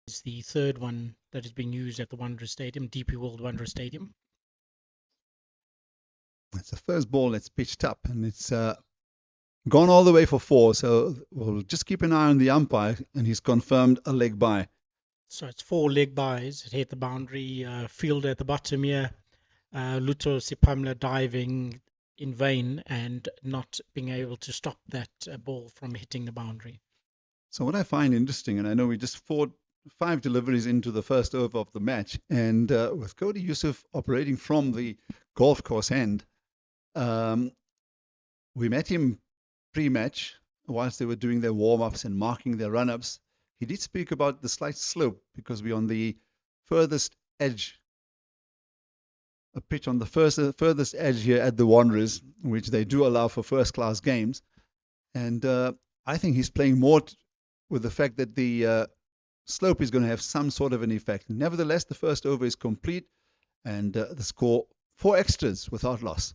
is the third one that is being used at the Wanderers Stadium, DP World Wanderers Stadium. It's the first ball that's pitched up, and it's gone all the way for 4. So we'll just keep an eye on the umpire, and he's confirmed a leg by. So it's 4 leg byes. It hit the boundary. Field at the bottom here. Luto Sipamla diving in vain and not being able to stop that ball from hitting the boundary. So what I find interesting, and I know we just 5 deliveries into the first over of the match, and with Cody Yusuf operating from the golf course end, we met him pre-match whilst they were doing their warm-ups and marking their run-ups. He did speak about the slight slope because we're on the furthest edge, a pitch on the furthest edge here at the Wanderers, which they do allow for first-class games. And I think he's playing more with the fact that the slope is going to have some sort of an effect. Nevertheless, the first over is complete, and the score 4 extras without loss.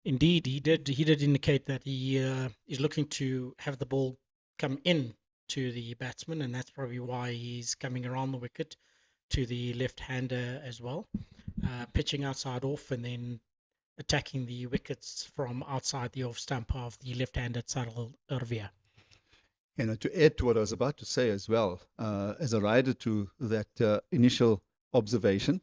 Indeed, he did indicate that he is looking to have the ball come in to the batsman, and that's probably why he's coming around the wicket to the left-hander as well, pitching outside off and then attacking the wickets from outside the off stump of the left-handed Sarel Ervia. You know, to add to what I was about to say as well, as a rider to that initial observation,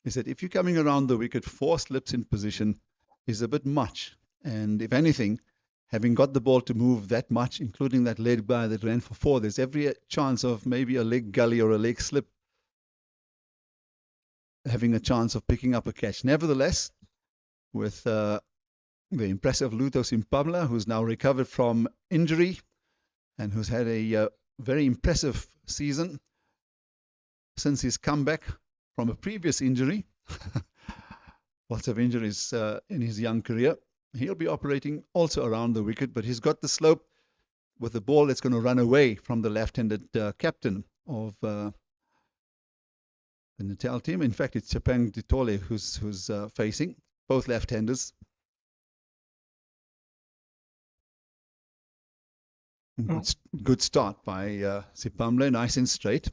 is that if you're coming around the wicket, 4 slips in position is a bit much. And if anything, having got the ball to move that much, including that leg by that ran for 4, there's every chance of maybe a leg gully or a leg slip having a chance of picking up a catch. Nevertheless, with the impressive Luto Simpamla, who's now recovered from injury and who's had a very impressive season since his comeback from a previous injury. Lots of injuries in his young career. He'll be operating also around the wicket, but he's got the slope with the ball that's going to run away from the left-handed captain of the Natal team. In fact, it's Chapang Ditole who's facing, both left-handers. Good start by Sipamle, nice and straight.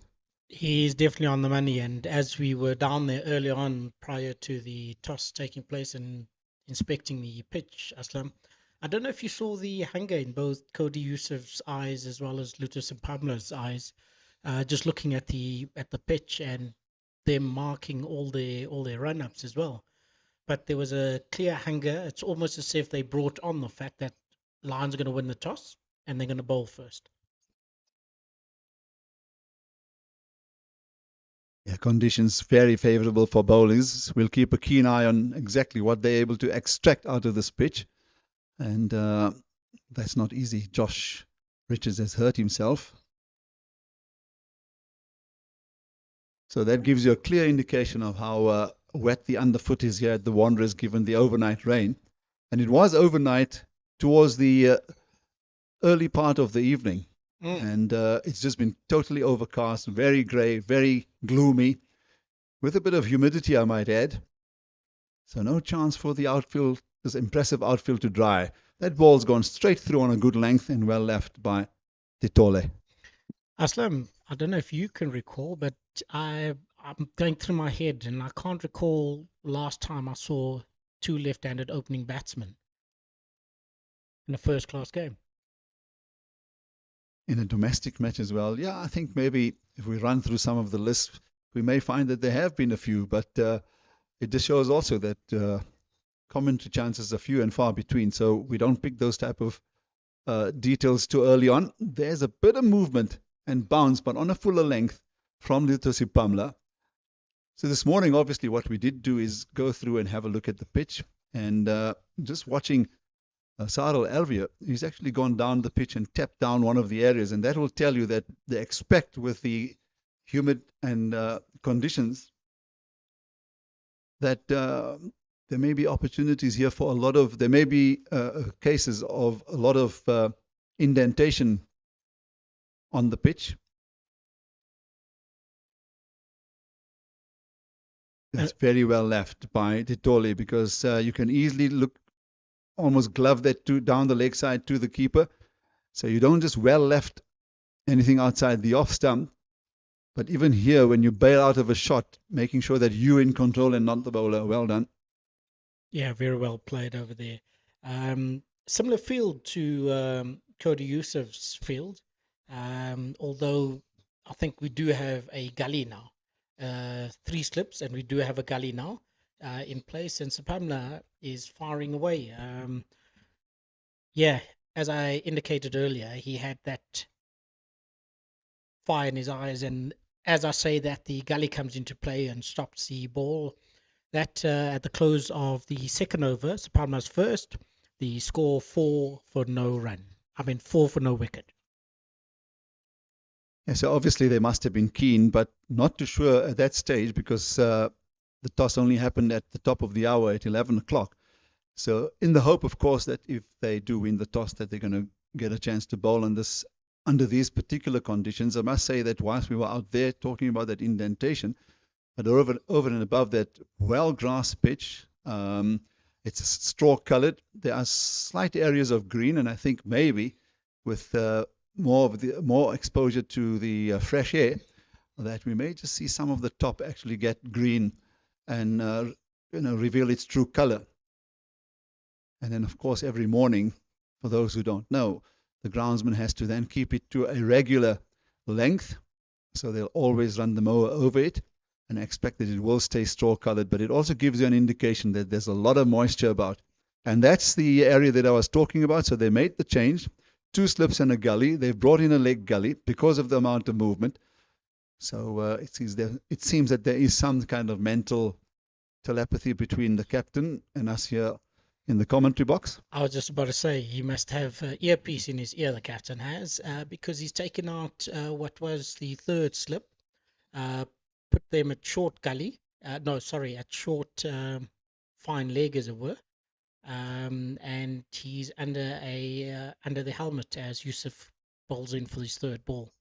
He's definitely on the money, and as we were down there early on prior to the toss taking place and inspecting the pitch, Aslam, I don't know if you saw the hunger in both Cody Yusuf's eyes as well as Lutus and Pablo's eyes, just looking at the pitch and them marking all their run-ups as well. But there was a clear hunger. It's almost as if they brought on the fact that Lions are going to win the toss and they're going to bowl first. Yeah, conditions very favourable for bowlers. We'll keep a keen eye on exactly what they're able to extract out of this pitch. And that's not easy. Josh Richards has hurt himself. So that gives you a clear indication of how wet the underfoot is here at the Wanderers given the overnight rain. And it was overnight towards the early part of the evening. And it's just been totally overcast, very grey, very gloomy, with a bit of humidity, I might add. So no chance for the outfield, this impressive outfield to dry. That ball's gone straight through on a good length and well left by Ditole. Aslam, I don't know if you can recall, but I'm going through my head and I can't recall last time I saw 2 left-handed opening batsmen in a first-class game. In a domestic match as well. Yeah, I think maybe if we run through some of the lists, we may find that there have been a few, but it just shows also that commentary chances are few and far between, so we don't pick those type of details too early on. There's a bit of movement and bounce, but on a fuller length from Luto Sipamla. So this morning, obviously, what we did do is go through and have a look at the pitch, and just watching Sarel Elvia, he's actually gone down the pitch and tapped down one of the areas, and that will tell you that they expect with the humid and conditions that there may be opportunities here for there may be cases of a lot of indentation on the pitch. That's very well left by Ditole because you can easily almost glove that down the leg side to the keeper. So you don't just well left anything outside the off stump. But even here, when you bail out of a shot, making sure that you're in control and not the bowler, well done. Yeah, very well played over there. Similar field to Cody Yusuf's field, although I think we do have a gully now, three slips, and we do have a gully now in place, and Sapamla is firing away. Yeah, as I indicated earlier, he had that fire in his eyes, and as I say that, the gully comes into play and stops the ball. That at the close of the second over, Palmer's first, the score 4 for no run. I mean 4 for no wicket. Yeah, so obviously they must have been keen, but not too sure at that stage because the toss only happened at the top of the hour at 11 o'clock. So in the hope, of course, that if they do win the toss, that they're going to get a chance to bowl on this under these particular conditions. I must say that whilst we were out there talking about that indentation, but over and above that well-grassed pitch, it's straw-coloured. There are slight areas of green, and I think maybe with more exposure to the fresh air, that we may just see some of the top actually get green and reveal its true colour. And then, of course, every morning, for those who don't know, the groundsman has to then keep it to a regular length, so they'll always run the mower over it and expect that it will stay straw-coloured, but it also gives you an indication that there's a lot of moisture about. And that's the area that I was talking about. So they made the change, 2 slips and a gully. They've brought in a leg gully because of the amount of movement. So it seems that there is some kind of mental telepathy between the captain and us here in the commentary box. I was just about to say he must have earpiece in his ear, the captain has, because he's taken out what was the third slip, put them at short gully, no, sorry, at short fine leg, as it were, and he's under the helmet as Yusuf bowls in for his third ball.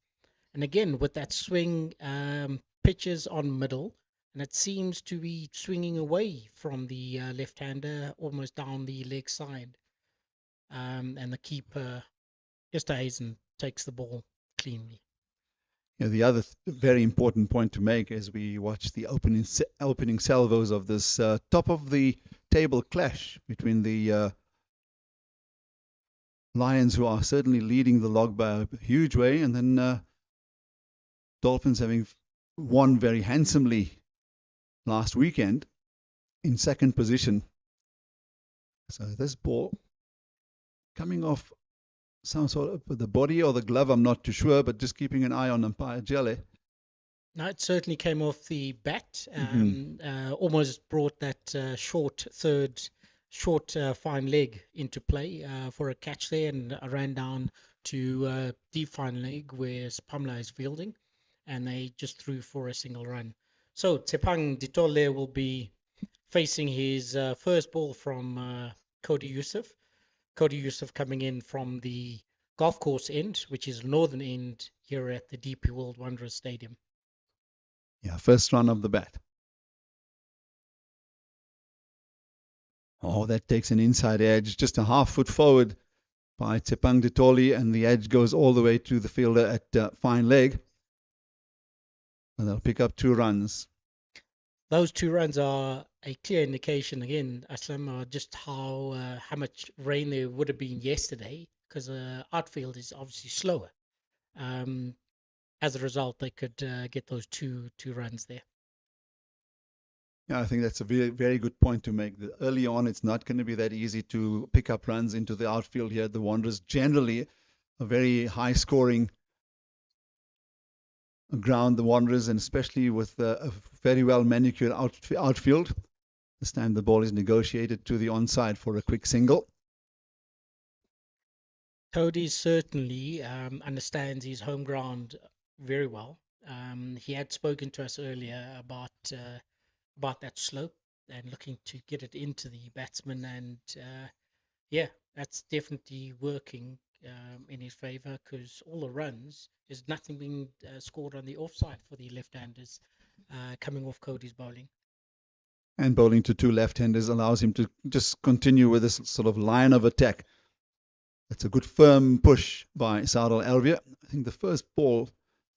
And again, with that swing, pitches on middle, and it seems to be swinging away from the left-hander, almost down the leg side. And the keeper just stays and takes the ball cleanly. Yeah, the other very important point to make as we watch the opening salvos of this top of the table clash between the Lions, who are certainly leading the log by a huge way, and then Dolphins having won very handsomely last weekend in second position. So this ball coming off some sort of the body or the glove, I'm not too sure, but just keeping an eye on umpire Jelly. No, it certainly came off the bat. Almost brought that short fine leg into play for a catch there, and ran down to deep fine leg where Pamela is fielding, and they just threw for a single run. So Tepang Ditole will be facing his first ball from Cody Yusuf. Cody Yusuf coming in from the golf course end, which is northern end here at the DP World Wanderers Stadium. Yeah, first run of the bat. Oh, that takes an inside edge, just a half foot forward by Tepang Ditoli, and the edge goes all the way to the fielder at fine leg. And they'll pick up 2 runs. Those 2 runs are a clear indication, again, Aslam, just how much rain there would have been yesterday, because outfield is obviously slower. As a result, they could get those two runs there. Yeah, I think that's a very, very good point to make. Early on, it's not going to be that easy to pick up runs into the outfield here at the Wanderers. Generally, a very high-scoring ground, the Wanderers, and especially with a very well-manicured outfield. This time the ball is negotiated to the onside for a quick single. Cody certainly understands his home ground very well. He had spoken to us earlier about that slope and looking to get it into the batsman, and yeah, that's definitely working in his favour, because all the runs, there's nothing being scored on the offside for the left-handers coming off Cody's bowling. And bowling to 2 left-handers allows him to just continue with this sort of line of attack. It's a good firm push by Sadal Alvia. I think the first ball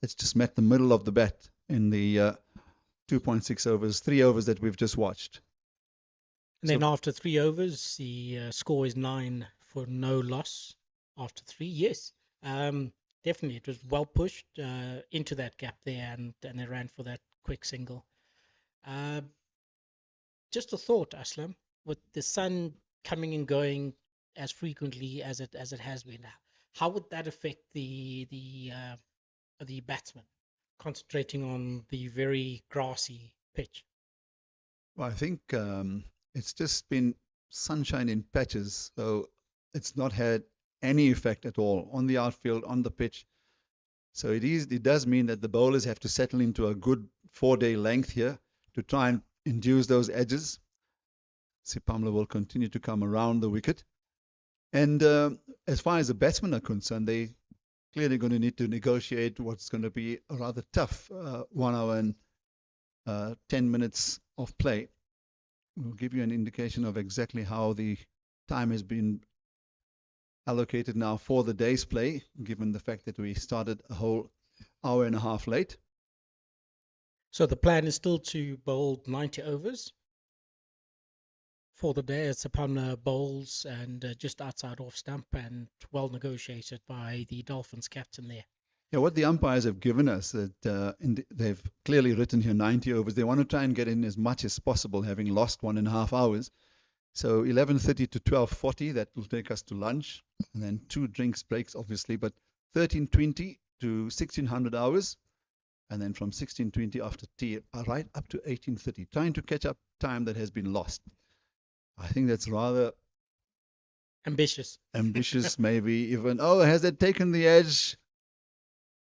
It's just met the middle of the bat in the 2.6 overs, 3 overs that we've just watched. And then after 3 overs, the score is 9 for no loss after 3. Yes, definitely. It was well pushed into that gap there, and they ran for that quick single. Just a thought, Aslam, with the sun coming and going as frequently as it has been now, how would that affect the batsman concentrating on the very grassy pitch? Well, I think it's just been sunshine in patches, so it's not had any effect at all on the outfield, on the pitch. So it does mean that the bowlers have to settle into a good 4-day length here to try and induce those edges. Sipamla will continue to come around the wicket. And as far as the batsmen are concerned, they clearly going to need to negotiate what's going to be a rather tough 1 hour and 10 minutes of play. We'll give you an indication of exactly how the time has been allocated now for the day's play, given the fact that we started a whole hour and a half late. So the plan is still to bowl 90 overs for the day as Sapamla bowls and just outside off stump, and well negotiated by the Dolphins captain there. Yeah, what the umpires have given us, that they've clearly written here 90 overs. They want to try and get in as much as possible, having lost 1.5 hours. So 11:30 to 12:40, that will take us to lunch, and then 2 drinks breaks, obviously, but 13:20 to 1600 hours, and then from 16:20 after tea, right up to 18:30, trying to catch up time that has been lost. I think that's rather ambitious, maybe even. Oh, has that taken the edge?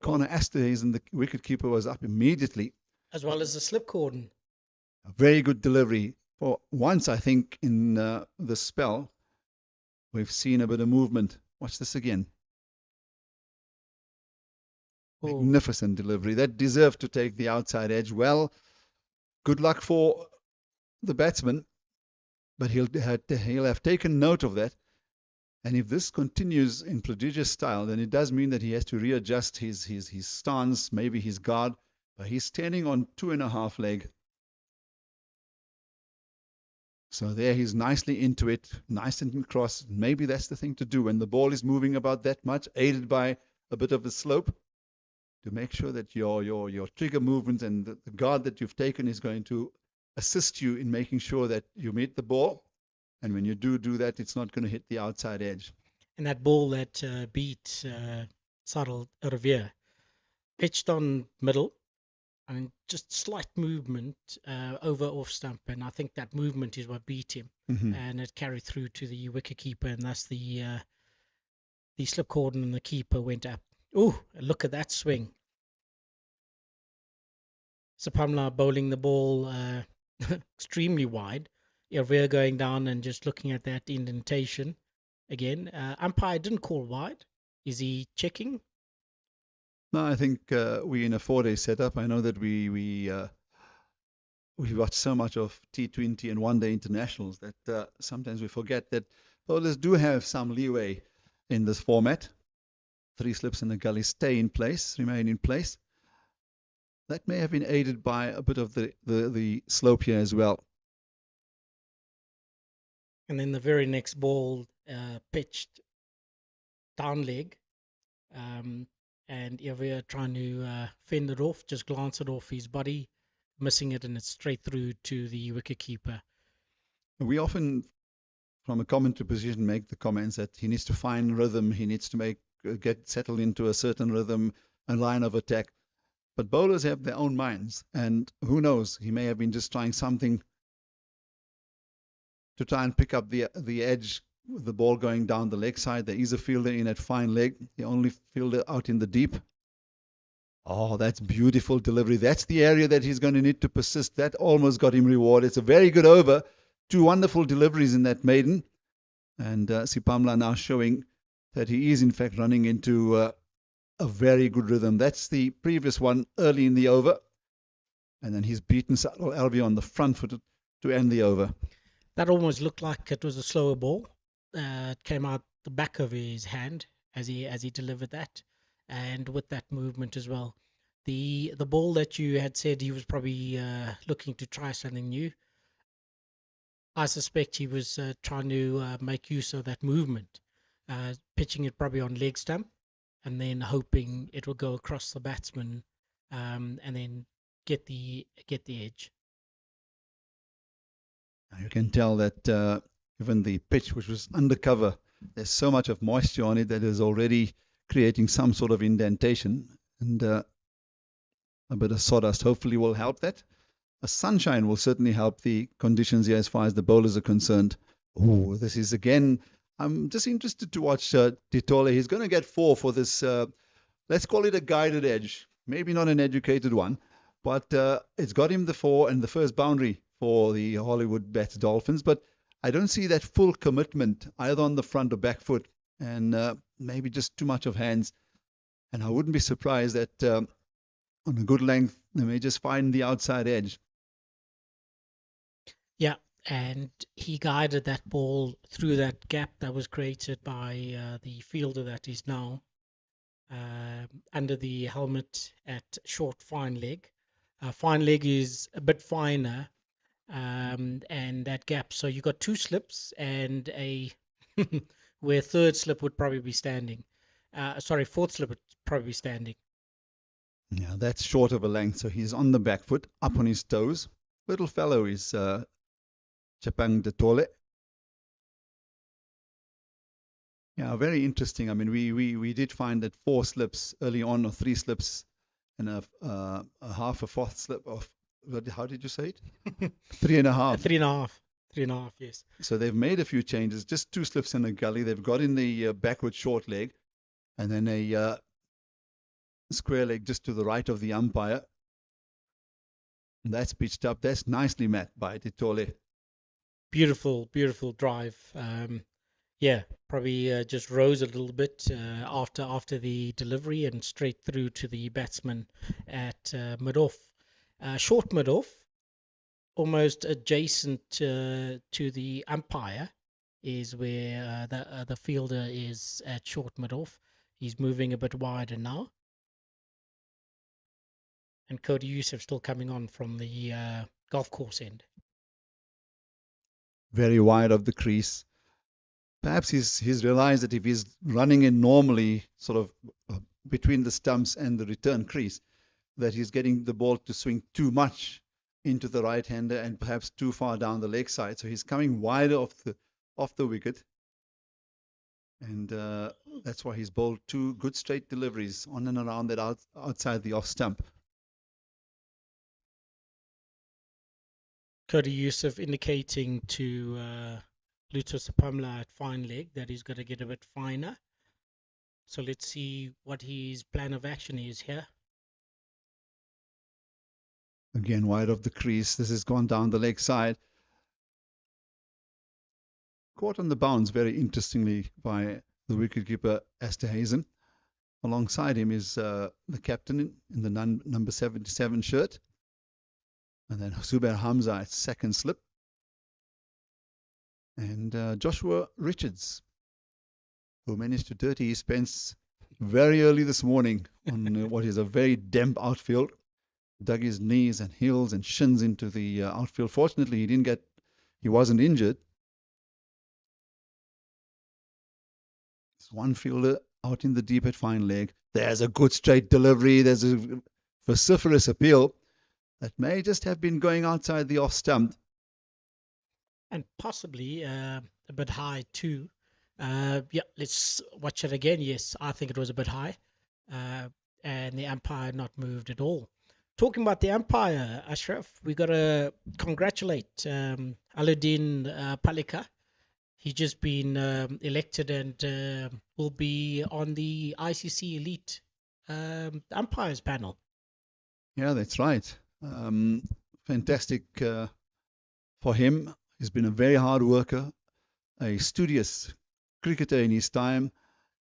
Connor Esterhuizen, the wicketkeeper, was up immediately. As well as the slip cordon. A very good delivery. For once, I think, in the spell, we've seen a bit of movement. Watch this again. Oh. Magnificent delivery. That deserved to take the outside edge. Well, good luck for the batsman, but he'll have taken note of that. And if this continues in prodigious style, then it does mean that he has to readjust his stance, maybe his guard. But he's standing on 2.5 leg. So there he's nicely into it, nice and cross. Maybe that's the thing to do when the ball is moving about that much, aided by a bit of a slope, to make sure that your trigger movement and the guard that you've taken is going to assist you in making sure that you meet the ball. And when you do that, it's not going to hit the outside edge. And that ball that beat Sarel Revere pitched on middle, and just slight movement over off stump, and I think that movement is what beat him, and it carried through to the wicketkeeper, and thus the slip cordon and the keeper went up. Oh, look at that swing! Sapamla bowling the ball extremely wide. Revere going down and just looking at that indentation again. Umpire didn't call wide. Is he checking? No, I think we're in a 4-day setup. I know that we watch so much of T20 and one-day internationals that sometimes we forget that bowlers do have some leeway in this format. 3 slips in the gully remain in place. That may have been aided by a bit of the slope here as well. And then the very next ball pitched down leg. And Revere trying to fend it off, just glance it off his body, missing it, and it's straight through to the wicketkeeper. We often, from a commentary position, make the comments that he needs to find rhythm, he needs to get settled into a certain rhythm, a line of attack. But bowlers have their own minds, and who knows, he may have been just trying something to try and pick up the edge. The ball going down the leg side. There is a fielder in at fine leg. The only fielder out in the deep. Oh, that's beautiful delivery. That's the area that he's going to need to persist. That almost got him reward. It's a very good over. 2 wonderful deliveries in that maiden. And Sipamla now showing that he is in fact running into a very good rhythm. That's the previous one early in the over. And then he's beaten Sarel Revere on the front foot to end the over. That almost looked like it was a slower ball. It came out the back of his hand as he delivered that, and with that movement as well. The ball that you had said he was probably looking to try something new. I suspect he was trying to make use of that movement, pitching it probably on leg stump, and then hoping it will go across the batsman, and then get the edge. You can tell that even the pitch, which was undercover, there's so much of moisture on it that is already creating some sort of indentation, and a bit of sawdust hopefully will help that. A sunshine will certainly help the conditions here as far as the bowlers are concerned. Oh, this is again. I'm just interested to watch Titole. He's going to get 4 for this. Let's call it a guided edge. Maybe not an educated one, but it's got him the 4 and the first boundary for the Hollywoodbets Dolphins. But I don't see that full commitment either on the front or back foot, and maybe just too much of hands. And I wouldn't be surprised that on a good length they may just find the outside edge. Yeah, and he guided that ball through that gap that was created by the fielder that is now under the helmet at short fine leg. Fine leg is a bit finer, and that gap. So you got 2 slips and a where third slip would probably be standing. Sorry, fourth slip would probably be standing. Yeah, that's short of a length. So he's on the back foot, up on his toes. Little fellow is Chapang Titole. Yeah, very interesting. I mean, we did find that 4 slips early on, or 3 slips, and a half, a fourth slip of, how did you say it? 3.5. 3.5. 3.5, yes. So they've made a few changes, just 2 slips in a gully. They've got in the backward short leg, and then a square leg just to the right of the umpire. And that's pitched up. That's nicely met by Titole. Beautiful, beautiful drive. Yeah, probably just rose a little bit after the delivery and straight through to the batsman at mid-off. Short mid-off, almost adjacent to the umpire, is where the fielder is at short mid-off. He's moving a bit wider now. And Cody Youssef still coming on from the golf course end. Very wide of the crease. Perhaps he's realized that if he's running in normally, sort of between the stumps and the return crease, that he's getting the ball to swing too much into the right-hander and perhaps too far down the leg side. So he's coming wider off the wicket. And that's why he's bowled 2 good straight deliveries on and around that outside the off stump. Cody Youssef indicating to Luto Sapamla at fine leg that he's got to get a bit finer. So let's see what his plan of action is here. Again, wide of the crease. This has gone down the leg side. Caught on the bounce very interestingly by the wicketkeeper Esterhazen. Alongside him is the captain in the number 77 shirt. And then Zubair Hamza at second slip. And Joshua Richards, who managed to dirty his pants very early this morning on what is a very damp outfield. Dug his knees and heels and shins into the outfield. Fortunately, he wasn't injured. There's one fielder out in the deep at fine leg. There's a good straight delivery. There's a vociferous appeal that may just have been going outside the off stump. And possibly a bit high too. Yeah, let's watch it again. Yes, I think it was a bit high. And the umpire not moved at all. Talking about the umpire, Ashraf, we got to congratulate Aludin Palika. He's just been elected and will be on the ICC Elite umpires panel. Yeah, that's right. Fantastic for him. He's been a very hard worker, a studious cricketer in his time,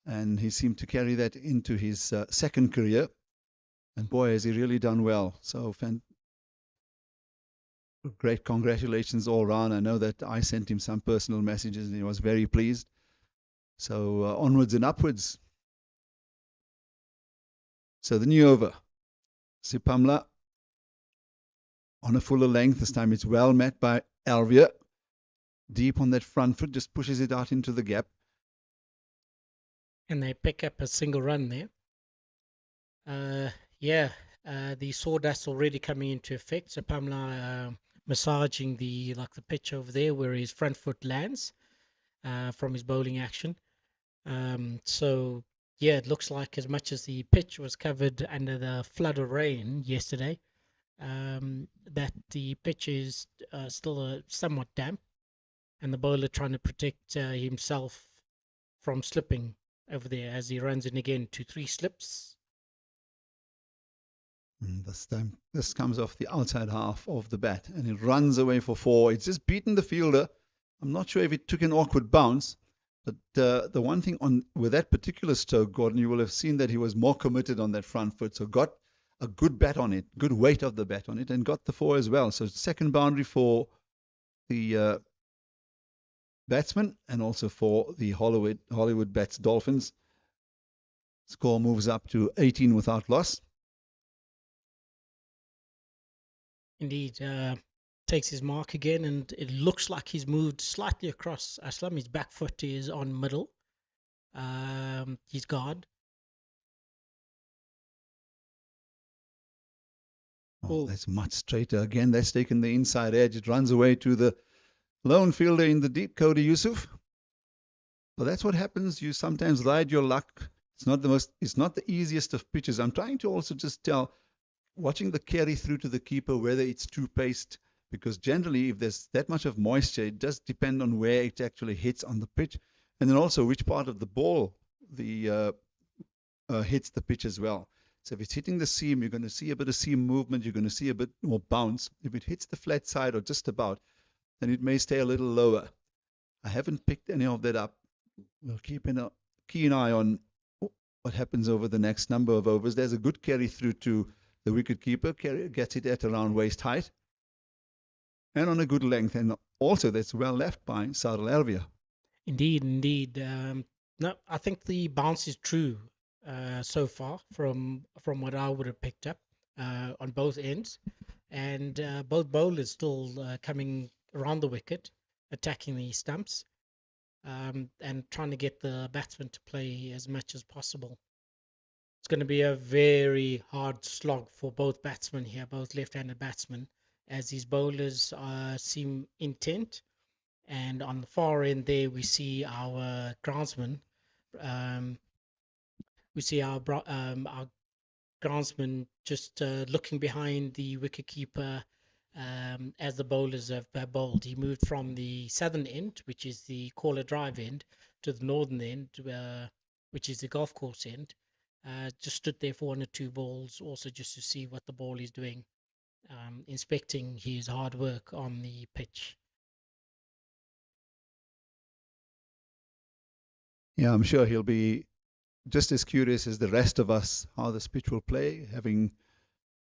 and he seemed to carry that into his second career. And boy, has he really done well. So great congratulations all round. I know that I sent him some personal messages and he was very pleased. So onwards and upwards. So the new over. Sipamla on a fuller length. This time it's well met by Alvia. Deep on that front foot, just pushes it out into the gap. And they pick up a single run there. Yeah, the sawdust already coming into effect. So Pamela massaging the pitch over there where his front foot lands from his bowling action. So yeah, it looks like as much as the pitch was covered under the flood of rain yesterday, that the pitch is still somewhat damp, and the bowler trying to protect himself from slipping over there as he runs in again to 3 slips. This time, this comes off the outside half of the bat, and it runs away for 4. It's just beaten the fielder. I'm not sure if it took an awkward bounce, but the one thing with that particular stroke, Gordon, you will have seen that he was more committed on that front foot, so got a good bat on it, good weight of the bat on it, and got the 4 as well. So second boundary for the batsman and also for the Hollywoodbets Dolphins. Score moves up to 18 without loss. Indeed, takes his mark again, and it looks like he's moved slightly across Aslam. His back foot is on middle. His guard. Oh, that's much straighter. Again, that's taken the inside edge. It runs away to the lone fielder in the deep, Cody Yusuf. Well, that's what happens. You sometimes ride your luck. It's not the easiest of pitches. I'm trying to also just tell, watching the carry through to the keeper, whether it's too paced, because generally if there's that much of moisture, it does depend on where it actually hits on the pitch, and then also which part of the ball hits the pitch as well. So if it's hitting the seam, you're going to see a bit of seam movement, you're going to see a bit more bounce. If it hits the flat side or just about, then it may stay a little lower. I haven't picked any of that up. We'll keep a keen eye on what happens over the next number of overs. There's a good carry through to the wicket keeper, gets it at around waist height and on a good length, and also that's well left by Sadal Alvia. Indeed. No, I think the bounce is true so far from what I would have picked up on both ends, and both bowlers still coming around the wicket, attacking the stumps, and trying to get the batsman to play as much as possible. It's going to be a very hard slog for both batsmen here, both left-handed batsmen, as these bowlers seem intent. And on the far end there, we see our groundsman. We see our groundsman just looking behind the wicketkeeper as the bowlers have bowled. He moved from the southern end, which is the caller drive end, to the northern end, which is the golf course end. Just stood there for 1 or 2 balls, also just to see what the ball is doing, inspecting his hard work on the pitch. Yeah, I'm sure he'll be just as curious as the rest of us how this pitch will play, having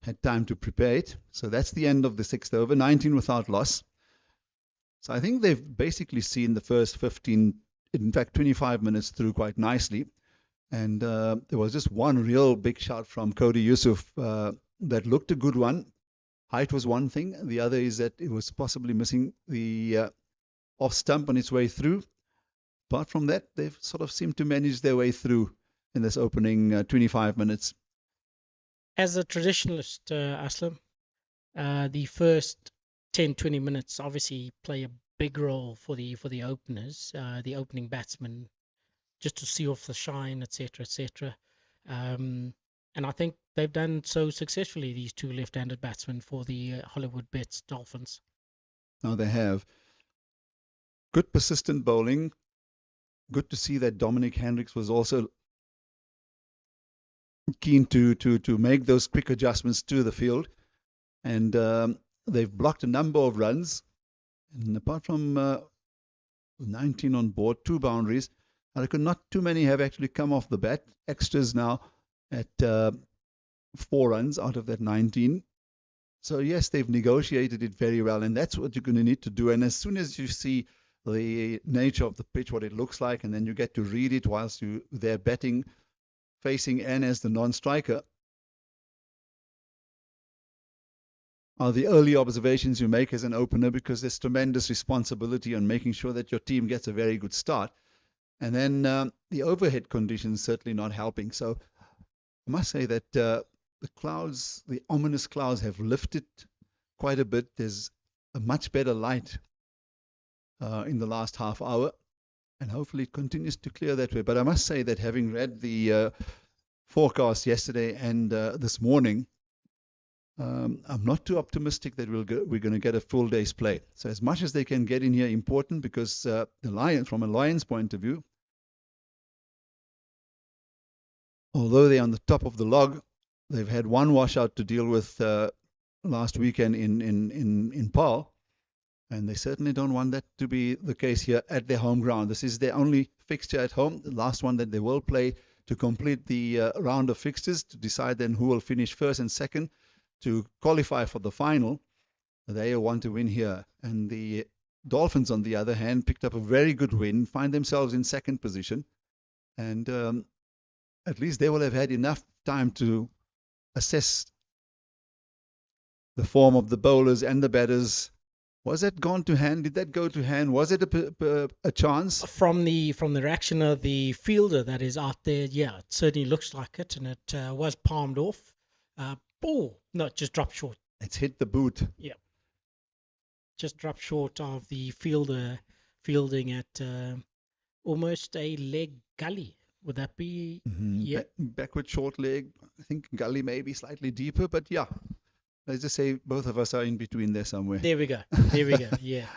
had time to prepare it. So that's the end of the 6th over, 19 without loss. So I think they've basically seen the first 15, in fact 25 minutes through quite nicely. And there was just one real big shot from Cody Yusuf that looked a good one. Height was one thing. The other is that it was possibly missing the off stump on its way through. Apart from that, they've sort of seemed to manage their way through in this opening 25 minutes. As a traditionalist, Aslam, the first 10-20 minutes obviously play a big role for the openers, the opening batsmen, just to see off the shine, etc. And I think they've done so successfully, these 2 left-handed batsmen for the Hollywoodbets Dolphins. Now they have good persistent bowling. Good to see that Dominic Hendricks was also keen to make those quick adjustments to the field. And they've blocked a number of runs. And apart from 19 on board, 2 boundaries, I reckon not too many have actually come off the bat. Extras now at 4 runs out of that 19. So yes, they've negotiated it very well, and that's what you're going to need to do. And as soon as you see the nature of the pitch, what it looks like, and then you get to read it whilst they're batting, facing, and as the non-striker, are the early observations you make as an opener, because there's tremendous responsibility on making sure that your team gets a very good start. And then the overhead conditions certainly not helping. So I must say that the clouds, the ominous clouds, have lifted quite a bit. There's a much better light in the last half hour, and hopefully it continues to clear that way. But I must say that having read the forecast yesterday and this morning, I'm not too optimistic that we're going to get a full day's play. So as much as they can get in here, important, because from a Lions point of view, although they're on the top of the log, they've had one washout to deal with last weekend in Paarl, and they certainly don't want that to be the case here at their home ground. This is their only fixture at home, the last one that they will play to complete the round of fixtures, to decide then who will finish first and second to qualify for the final. They want to win here. And the Dolphins, on the other hand, picked up a very good win, find themselves in second position, and at least they will have had enough time to assess the form of the bowlers and the batters. Was that gone to hand? Did that go to hand? Was it a chance? From the reaction of the fielder that is out there, yeah, it certainly looks like it, and it was palmed off. No, it just dropped short. It's hit the boot. Yeah, just dropped short of the fielder fielding at almost a leg gully. Would that be? Yeah. Backward short leg. I think gully maybe slightly deeper, but yeah. Let's just say both of us are in between there somewhere. There we go. Yeah.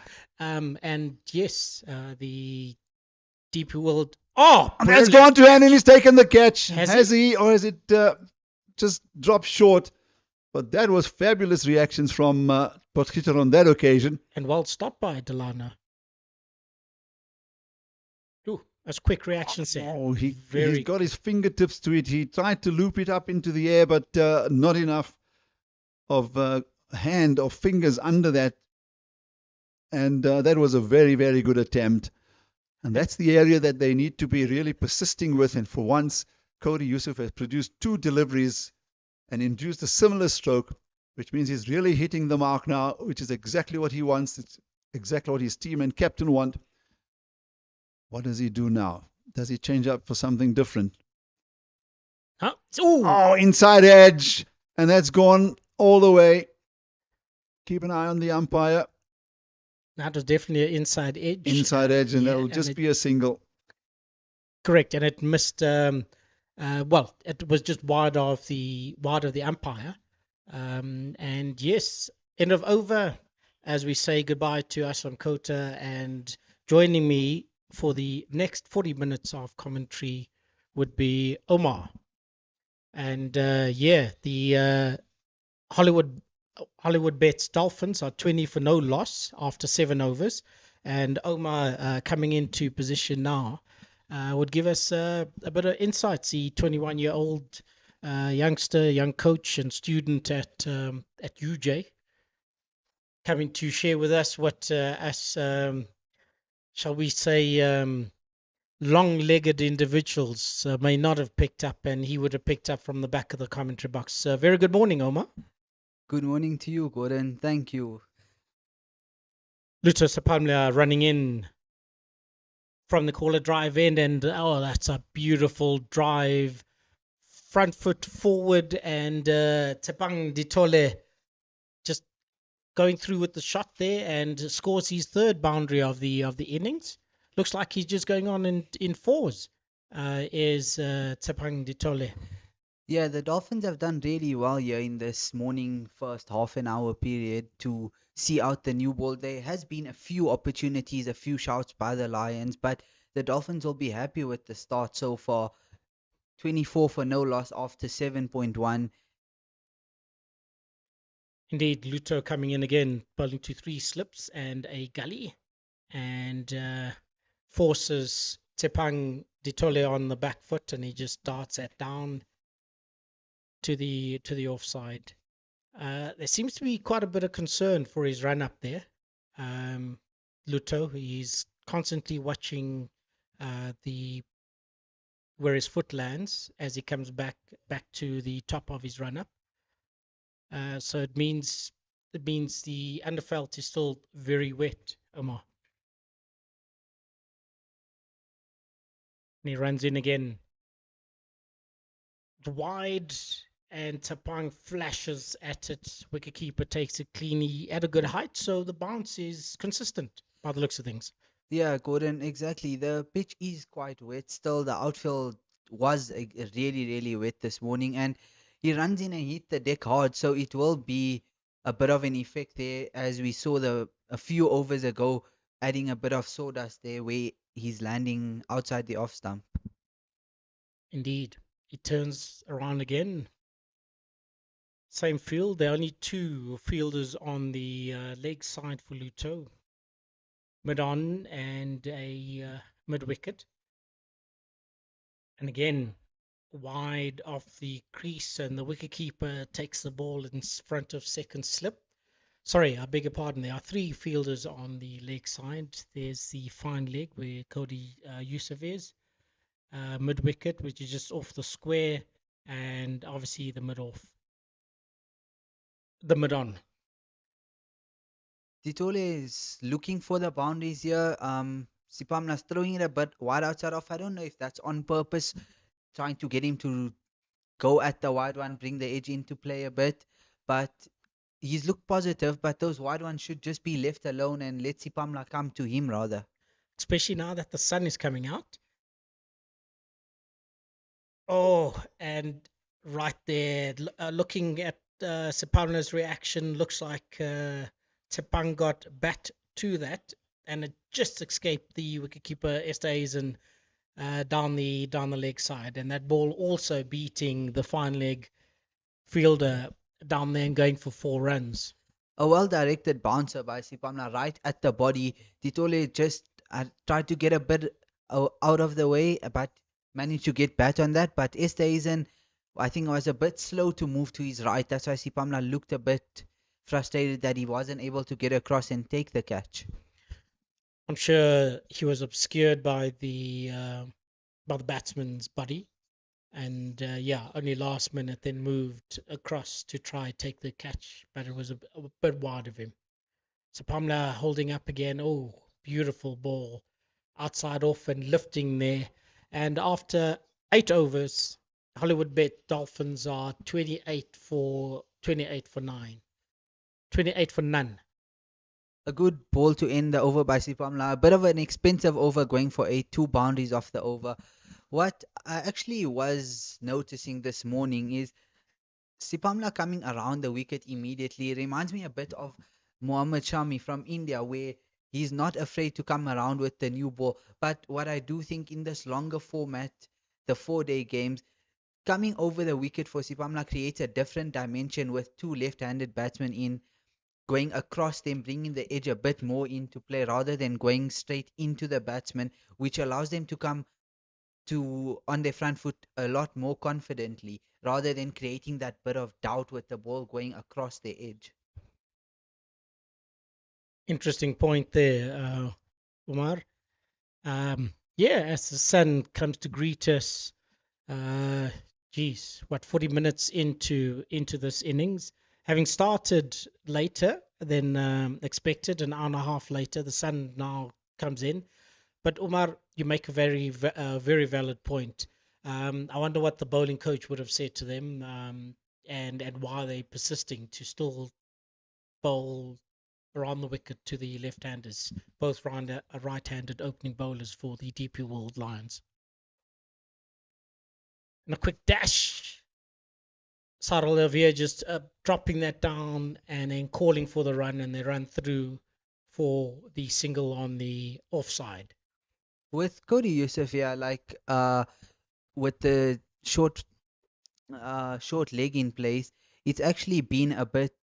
And yes, the DP World. Oh, it's gone to hand and he's taken the catch. Has he? Or has it just dropped short? But that was fabulous reactions from Potgieter on that occasion. And well stopped by Delano. Ooh, that's quick reaction there. Oh, he's got his fingertips to it. He tried to loop it up into the air, but not enough of hand or fingers under that. And that was a very, very good attempt. And that's the area that they need to be really persisting with. And for once, Cody Yusuf has produced 2 deliveries and induced a similar stroke, which means he's really hitting the mark now, which is exactly what he wants. It's exactly what his team and captain want. What does he do now? Does he change up for something different? Huh? Oh, inside edge. And that's gone all the way. Keep an eye on the umpire. That was definitely an inside edge. Inside edge, and that'll just be a single. Correct, and it missed. It was just wide of the umpire. And yes, end of over, as we say goodbye to Aslam Kota, and joining me for the next 40 minutes of commentary would be Omar. And the Hollywoodbets Dolphins are 20 for no loss after 7 overs, and Omar coming into position now would give us a bit of insights. The 21-year-old young coach and student at UJ, coming to share with us what shall we say, long-legged individuals may not have picked up, and he would have picked up from the back of the commentary box. Very good morning, Omar. Good morning to you, Gordon. Thank you. Luto Sapamlia running in from the caller drive end, and that's a beautiful drive. Front foot forward, and Tepang Ditole just going through with the shot there and scores his 3rd boundary of the innings. Looks like he's just going on in 4s. Is Tepang Ditole. Yeah, the Dolphins have done really well here in this morning first half an hour period to see out the new ball. There has been a few opportunities, a few shouts by the Lions, but the Dolphins will be happy with the start so far. 24 for no loss after 7.1. Indeed, Luto coming in again, bowling to 3 slips and a gully, and forces Tepang Ditole on the back foot, and he just darts it down to the offside. There seems to be quite a bit of concern for his run up there. Luto, he's constantly watching where his foot lands as he comes back to the top of his run up. So it means It means the underfelt is still very wet, Omar. And he runs in again. Wide, and Tapang flashes at it. Wicketkeeper takes it cleanly at a good height, so the bounce is consistent by the looks of things. Yeah, Gordon, exactly. The pitch is quite wet still. The outfield was really, really wet this morning, and he runs in and hit the deck hard, so it will be a bit of an effect there, as we saw a few overs ago, adding a bit of sawdust there where he's landing outside the off stump. Indeed. He turns around again. Same field. There are only two fielders on the leg side for Luto. Mid on and a mid wicket. And again, wide off the crease, and the wicketkeeper takes the ball in front of second slip. Sorry, I beg your pardon. There are three fielders on the leg side. There's the fine leg where Cody Yusuf is, mid wicket, which is just off the square, and obviously the mid off, the mid on. Titole is looking for the boundaries here. Sipamna's throwing it a bit wide outside off. I don't know if that's on purpose, trying to get him to go at the wide one, bring the edge into play a bit. But he's looked positive, but those wide ones should just be left alone and let Sipamla come to him rather. Especially now that the sun is coming out. Oh, and right there, looking at Sepalna's reaction, looks like Tepang got bat to that, and it just escaped the wicketkeeper Esthazen down the leg side, and that ball also beating the fine leg fielder down there and going for 4 runs. A well-directed bouncer by Sipamla right at the body. Titole just tried to get a bit out of the way, but managed to get bat on that. But Esthazen, I think, was a bit slow to move to his right. That's why Sipamla looked a bit frustrated that he wasn't able to get across and take the catch. I'm sure he was obscured by the batsman's body, and yeah, only last minute then moved across to try take the catch, but it was a bit wide of him. So Pamela holding up again. Oh, beautiful ball outside off and lifting there. And after 8 overs, Hollywoodbet Dolphins are 28 for 9, 28 for none. A good ball to end the over by Sipamla. A bit of an expensive over, going for 2 boundaries off the over. What I actually was noticing this morning is Sipamla coming around the wicket immediately. Reminds me a bit of Mohammad Shami from India, where he's not afraid to come around with the new ball. But what I do think in this longer format, the 4-day games, coming over the wicket for Sipamla creates a different dimension with two left-handed batsmen in, going across them, bringing the edge a bit more into play rather than going straight into the batsman, which allows them to come to on their front foot a lot more confidently rather than creating that bit of doubt with the ball going across the edge. Interesting point there, Umar. Yeah, as the sun comes to greet us, uh, geez, what 40 minutes into this innings, having started later than expected, an hour and a half later, the sun now comes in. But Umar, you make a very valid point. I wonder what the bowling coach would have said to them, and why they're persisting to still bowl around the wicket to the left-handers, both right-handed opening bowlers for the DP World Lions. And a quick dash. Sarah Olivier just dropping that down and then calling for the run, and they run through for the single on the offside. With Cody Yusuf, yeah, like with the short leg in place, it's actually been a bit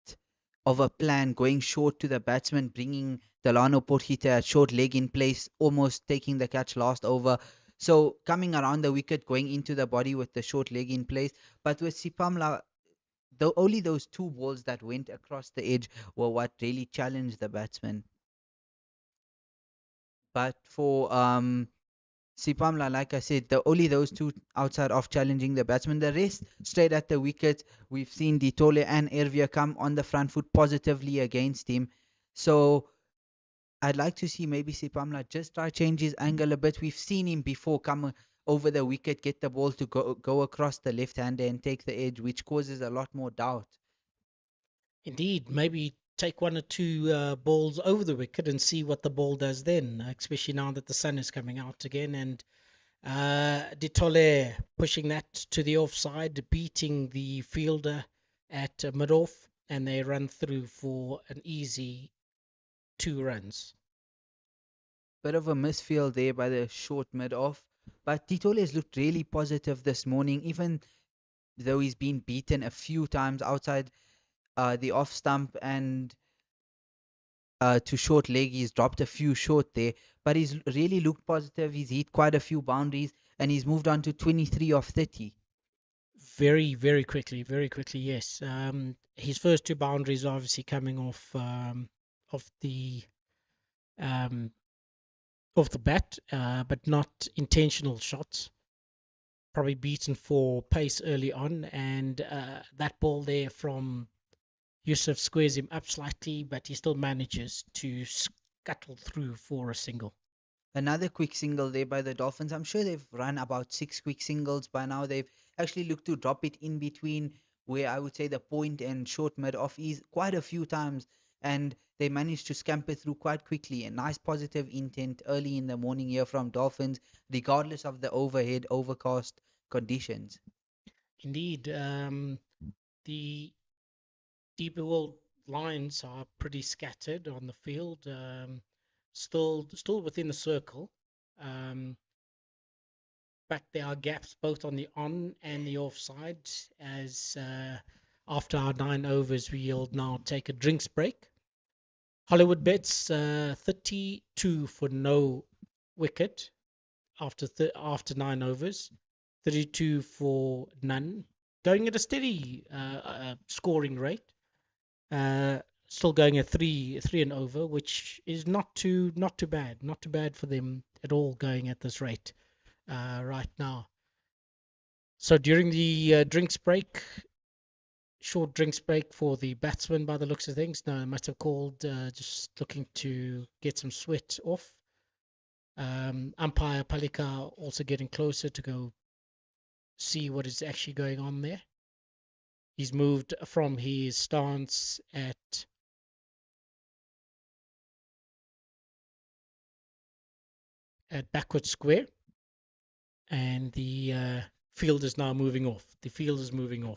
of a plan going short to the batsman, bringing Delano Porchita at short leg in place, almost taking the catch last over. So coming around the wicket, going into the body with the short leg in place. But with Sipamla, only those 2 balls that went across the edge were what really challenged the batsman. But for Sipamla, like I said, only those two outside of challenging the batsman. The rest straight at the wicket. We've seen Ditole and Ervia come on the front foot positively against him. So I'd like to see maybe Sipamla just try change his angle a bit. We've seen him before come over the wicket, get the ball to go across the left hander and take the edge, which causes a lot more doubt. Indeed, maybe take one or two balls over the wicket and see what the ball does then, especially now that the sun is coming out again. And Ditole pushing that to the offside, beating the fielder at mid-off, and they run through for an easy 2 runs. Bit of a misfield there by the short mid off. But Ditole has looked really positive this morning, even though he's been beaten a few times outside the off stump and to short leg. He's dropped a few short there, but he's really looked positive. He's hit quite a few boundaries and he's moved on to 23 of 30. Very, very quickly, yes. His first 2 boundaries are obviously coming off the um, off the bat, but not intentional shots. Probably beaten for pace early on, and that ball there from Yusuf squares him up slightly, but he still manages to scuttle through for a single. Another quick single there by the Dolphins. I'm sure they've run about 6 quick singles by now. They've actually looked to drop it in between where I would say the point and short mid off is quite a few times, and they managed to scamper through quite quickly. A nice positive intent early in the morning here from Dolphins, regardless of the overcast conditions. Indeed, the deeper world lines are pretty scattered on the field, still within the circle. Um, but there are gaps both on the on and the offside. As after our 9 overs, we'll now take a drinks break. Hollywoodbets 32 for no wicket after 9 overs, 32 for none, going at a steady scoring rate. Still going at three and over, which is not too bad for them at all, going at this rate right now. So during the short drinks break for the batsman by the looks of things. No, I must have called just looking to get some sweat off. Umpire Palika also getting closer to go see what is actually going on there. He's moved from his stance at backward square, and the field is now moving off. The field is moving.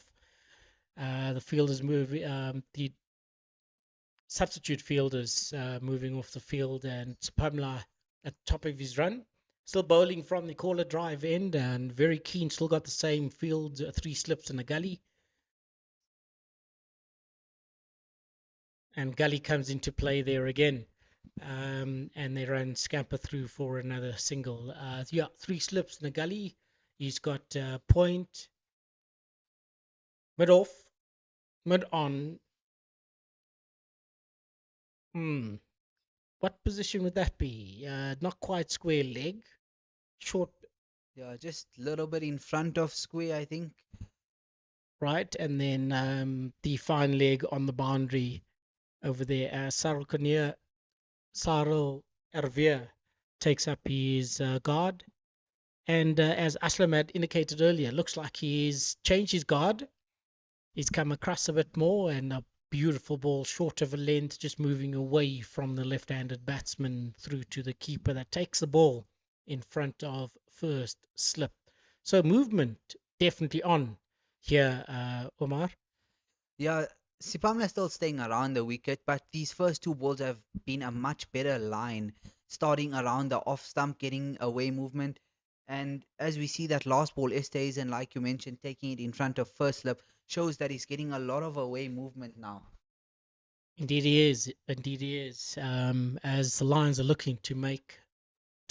The substitute fielders moving off the field, and Pamela at the top of his run, still bowling from the corner drive end and very keen, still got the same field, 3 slips in a gully. And gully comes into play there again. And they run scamper through for another single. 3 slips in a gully. He's got point, mid off, mid on. What position would that be? Not quite square leg, short. Yeah, just a little bit in front of square, I think. Right, and then the fine leg on the boundary over there. Saril Ervia takes up his guard. And as Aslam had indicated earlier, looks like he's changed his guard. He's come across a bit more, and a beautiful ball, short of a length, just moving away from the left-handed batsman through to the keeper that takes the ball in front of first slip. So movement definitely on here, Omar. Yeah, Sipamla still staying around the wicket, but these first 2 balls have been a much better line, starting around the off stump, getting away movement. And as we see that last ball, Esterhuizen, like you mentioned, taking it in front of first slip, shows that he's getting a lot of away movement now. Indeed he is. As the Lions are looking to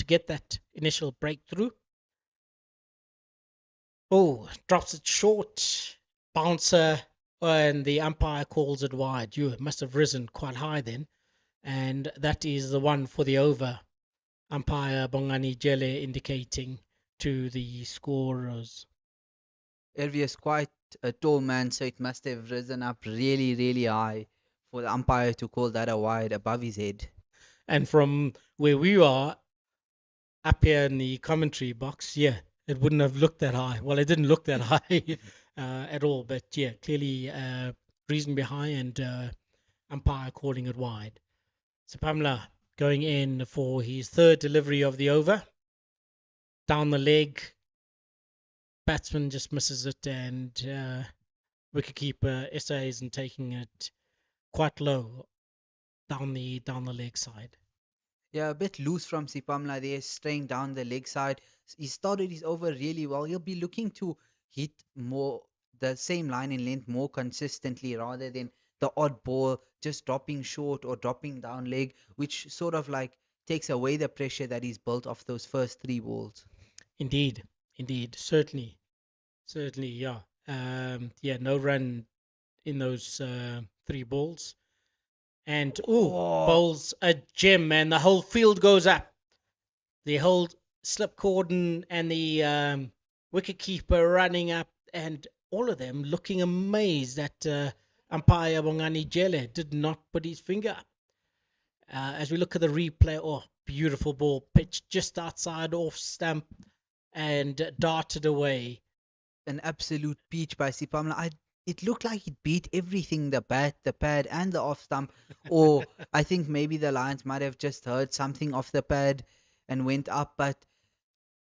get that initial breakthrough. Oh, drops it short, bouncer, and the umpire calls it wide. You must have risen quite high then, and that is the one for the over. umpire Bongani Jele indicating to the scorers. Ervi is quite a tall man, so it must have risen up really, really high for the umpire to call that a wide above his head. And from where we are up here in the commentary box, yeah, it wouldn't have looked that high. Well, it didn't look that high at all, but yeah, clearly reason behind and umpire calling it wide. So Pamela going in for his third delivery of the over. Down the leg, batsman just misses it, and wicketkeeper SA isn't taking it quite low down the leg side. Yeah, a bit loose from Sipamla there, straying down the leg side. He started his over really well. He'll be looking to hit more the same line in length more consistently rather than the odd ball just dropping short or dropping down leg, which sort of like takes away the pressure that he's built off those first three balls. Indeed, certainly, yeah. Yeah, no run in those three balls. And bowls a gem, and the whole field goes up. The whole slip cordon and the wicket keeper running up, and all of them looking amazed that umpire Bongani Jele did not put his finger up. As we look at the replay, beautiful ball pitched just outside off stump and darted away. An absolute peach by Sipamla. It looked like it beat everything, the bat, the pad, and the off stump. Or I think maybe the Lions might have just heard something off the pad and went up. But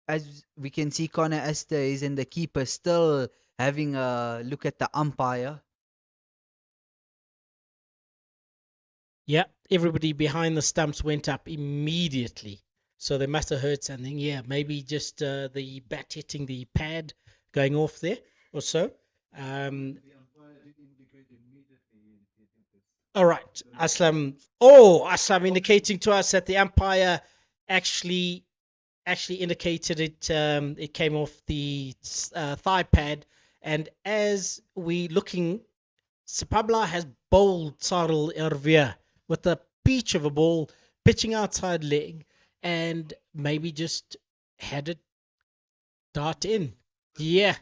as we can see, Connor Esther is in the keeper still having a look at the umpire. Yeah, everybody behind the stumps went up immediately. So they must have heard something. Yeah, maybe just the bat hitting the pad going off there or so. All right, Aslam. Aslam indicating to us that the umpire actually indicated it. It came off the thigh pad, and as we looking, Sapabla has bowled Saril Ervia with a peach of a ball, pitching outside leg, and maybe just had it dart in. Yeah.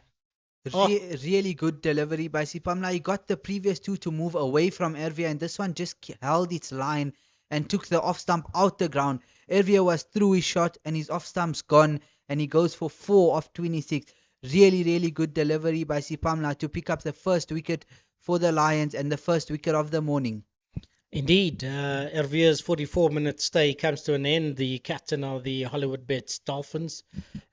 Really good delivery by Sipamla. He got the previous two to move away from Ervia, and this one just held its line and took the off stump out the ground. Ervia was through his shot, and his off stump's gone, and he goes for 4 of 26. Really, really good delivery by Sipamla to pick up the first wicket for the Lions and the first wicket of the morning. Indeed, Ervia's 44-minute stay comes to an end. The captain of the Hollywoodbets Dolphins,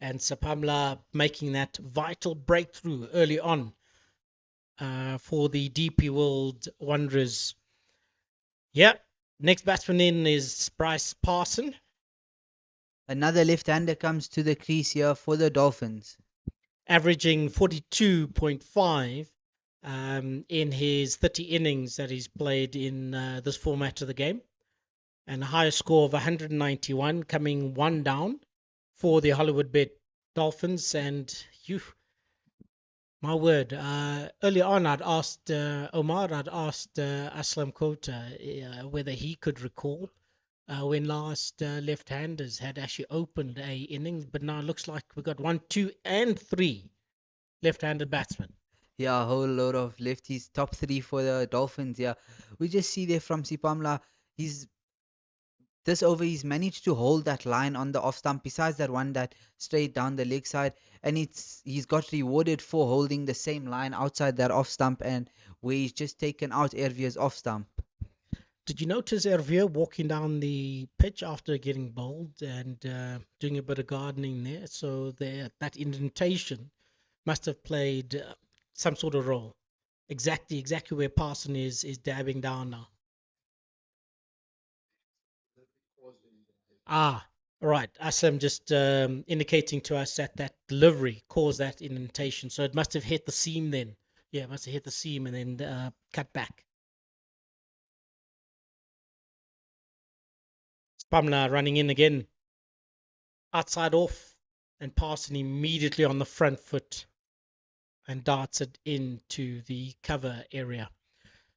and Sapamla making that vital breakthrough early on for the DP World Wanderers. Yeah, next batsman in is Bryce Parson. Another left-hander comes to the crease here for the Dolphins. Averaging 42.5 in his 30 innings that he's played in this format of the game. And a higher score of 191, coming one down for the Hollywoodbet Dolphins. And my word, earlier on I'd asked Aslam Kota whether he could recall when last left-handers had actually opened a innings, but now it looks like we've got 1, 2, and 3 left-handed batsmen. Yeah, a whole load of lefties, top 3 for the Dolphins. Yeah, we just see there from Sipamla, this over he's managed to hold that line on the off stump. Besides that one that straight down the leg side, and he's got rewarded for holding the same line outside that off stump, and where he's just taken out Ervia's off stump. Did you notice Ervia walking down the pitch after getting bowled and doing a bit of gardening there? So that indentation must have played some sort of role. Exactly where Parson is dabbing down now. Right. Assam just indicating to us that delivery caused that indentation. So it must have hit the seam then. Yeah, it must have hit the seam and then cut back. Spamla running in again. Outside off, and Parson immediately on the front foot and darts it into the cover area.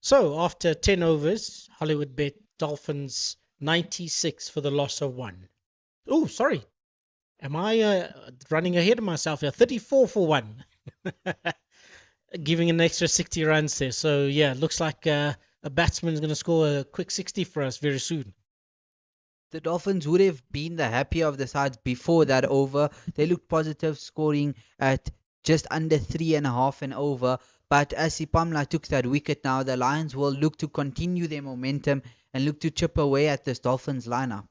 So after 10 overs, Hollywoodbet Dolphins 96 for the loss of 1. Oh, sorry. Am I running ahead of myself here? 34 for one. Giving an extra 60 runs there. So, yeah, looks like a batsman's going to score a quick 60 for us very soon. The Dolphins would have been the happier of the sides before that over. They looked positive, scoring at just under 3.5 and over. But as Sipamla took that wicket now, the Lions will look to continue their momentum and look to chip away at this Dolphins lineup.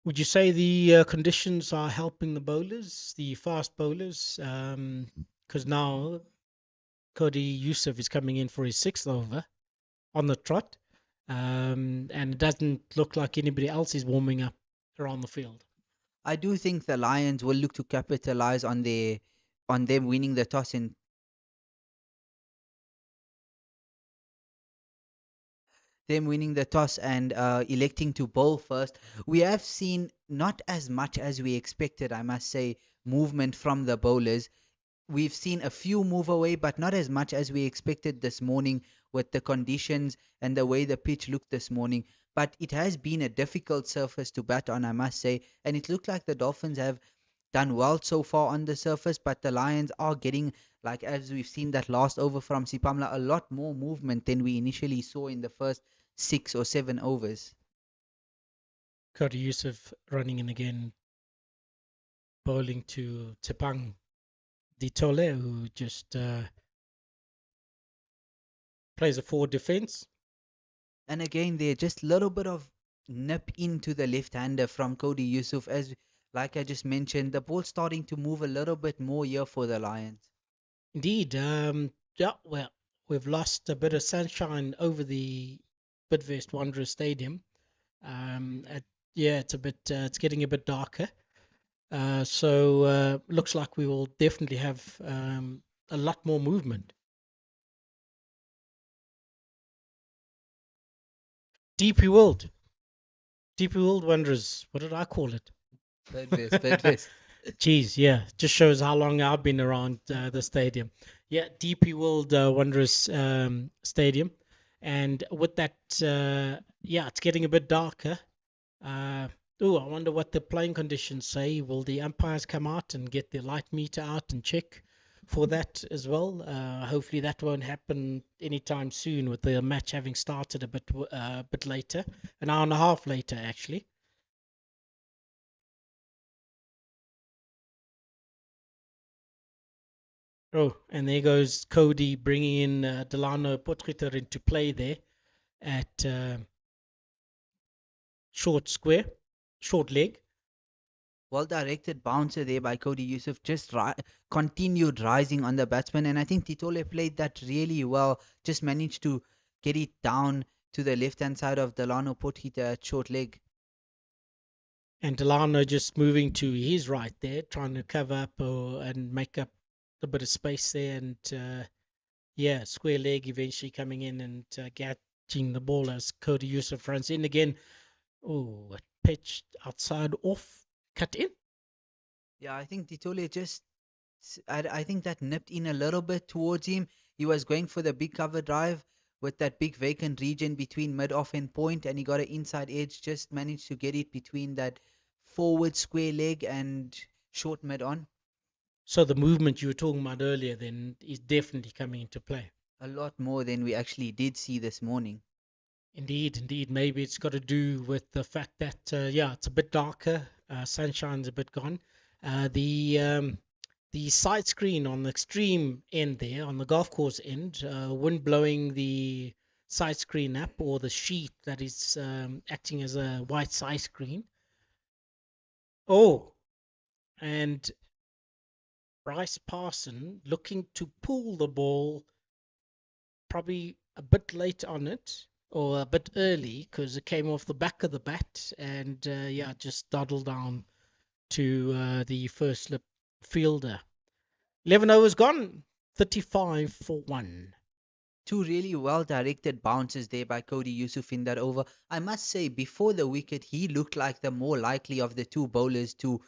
Would you say the conditions are helping the bowlers, the fast bowlers? Because now Cody Yusuf is coming in for his sixth over on the trot, and it doesn't look like anybody else is warming up around the field. I do think the Lions will look to capitalize on them winning the toss and electing to bowl first. We have seen not as much as we expected, I must say, movement from the bowlers. We've seen a few move away, but not as much as we expected this morning with the conditions and the way the pitch looked this morning. But it has been a difficult surface to bat on, I must say, and it looked like the Dolphins have done well so far on the surface, but the Lions are getting, like as we've seen that last over from Sipamla, a lot more movement than we initially saw in the first 6 or 7 overs. Cody Yusuf running in again, bowling to Tepang Ditole, who just plays a forward defense. And again, there just a little bit of nip into the left-hander from Cody Yusuf, as like I just mentioned, the ball's starting to move a little bit more here for the Lions. Indeed, yeah, well, we've lost a bit of sunshine over the Bidvest Wanderers Stadium. Yeah, it's getting a bit darker. So looks like we will definitely have a lot more movement. DP World, DP World Wanderers. What did I call it? Bidvest. Jeez, yeah, just shows how long I've been around the stadium. Yeah, DP World Wanderers Stadium, and with that, yeah, it's getting a bit darker. Oh, I wonder what the playing conditions say. Will the umpires come out and get their light meter out and check for that as well? Hopefully that won't happen anytime soon, with the match having started a bit later, an hour and a half later actually. Oh, and there goes Cody bringing in Delano Potgieter into play there at short square, short leg. Well directed bouncer there by Cody Yusuf, just continued rising on the batsman, and I think Titole played that really well, just managed to get it down to the left hand side of Delano Potgieter at short leg. And Delano just moving to his right there, trying to cover up and make up a bit of space there. And yeah, square leg eventually coming in and catching the ball as Cody Yusuf runs in again. Oh, a pitch outside off, cut in. Yeah, I think Titole I think that nipped in a little bit towards him. He was going for the big cover drive with that big vacant region between mid off and point, and he got an inside edge, just managed to get it between that forward square leg and short mid on. So the movement you were talking about earlier then is definitely coming into play. A lot more than we actually did see this morning. Indeed, indeed. Maybe it's got to do with the fact that yeah, it's a bit darker. Sunshine's a bit gone. The side screen on the extreme end there, on the golf course end, wind blowing the side screen up, or the sheet that is acting as a white side screen. Oh, and Bryce Parson looking to pull the ball probably a bit late on it, or a bit early, because it came off the back of the bat and yeah, just dawdled down to the first slip fielder. 11 overs gone, 35 for 1. Two really well directed bounces there by Cody Yusuf in that over. I must say, before the wicket, he looked like the more likely of the two bowlers to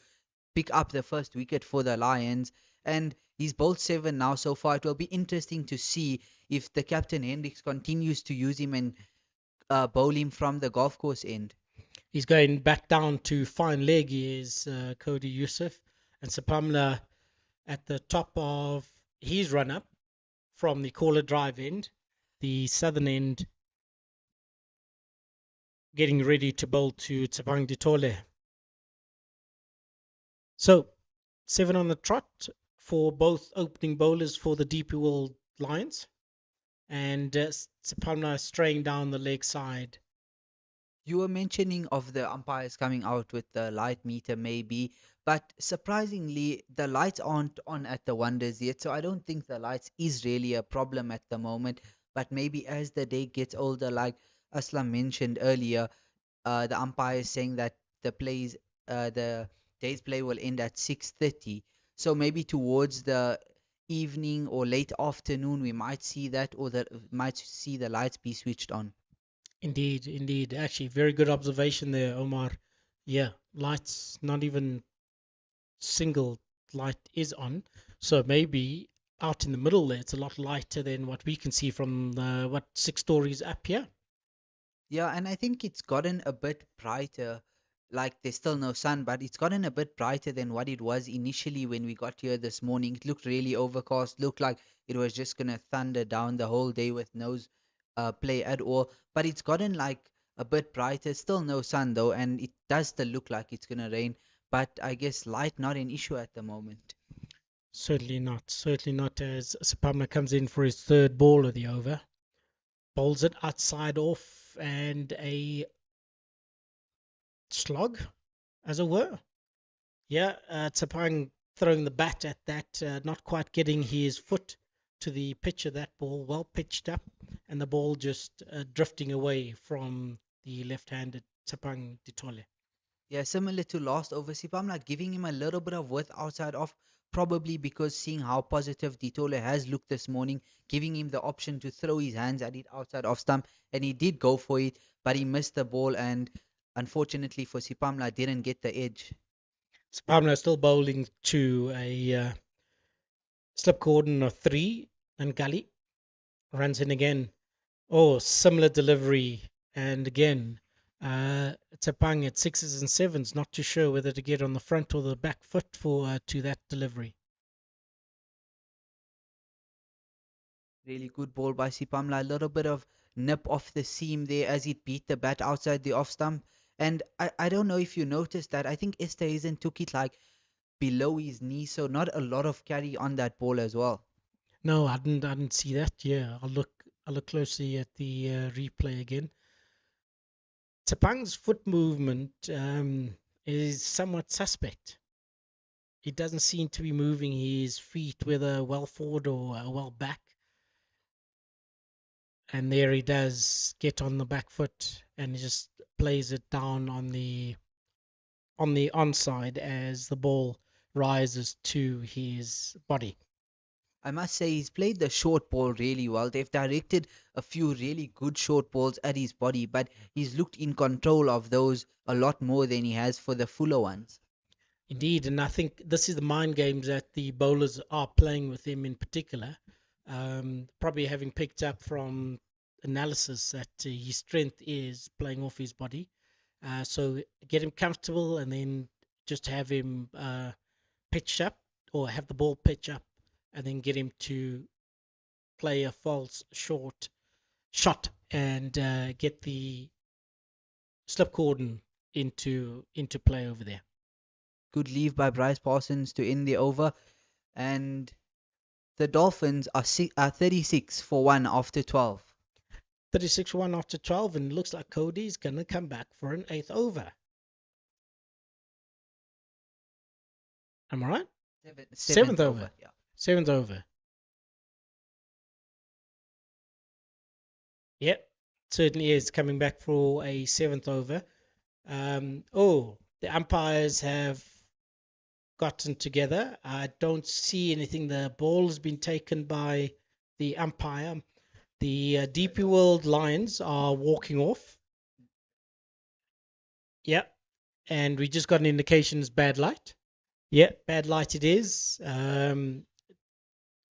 pick up the first wicket for the Lions. And he's bowled 7 now so far. It will be interesting to see if the captain Hendricks continues to use him and bowl him from the golf course end. He's going back down to fine leg is Cody Yusuf, and Sapamla at the top of his run up from the caller drive end, the southern end, getting ready to bowl to Tsapang Ditole. So 7 on the trot for both opening bowlers for the DP World Lions, and Sapamla straying down the leg side. You were mentioning of the umpires coming out with the light meter maybe, but surprisingly the lights aren't on at the Wonders yet, so I don't think the lights is really a problem at the moment. But maybe as the day gets older, like Aslam mentioned earlier, the umpire is saying that the day's play will end at 6:30. So maybe towards the evening or late afternoon we might see that, or might see the lights be switched on. Indeed, indeed. Actually, very good observation there, Omar. Yeah, lights, not even single light is on. So maybe out in the middle there, it's a lot lighter than what we can see from the, what, 6 stories up here. Yeah, and I think it's gotten a bit brighter. Like there's still no sun, but it's gotten a bit brighter than what it was initially when we got here this morning. It looked really overcast, looked like it was just gonna thunder down the whole day with no play at all. But it's gotten like a bit brighter. Still no sun though, and it does still look like it's gonna rain. But I guess light not an issue at the moment. Certainly not. Certainly not as Sapamla comes in for his third ball of the over. Bowls it outside off and a slog, as it were. Yeah, Tsapang throwing the bat at that, not quite getting his foot to the pitch of that ball, well pitched up, and the ball just drifting away from the left-handed Tsapang Ditole. Yeah, similar to last over, Sipamla giving him a little bit of width outside off, probably because seeing how positive Ditole has looked this morning, giving him the option to throw his hands at it outside off stump, and he did go for it, but he missed the ball, and unfortunately for Sipamla, didn't get the edge. Sapamla still bowling to a slip cordon of 3, and Gully runs in again. Oh, similar delivery, and again, Tsapang at 6s and 7s, not too sure whether to get on the front or the back foot for to that delivery. Really good ball by Sipamla, a little bit of nip off the seam there as it beat the bat outside the off stump. And I don't know if you noticed that. I think Esterhuizen took it like below his knee, so not a lot of carry on that ball as well. No, I didn't see that. Yeah, I'll look closely at the replay again. Tsapang's foot movement is somewhat suspect. He doesn't seem to be moving his feet whether well forward or well back. And there he does get on the back foot and he just plays it down on the onside as the ball rises to his body. I must say he's played the short ball really well. They've directed a few really good short balls at his body, but he's looked in control of those a lot more than he has for the fuller ones. Indeed, and I think this is the mind games that the bowlers are playing with him in particular. Probably having picked up from analysis that his strength is playing off his body. So get him comfortable and then just have him pitch up or have the ball pitch up and then get him to play a false short shot and get the slip cordon into play over there. Good leave by Bryce Parsons to end the over, and the Dolphins are 36 for 1 after 12. 36-1 after 12, and it looks like Cody's going to come back for an 8th over. Am I right? Seventh over. Yeah. 7th over. Yep, certainly is coming back for a 7th over. The umpires have gotten together. I don't see anything. The ball has been taken by the umpire. The DP World Lions are walking off. Yep, and we just got an indication it's bad light. Yep, bad light it is.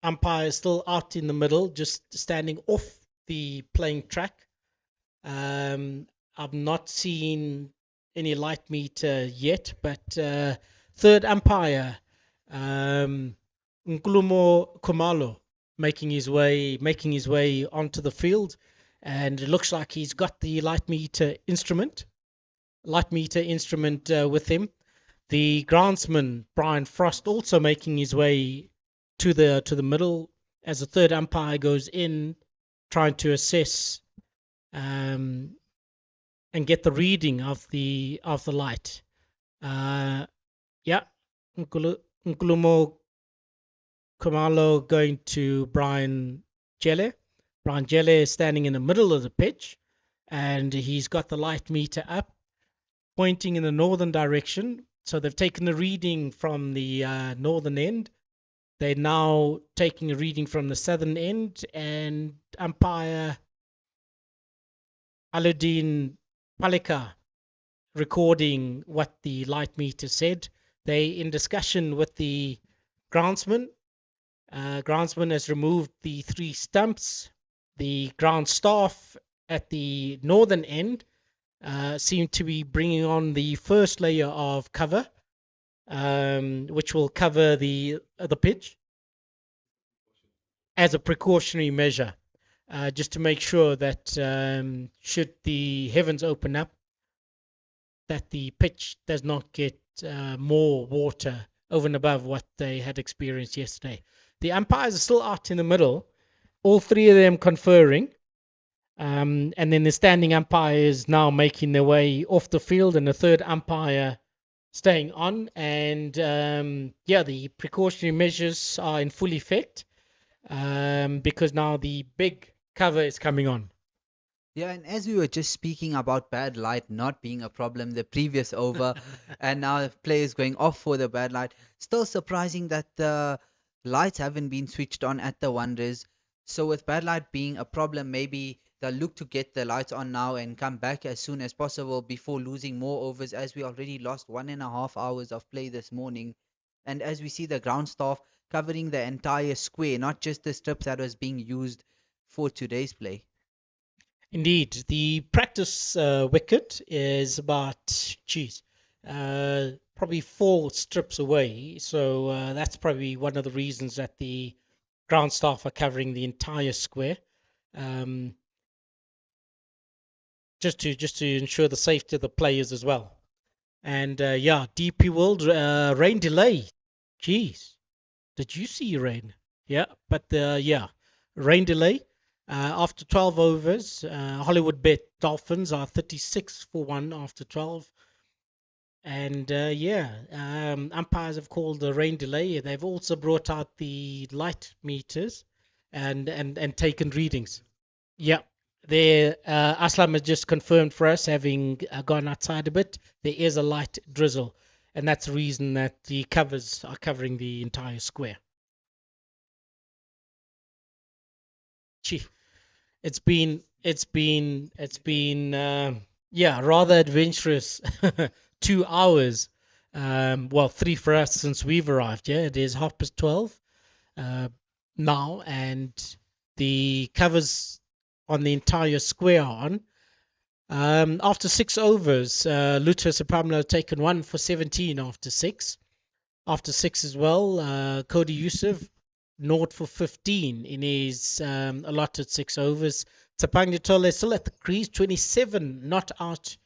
Umpire is still out in the middle, just standing off the playing track. I've not seen light meter yet, but third umpire, Nkulumo Kumalo, making his way onto the field, and it looks like he's got the light meter instrument with him. The groundsman Brian Frost also making his way to the middle as the third umpire goes in, trying to assess um, and get the reading of the light. Yeah, Nkulumo Kumalo going to Brian Jelle. Brian Jelle is standing in the middle of the pitch, and he's got the light meter up, pointing in the northern direction. So they've taken the reading from the northern end. They're now taking a reading from the southern end, and umpire Aludin Palika recording what the light meter said. They in discussion with the groundsman. Groundsman has removed the three stumps. The ground staff at the northern end seem to be bringing on the first layer of cover, which will cover the pitch as a precautionary measure, just to make sure that should the heavens open up, that the pitch does not get more water over and above what they had experienced yesterday. The umpires are still out in the middle, all three of them conferring. And then the standing umpire is now making their way off the field, and the third umpire staying on. And the precautionary measures are in full effect because now the big cover is coming on. Yeah, and as we were just speaking about bad light not being a problem the previous over, and now the players going off for the bad light, still surprising that the lights haven't been switched on at the Wanderers. So with bad light being a problem, maybe they'll look to get the lights on now and come back as soon as possible before losing more overs, as we already lost 1.5 hours of play this morning. And as we see the ground staff covering the entire square, not just the strips that was being used for today's play. Indeed, the practice wicket is about, probably 4 strips away. So that's probably one of the reasons that the ground staff are covering the entire square, um, just to ensure the safety of the players as well. And DP World rain delay. Jeez, did you see rain? Yeah, but rain delay. After 12 overs, Hollywoodbet Dolphins are 36 for 1 after 12. And umpires have called the rain delay. They've also brought out the light meters and taken readings. Yeah, there. Aslam has just confirmed for us, having gone outside a bit. There is a light drizzle, and that's the reason that the covers are covering the entire square. Gee, it's been rather adventurous 2 hours. Well, three for us since we've arrived. Yeah, it is 12:30 now, and the covers on the entire square are on. After 6 overs, Luther Sapamla taken 1 for 17 after six. After six as well, Cody Yusuf 0 for 15 in his allotted 6 overs. Tapang Tole still at the crease, 27 not out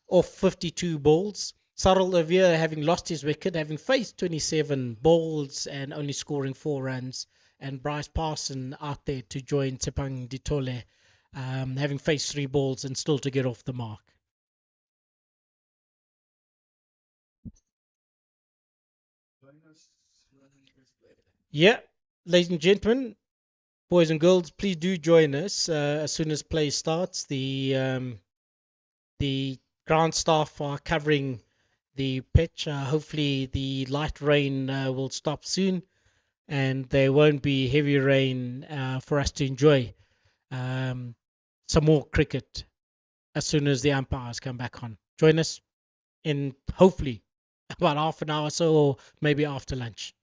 of 52 balls. Cyril Avia having lost his wicket, having faced 27 balls and only scoring 4 runs. And Bryce Parson out there to join Tapang Ditole, having faced 3 balls and still to get off the mark. Yeah, ladies and gentlemen, boys and girls, please do join us as soon as play starts. The ground staff are covering the pitch. Hopefully, the light rain will stop soon, and there won't be heavy rain for us to enjoy some more cricket as soon as the umpires come back on. Join us in hopefully about half an hour or so, or maybe after lunch.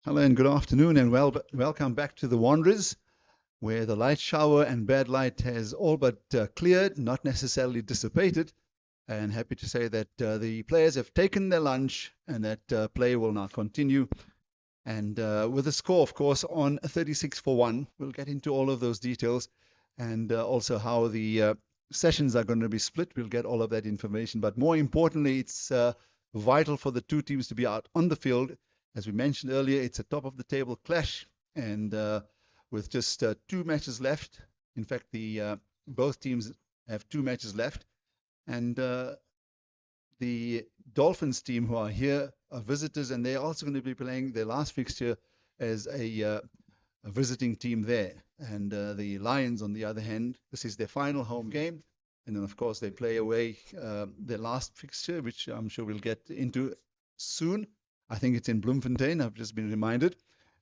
Hello and good afternoon, and welcome back to the Wanderers, where the light shower and bad light has all but cleared, not necessarily dissipated. And happy to say that the players have taken their lunch and that play will now continue. And with the score, of course, on 36-1, we'll get into all of those details and also how the sessions are going to be split. We'll get all of that information. But more importantly, it's vital for the two teams to be out on the field. As we mentioned earlier, it's a top of the table clash, and with just 2 matches left. In fact, the both teams have 2 matches left, and the Dolphins team who are here are visitors, and they're also going to be playing their last fixture as a visiting team there. And the Lions, on the other hand, this is their final home game. And then, of course, they play away their last fixture, which I'm sure we'll get into soon. I think it's in Bloemfontein, I've just been reminded.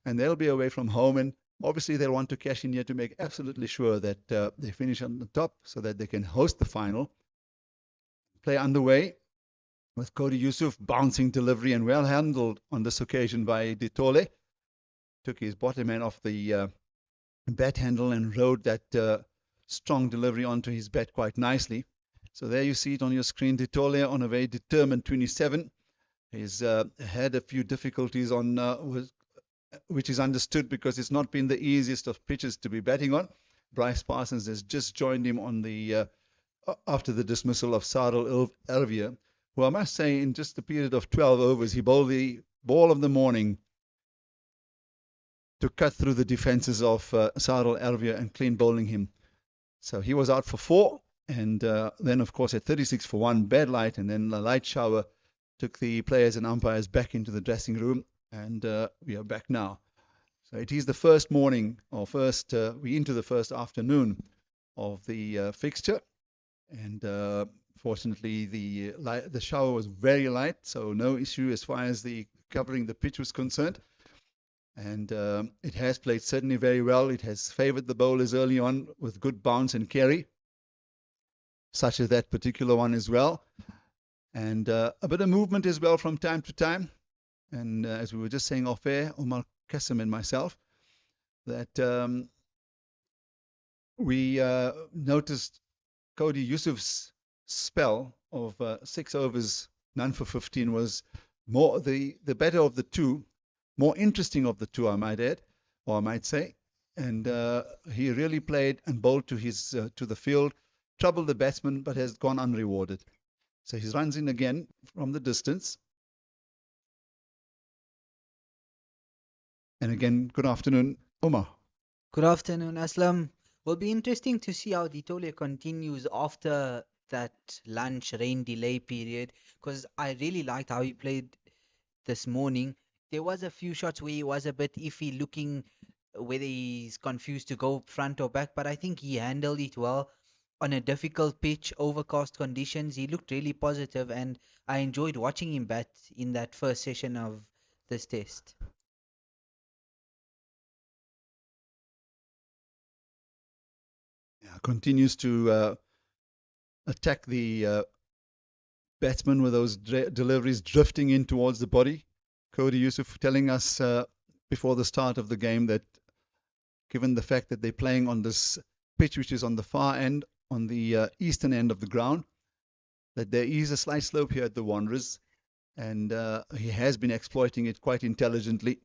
And they'll be away from home. And obviously, they'll want to cash in here to make absolutely sure that they finish on the top so that they can host the final. Play underway with Cody Yusuf bouncing delivery and well handled on this occasion by Ditole. Took his bottom man off the bat handle and rode that strong delivery onto his bat quite nicely. So there you see it on your screen. Ditole on a very determined 27. He's had a few difficulties on which is understood because it's not been the easiest of pitches to be batting on. Bryce Parsons has just joined him on the after the dismissal of Sadal Ervier, who I must say in just a period of 12 overs, he bowled the ball of the morning to cut through the defenses of Sadal Ervier and clean bowling him. So he was out for 4, and then of course at 36-1, bad light, and then the light shower took the players and umpires back into the dressing room, and we are back now. So it is the first morning, or we're into the first afternoon of the fixture, and fortunately the shower was very light, so no issue as far as the covering the pitch was concerned. And it has played certainly very well. It has favoured the bowlers early on with good bounce and carry, such as that particular one as well. And a bit of movement as well from time to time. And as we were just saying off air, Omar Kassim and myself, that we noticed Cody Yusuf's spell of 6 overs, none for 15 was more the better of the two, more interesting of the two, I might add, or I might say. And he really played and bowled to the field, troubled the batsman, but has gone unrewarded. So he runs in again from the distance. And again, good afternoon, Omar. Good afternoon, Aslam. Will be interesting to see how Ditole continues after that lunch rain delay period, because I really liked how he played this morning. There was a few shots where he was a bit iffy, looking whether he's confused to go front or back, but I think he handled it well on a difficult pitch, overcast conditions. He looked really positive, and I enjoyed watching him bat in that first session of this test. Yeah, continues to attack the batsman with those deliveries drifting in towards the body. Cody Yusuf telling us before the start of the game that given the fact that they're playing on this pitch, which is on the far end, on the eastern end of the ground, that there is a slight slope here at the Wanderers, and he has been exploiting it quite intelligently.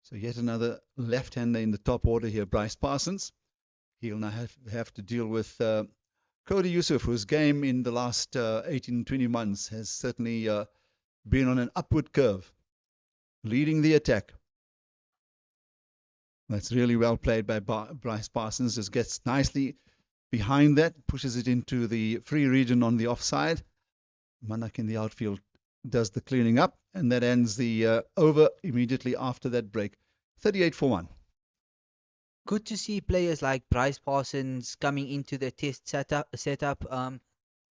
So yet another left-hander in the top order here, Bryce Parsons. He'll now have to deal with Cody Yusuf, whose game in the last 18-20 months has certainly been on an upward curve, leading the attack. That's really well played by Bryce Parsons. Just gets nicely behind that, pushes it into the free region on the offside. Manak in the outfield does the cleaning up, and that ends the over immediately after that break. 38-1. Good to see players like Bryce Parsons coming into the test setup.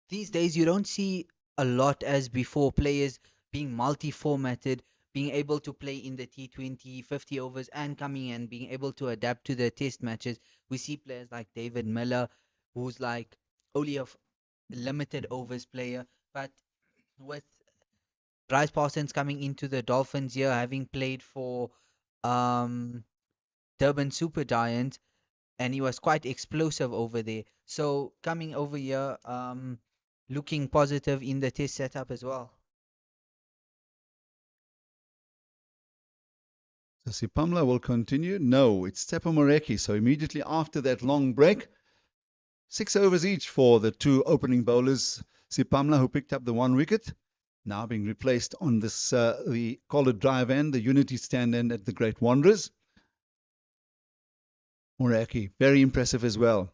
These days, you don't see a lot as before, players being multi-formatted, being able to play in the T20, 50 overs, and coming and being able to adapt to the test matches. We see players like David Miller, who's like only a limited overs player, but with Bryce Parsons coming into the Dolphins here, having played for um, Durban Super Giants, and he was quite explosive over there. So coming over here, looking positive in the test setup as well. So Sipamla will continue. No, it's Tepo Moreki. So immediately after that long break, 6 overs each for the two opening bowlers. Sipamla, who picked up the 1 wicket, now being replaced on this the Collard drive end, the Unity stand end at the Great Wanderers. Moreki, very impressive as well.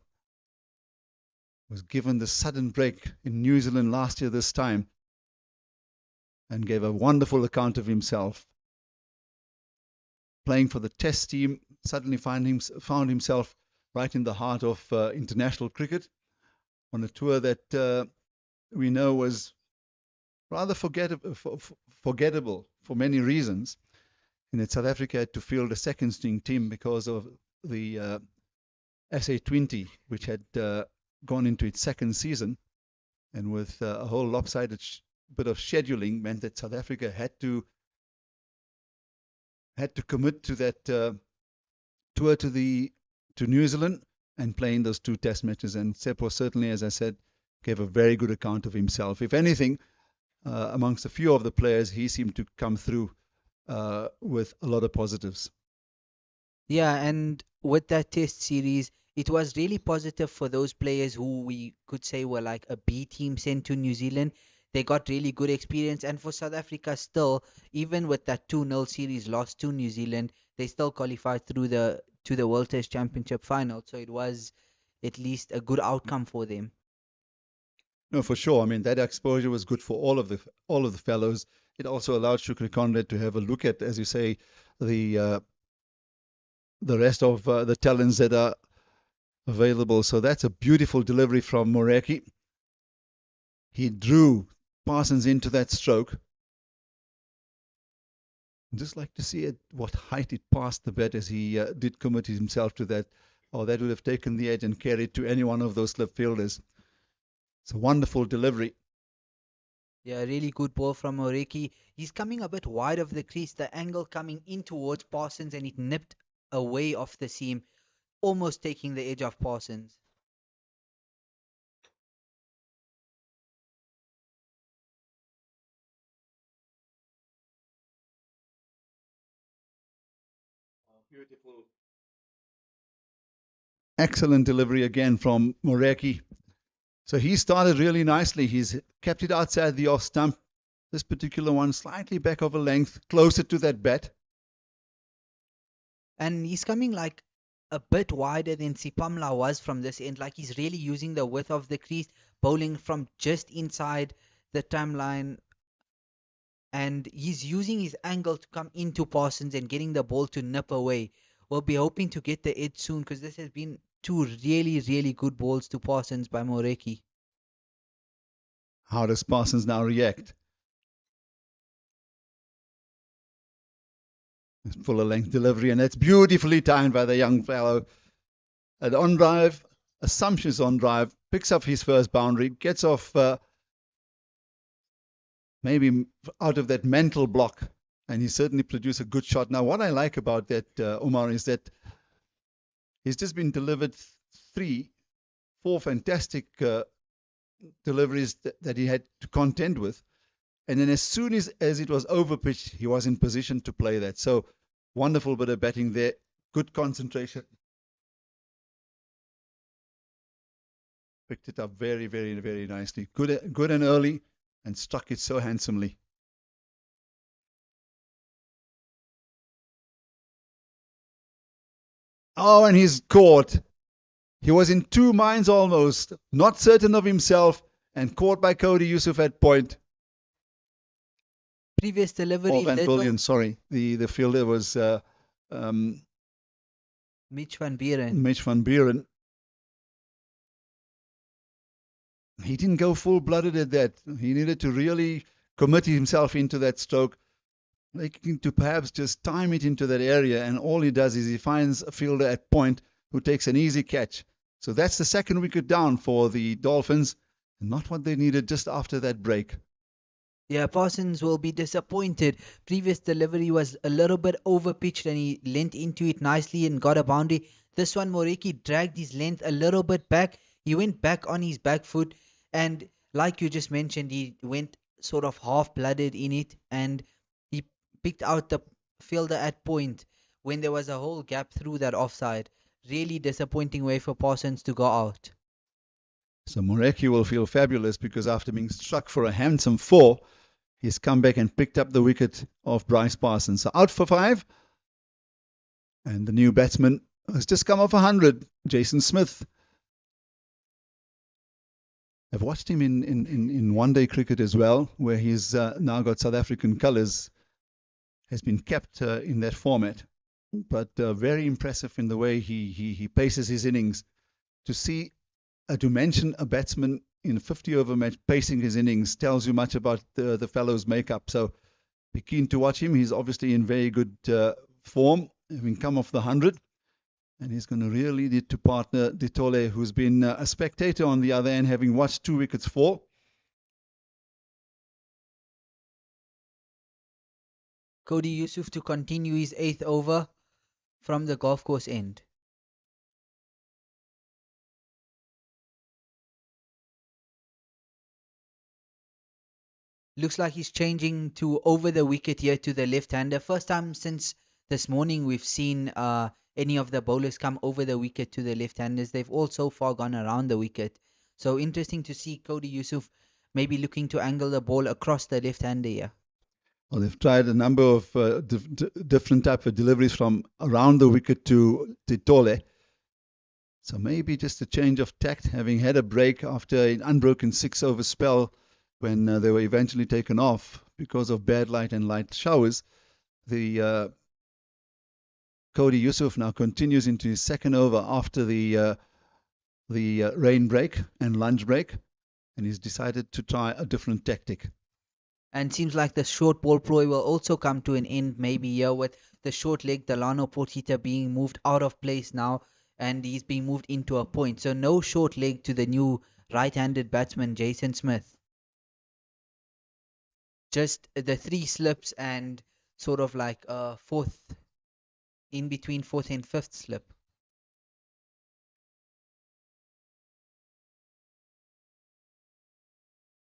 Was given the sudden break in New Zealand last year this time and gave a wonderful account of himself. Playing for the Test team, suddenly found himself right in the heart of international cricket on a tour that we know was rather forgettable for many reasons. In that South Africa had to field a second string team because of the SA20, which had gone into its second season, and with a whole lopsided bit of scheduling meant that South Africa had to commit to that tour to New Zealand and playing those 2 test matches. And Seppo certainly, as I said, gave a very good account of himself. If anything, amongst a few of the players, he seemed to come through with a lot of positives. Yeah, and with that test series, it was really positive for those players who we could say were like a B team sent to New Zealand. They got really good experience, and for South Africa still, even with that 2-0 series lost to New Zealand, they still qualified through to the World Test Championship final. So it was at least a good outcome for them. No, for sure. I mean, that exposure was good for all of the fellows. It also allowed Shukri Conrad to have a look at, as you say, the rest of the talents that are available. So that's a beautiful delivery from Moreki. He drew Parsons into that stroke. I'd just like to see at what height it passed the bat as he did commit himself to that. Oh, that would have taken the edge and carried to any one of those slip fielders. It's a wonderful delivery. Yeah, really good ball from Moreki. He's coming a bit wide of the crease, the angle coming in towards Parsons, and it nipped away off the seam, almost taking the edge off Parsons. Beautiful. Excellent delivery again from Moreki. So he started really nicely. He's kept it outside the off stump. This particular one slightly back of a length, closer to that bat. And he's coming like a bit wider than Sipamla was from this end. Like he's really using the width of the crease, bowling from just inside the timeline. And he's using his angle to come into Parsons and getting the ball to nip away. We'll be hoping to get the edge soon because this has been 2 really, really good balls to Parsons by Moreki. How does Parsons now react? Fuller length delivery, and that's beautifully timed by the young fellow. An on drive, Assumption's on drive, picks up his first boundary, gets off maybe out of that mental block, and he certainly produced a good shot. Now, what I like about that, Omar, is that he's just been delivered 3-4 fantastic deliveries that he had to contend with. And then as soon as it was over pitch, he was in position to play that. So wonderful bit of batting there. Good concentration. Picked it up very, very, very nicely. Good and early, and struck it so handsomely. Oh, and he's caught. He was in 2 minds almost, not certain of himself, and caught by Cody Yusuf at point. Previous delivery, Oh, Van little. Billion, sorry. The fielder was Mitch van Buren. Mitch van Buren. He didn't go full-blooded at that. He needed to really commit himself into that stroke, looking to perhaps just time it into that area, and all he does is he finds a fielder at point who takes an easy catch. So that's the second wicket down for the Dolphins, and not what they needed just after that break. Yeah, Parsons will be disappointed. Previous delivery was a little bit over pitched and he leant into it nicely and got a boundary. This one, Moreki dragged his length a little bit back. He went back on his back foot, and like you just mentioned, he went sort of half blooded in it, and he picked out the fielder at point when there was a whole gap through that offside. Really disappointing way for Parsons to go out. So Moreki will feel fabulous because after being struck for a handsome 4, he's come back and picked up the wicket of Bryce Parsons. So out for 5. And the new batsman has just come off 100, Jason Smith. I've watched him in one-day cricket as well, where he's now got South African colours, has been kept in that format. But very impressive in the way he paces his innings. To mention a batsman in a 50-over match pacing his innings tells you much about the fellow's makeup. So be keen to watch him. He's obviously in very good form, having come off the 100. And he's going to really need to partner Ditole, who's been a spectator on the other end, having watched 2 wickets fall. Cody Yusuf to continue his 8th over from the golf course end. Looks like he's changing to over the wicket here to the left-hander. First time since this morning we've seen any of the bowlers come over the wicket to the left-handers. They've all so far gone around the wicket. So interesting to see Cody Yusuf maybe looking to angle the ball across the left-hander here. Well, they've tried a number of different types of deliveries from around the wicket to Ditole. So maybe just a change of tact, having had a break after an unbroken 6-over spell when they were eventually taken off because of bad light and light showers. The Cody Yusuf now continues into his 2nd over after the rain break and lunch break, and he's decided to try a different tactic. And seems like the short ball ploy will also come to an end maybe here with the short leg Delano Portita being moved out of place now, and he's being moved into a point. So no short leg to the new right-handed batsman Jason Smith. Just the 3 slips and sort of like a fourth, in between 4th and 5th slip.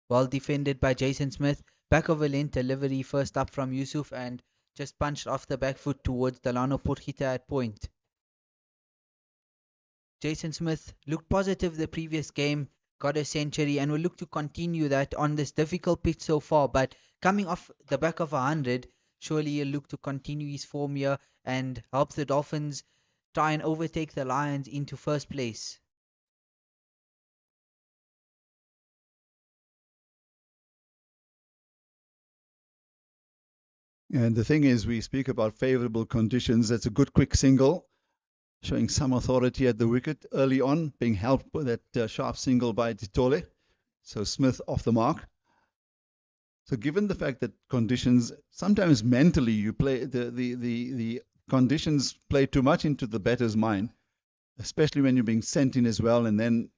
Well defended by Jason Smith. Back of a length delivery first up from Yusuf and just punched off the back foot towards Delano Portita at point. Jason Smith looked positive the previous game, got a century, and will look to continue that on this difficult pitch so far. But coming off the back of 100, surely he'll look to continue his form here and help the Dolphins try and overtake the Lions into first place. And the thing is, we speak about favourable conditions. That's a good quick single, showing some authority at the wicket early on, being helped by that sharp single by Ditole. So Smith off the mark. So given the fact that conditions, sometimes mentally you play, the conditions play too much into the batter's mind, especially when you're being sent in as well, and then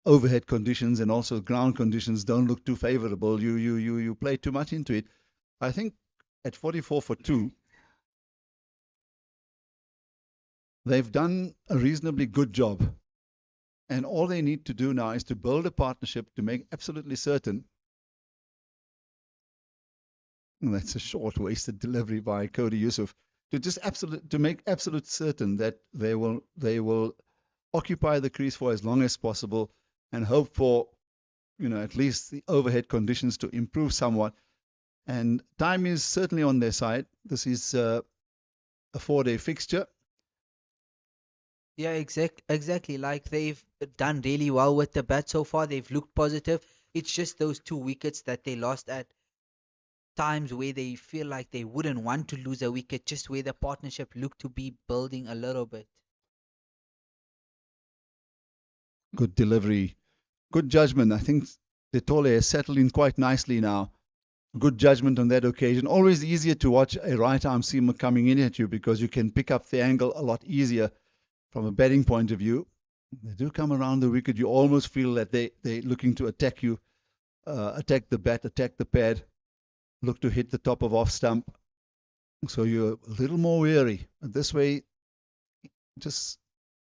overhead conditions and also ground conditions don't look too favourable. You play too much into it. I think at 44 for 2, they've done a reasonably good job. And all they need to do now is to build a partnership to make absolutely certain. And that's a short, wasted delivery by Cody Yusuf. To make absolute certain that they will occupy the crease for as long as possible and hope for, at least the overhead conditions to improve somewhat. And time is certainly on their side. This is a 4-day fixture. Yeah, exactly. Like they've done really well with the bat so far. They've looked positive. It's just those 2 wickets that they lost at times where they feel like they wouldn't want to lose a wicket, just where the partnership looked to be building a little bit. Good delivery. Good judgment. I think Ditole has settled in quite nicely now. Good judgment on that occasion. Always easier to watch a right arm seamer coming in at you because you can pick up the angle a lot easier from a batting point of view. They do come around the wicket. You almost feel that they're looking to attack you, attack the bat, attack the pad. look to hit the top of off stump. So you're a little more wary. This way just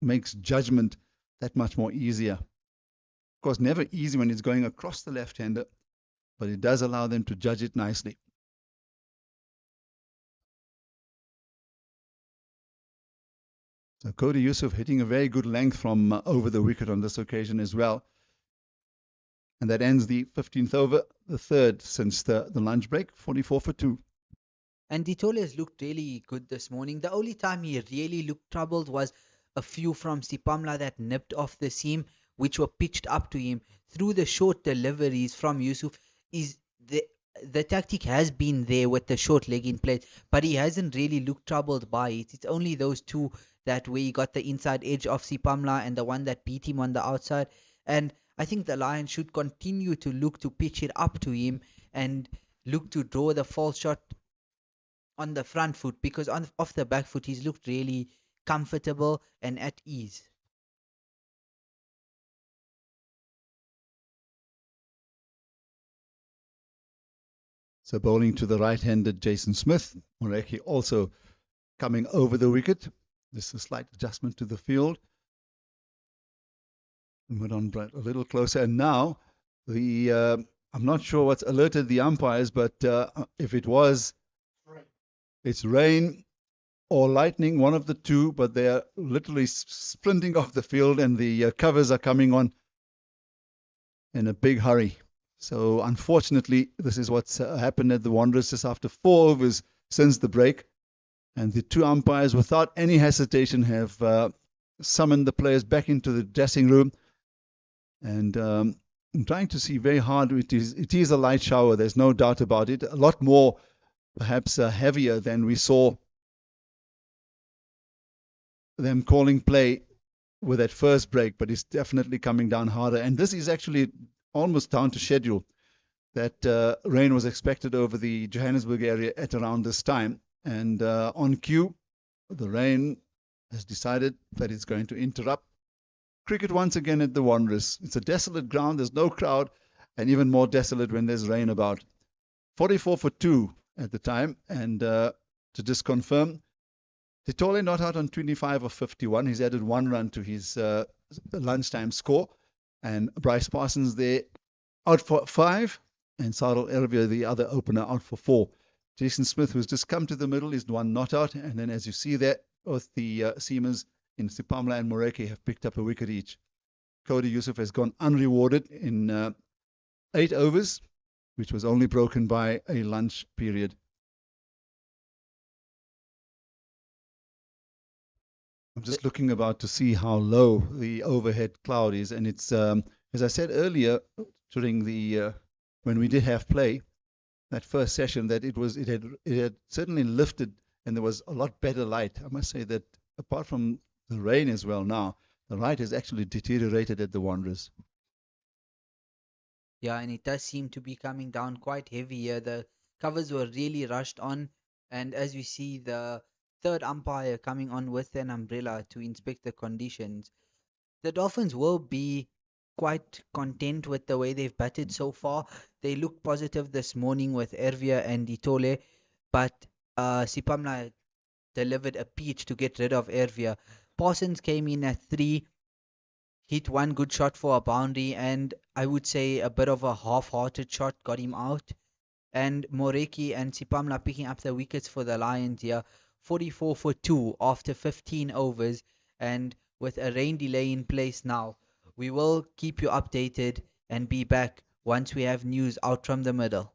makes judgment that much more easier. Of course, never easy when it's going across the left-hander, but it does allow them to judge it nicely. So Cody Yusuf hitting a very good length from over the wicket on this occasion as well. And that ends the 15th over, the third since the lunch break, 44 for 2. And Ditole has looked really good this morning. The only time he really looked troubled was a few from Sipamla that nipped off the seam, which were pitched up to him through the short deliveries from Yusuf. Is the tactic has been there with the short leg in place, but he hasn't really looked troubled by it. It's only those two that where he got the inside edge of Sipamla and the one that beat him on the outside. And I think the Lions should continue to look to pitch it up to him and look to draw the false shot on the front foot, because off the back foot he's looked really comfortable and at ease. So bowling to the right-handed Jason Smith. Moreki also coming over the wicket. Just a slight adjustment to the field. Went on a little closer. And now I'm not sure what's alerted the umpires, but if it was, it's rain or lightning, one of the two, but they are literally sprinting off the field and the covers are coming on in a big hurry. So unfortunately, this is what's happened at the Wanderers just after 4 overs since the break. And the two umpires, without any hesitation, have summoned the players back into the dressing room. And I'm trying to see very hard. It is a light shower, there's no doubt about it. A lot more, perhaps heavier than we saw them calling play with that first break, but it's definitely coming down harder. And this is actually almost down to schedule. That rain was expected over the Johannesburg area at around this time. And on cue, the rain has decided that it's going to interrupt cricket once again at the Wanderers. It's a desolate ground, there's no crowd, and even more desolate when there's rain about. 44 for 2 at the time. And to just confirm, Titole not out on 25 of 51. He's added 1 run to his lunchtime score. And Bryce Parsons there out for 5. And Sadal Ervia, the other opener, out for 4. Jason Smith, who's just come to the middle, is the one not out. And then as you see there, both the seamers in Sipamla and Moreki have picked up a wicket each. Cody Yusuf has gone unrewarded in 8 overs, which was only broken by a lunch period. I'm just looking about to see how low the overhead cloud is, and it's as I said earlier during the when we did have play that first session, that it had certainly lifted and there was a lot better light. I must say that apart from the rain as well now, the light has actually deteriorated at the Wanderers. Yeah, and it does seem to be coming down quite heavy here. The covers were really rushed on, and as we see, the third umpire coming on with an umbrella to inspect the conditions. The Dolphins will be quite content with the way they've batted so far. They look positive this morning with Ervia and Itole, but Sipamla delivered a peach to get rid of Ervia. Parsons came in at 3, hit one good shot for a boundary, and I would say a bit of a half-hearted shot got him out. And Moreki and Sipamla picking up the wickets for the Lions here, 44 for 2 after 15 overs, and with a rain delay in place now. We will keep you updated and be back once we have news out from the middle.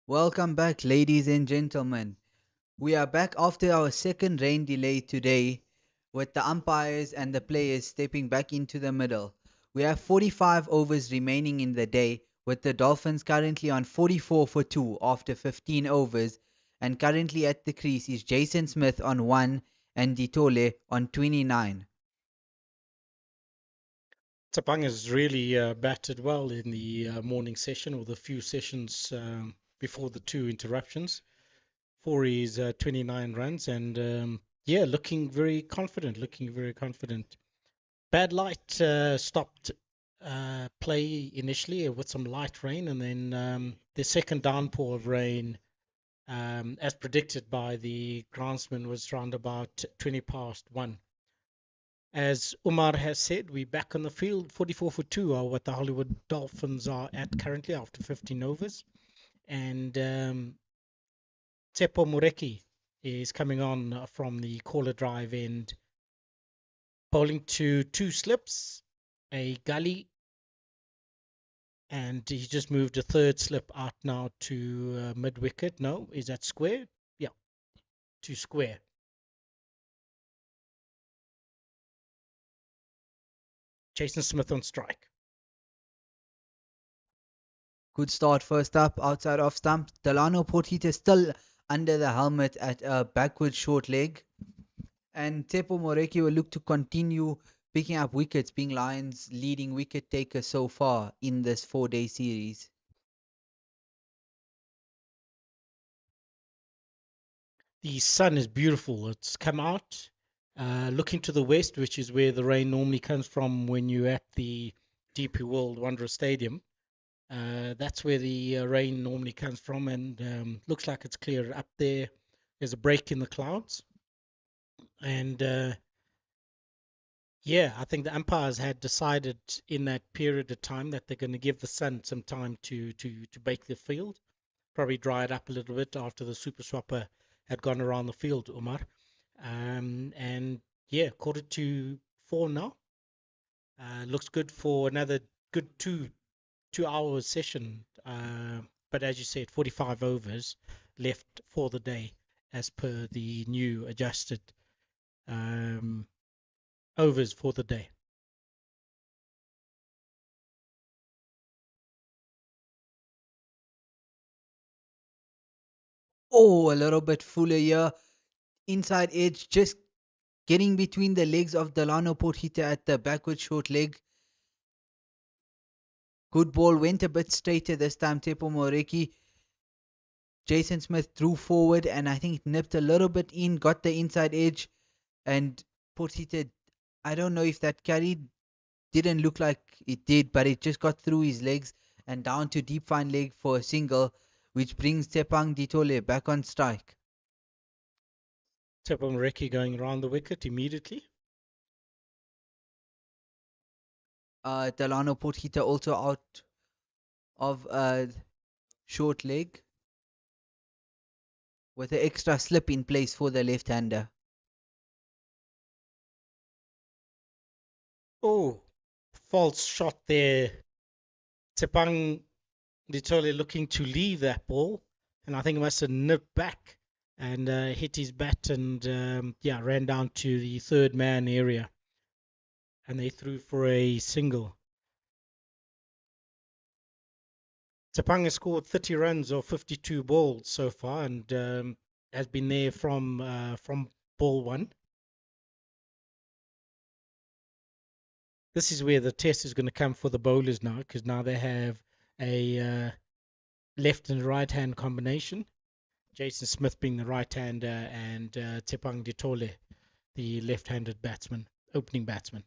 Welcome back, ladies and gentlemen. We are back after our second rain delay today, with the umpires and the players stepping back into the middle. We have 45 overs remaining in the day, with the Dolphins currently on 44 for 2 after 15 overs, and currently at the crease is Jason Smith on 1 and Ditole on 29. Tapang has really batted well in the morning session, or the few sessions before the two interruptions, for his 29 runs, and yeah, looking very confident, looking very confident. Bad light stopped play initially with some light rain, and then the second downpour of rain, as predicted by the groundsman, was round about 20 past 1. As Umar has said, we're back on the field. 44 for 2 are what the Hollywood Dolphins are at currently after 15 overs. And Tsepo Mureki is coming on from the caller drive end, bowling to two slips, a gully, and he just moved a third slip out now to mid wicket. No, is that square? Yeah, to square. Jason Smith on strike. Good start first up outside off stump. Delano Portita still under the helmet at a backward short leg. And Tepo Moreki will look to continue picking up wickets, being Lions' leading wicket taker so far in this 4-day series. The sun is beautiful. It's come out, looking to the west, which is where the rain normally comes from when you're at the DP World Wanderers Stadium. That's where the rain normally comes from, and looks like it's cleared up there. There's a break in the clouds, and yeah, I think the umpires had decided in that period of time that they're going to give the sun some time to bake the field, probably dry it up a little bit after the super swapper had gone around the field, Umar. And yeah, 3:45 now. Looks good for another good two hours session. But as you said, 45 overs left for the day, as per the new adjusted um, overs for the day. Oh, a little bit fuller here. Inside edge, just getting between the legs of Delano Portita at the backward short leg. Good ball, went a bit straighter this time. Tepo Moreki. Jason Smith drew forward and I think it nipped a little bit in, got the inside edge, and Portita, I don't know if that carried, didn't look like it did, but it just got through his legs and down to deep fine leg for a single, which brings Tepang Ditole back on strike. Tepong Reki going around the wicket immediately. Delano Portita also out of a short leg with an extra slip in place for the left-hander. Oh, false shot there. Tepang literally looking to leave that ball, and I think he must have nipped back and hit his bat and yeah, ran down to the third man area, and they threw for a single. Tepang has scored 30 runs or 52 balls so far, and has been there from ball one. This is where the test is going to come for the bowlers now, because now they have a left and right hand combination. Jason Smith being the right hander and Tepang Ditole, the left handed batsman, opening batsman.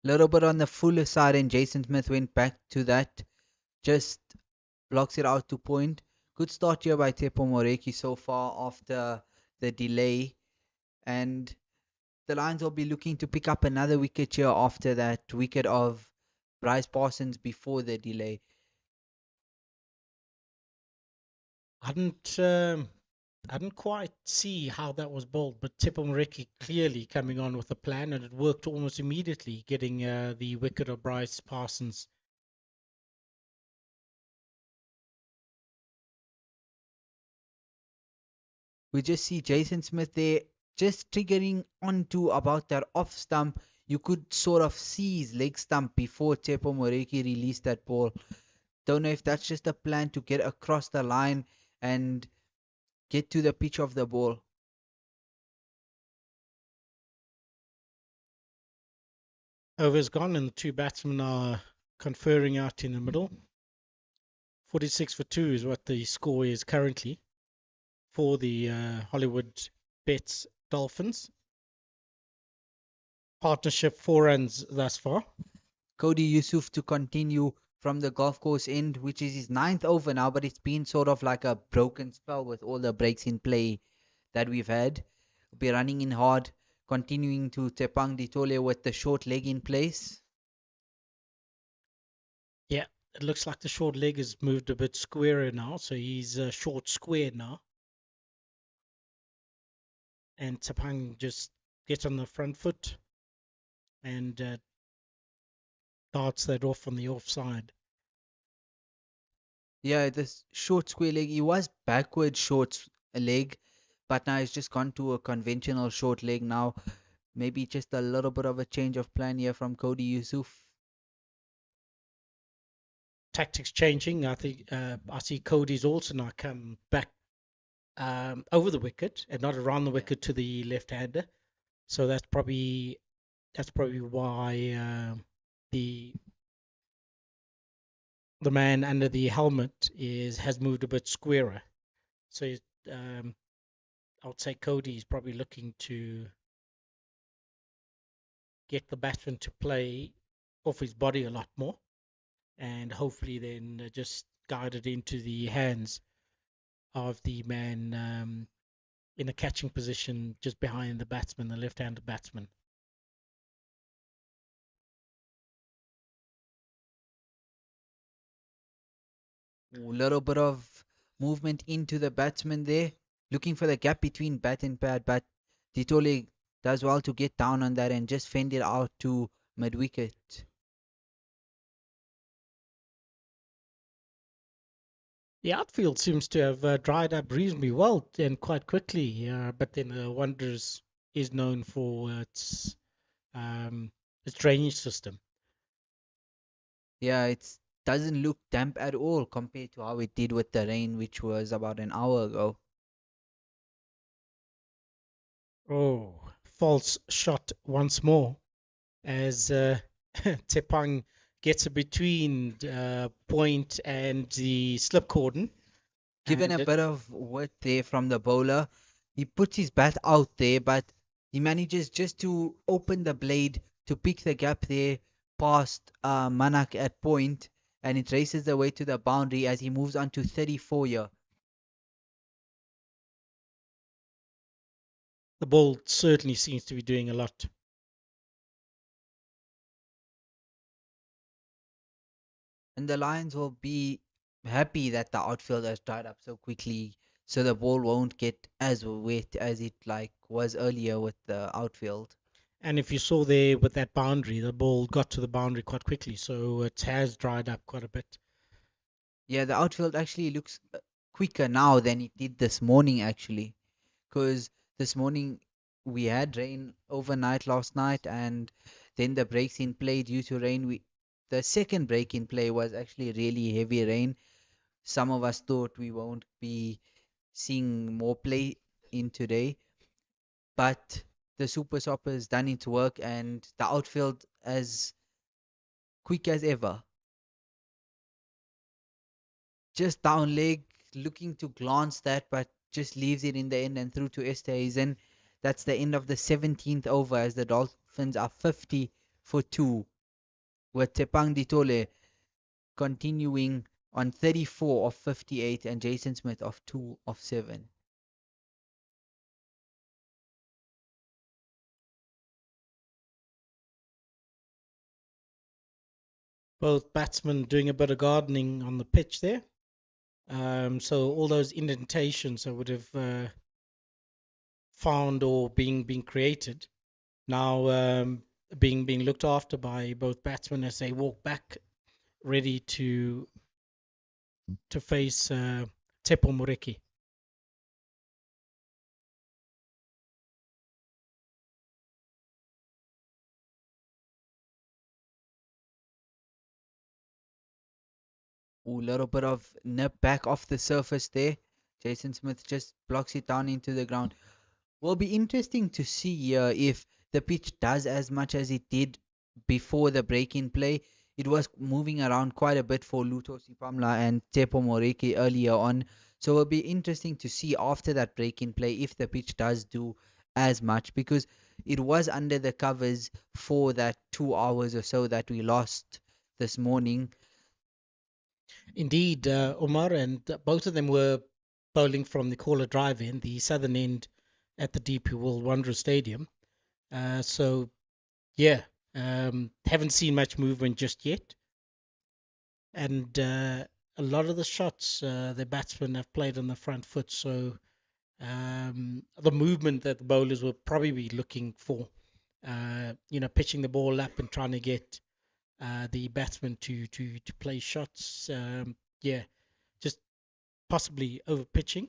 Little bit on the fuller side, and Jason Smith went back to that. Just blocks it out to point. Good start here by Tepo Moreki so far after the delay. And the Lions will be looking to pick up another wicket here after that wicket of Bryce Parsons before the delay. I didn't quite see how that was bowled, but Tepong Reki clearly coming on with a plan, and it worked almost immediately, getting the wicket of Bryce Parsons. We just see Jason Smith there just triggering onto about that off stump. You could sort of see his leg stump before Tepo Moreki released that ball. Don't know if that's just a plan to get across the line and get to the pitch of the ball. Over's gone, and the two batsmen are conferring out in the middle. 46 for 2 is what the score is currently for the Hollywood Bets Dolphins. Partnership 4 runs thus far. Cody Yusuf to continue from the golf course end, which is his 9th over now, but it's been sort of like a broken spell with all the breaks in play that we've had. Be running in hard, continuing to Tepang Ditole with the short leg in place. Yeah, it looks like the short leg has moved a bit squarer now, so he's short square now. And Tapang just gets on the front foot and darts that off on the offside. Yeah, this short square leg, he was backward short leg, but now he's just gone to a conventional short leg now. Maybe just a little bit of a change of plan here from Cody Yusuf. Tactics changing. I think I see Cody's also now come back over the wicket and not around the wicket to the left-hander. So that's probably why the man under the helmet has moved a bit squarer. So I would say Cody is probably looking to get the batsman to play off his body a lot more, and hopefully then just guide it into the hands of the man in a catching position just behind the batsman, the left-handed batsman. A little bit of movement into the batsman there, looking for the gap between bat and pad, but Ditole does well to get down on that and just fend it out to mid wicket. The outfield seems to have dried up reasonably well and quite quickly, but then the Wanderers is known for its drainage system. Yeah, it doesn't look damp at all compared to how it did with the rain, which was about an hour ago. Oh, false shot once more as Tepang gets it between point and the slip cordon. Given a bit of work there from the bowler, he puts his bat out there, but he manages just to open the blade to pick the gap there past Manak at point, and it races the way to the boundary as he moves on to 34 here. The ball certainly seems to be doing a lot. And the Lions will be happy that the outfield has dried up so quickly, so the ball won't get as wet as it like was earlier with the outfield. And if you saw there with that boundary, the ball got to the boundary quite quickly, so it has dried up quite a bit. Yeah, the outfield actually looks quicker now than it did this morning actually, because this morning we had rain overnight last night, and then the breaks in play due to rain. The second break in play was actually really heavy rain. Some of us thought we won't be seeing more play in today, but the Super Sopper has done its work and the outfield as quick as ever. Just down leg, looking to glance that, but just leaves it in the end and through to Esterhuizen. That's the end of the 17th over as the Dolphins are 50 for 2, with Tepang Ditole continuing on 34 of 58 and Jason Smith of 2 of 7. Both batsmen doing a bit of gardening on the pitch there. So all those indentations that would have found or being created now being looked after by both batsmen as they walk back, ready to face Tepo Moreki. Ooh, little bit of nip back off the surface there. Jason Smith just blocks it down into the ground. Will be interesting to see if the pitch does as much as it did before the break-in play. It was moving around quite a bit for Luto Sipamla and Tepo Moreki earlier on. So it'll be interesting to see after that break-in play if the pitch does do as much, because it was under the covers for that 2 hours or so that we lost this morning. Indeed, Omar, and both of them were bowling from the Caller Drive-in, the southern end at the DP World Wanderers Stadium. So, yeah, haven't seen much movement just yet. And a lot of the shots, the batsmen have played on the front foot. So the movement that the bowlers will probably be looking for, pitching the ball up and trying to get the batsmen to play shots. Yeah, just possibly over pitching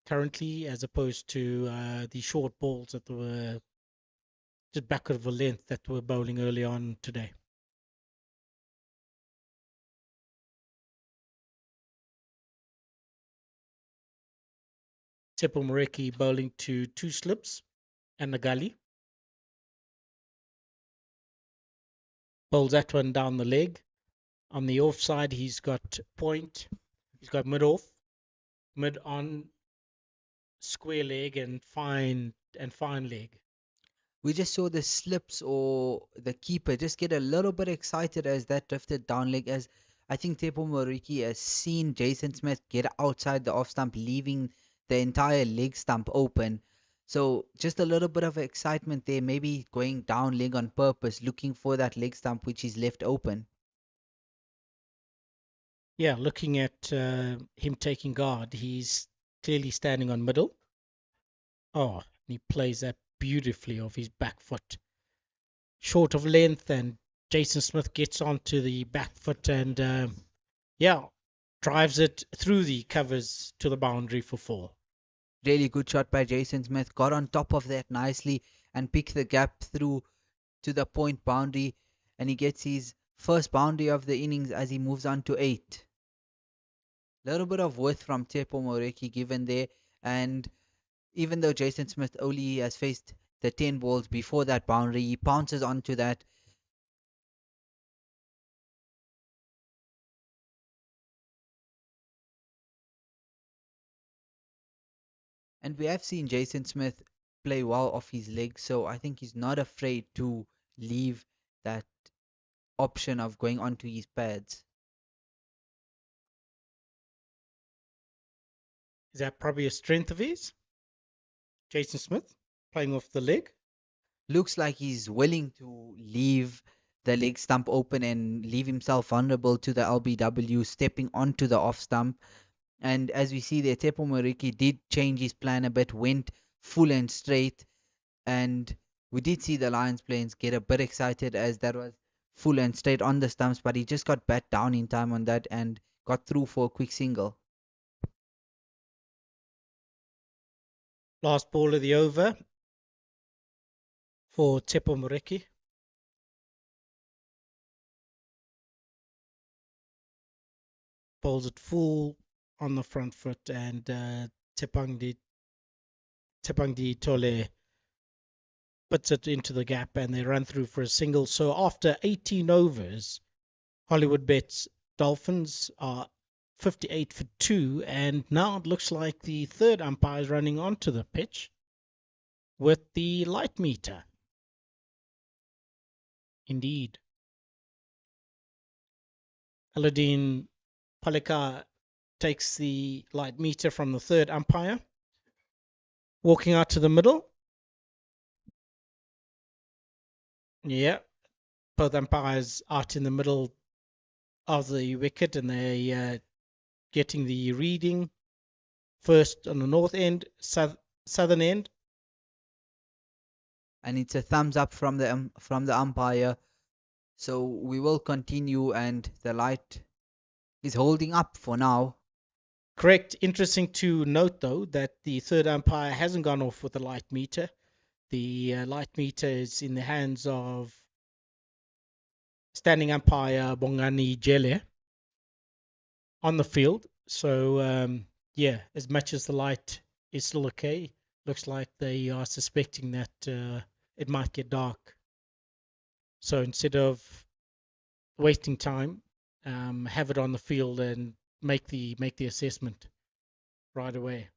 currently, as opposed to the short balls that were just back of a length that were bowling early on today. Tepo Moreki bowling to two slips and a gully. Bowls that one down the leg. On the offside, he's got point. He's got mid off, mid on, square leg, and fine leg. We just saw the slips or the keeper just get a little bit excited as that drifted down leg, as I think Tepo Moriki has seen Jason Smith get outside the off stump, leaving the entire leg stump open. So just a little bit of excitement there, maybe going down leg on purpose, looking for that leg stump which is left open. Yeah, looking at him taking guard, he's clearly standing on middle. Oh, he plays that beautifully off his back foot. Short of length, and Jason Smith gets onto the back foot and, yeah, drives it through the covers to the boundary for four. Really good shot by Jason Smith, got on top of that nicely and picked the gap through to the point boundary, and he gets his first boundary of the innings as he moves on to 8. Little bit of width from Tepo Moreki given there, and even though Jason Smith only has faced the 10 balls before that boundary, he pounces onto that. And we have seen Jason Smith play well off his legs, so I think he's not afraid to leave that option of going onto his pads. Is that probably a strength of his? Jason Smith playing off the leg? Looks like he's willing to leave the leg stump open and leave himself vulnerable to the LBW, stepping onto the off stump. And as we see there, Tepo Moriki did change his plan a bit, went full and straight. And we did see the Lions players get a bit excited as that was full and straight on the stumps, but he just got bat down in time on that and got through for a quick single. Last ball of the over for Tepo Moreki. Bowls it full on the front foot, and Tepangdi Tole puts it into the gap, and they run through for a single. So after 18 overs, Hollywoodbets Dolphins are 58 for 2, and now it looks like the third umpire is running onto the pitch with the light meter. Indeed. Aladdin Palika takes the light meter from the third umpire, walking out to the middle. Yeah, both umpires out in the middle of the wicket, and they getting the reading first on the north end, southern end. And it's a thumbs up from the umpire. So we will continue, and the light is holding up for now. Correct. Interesting to note, though, that the third umpire hasn't gone off with the light meter. The light meter is in the hands of standing umpire Bongani Jele. on the field. So yeah, as much as the light is still okay, looks like they are suspecting that it might get dark. So instead of wasting time, have it on the field and make the assessment right away.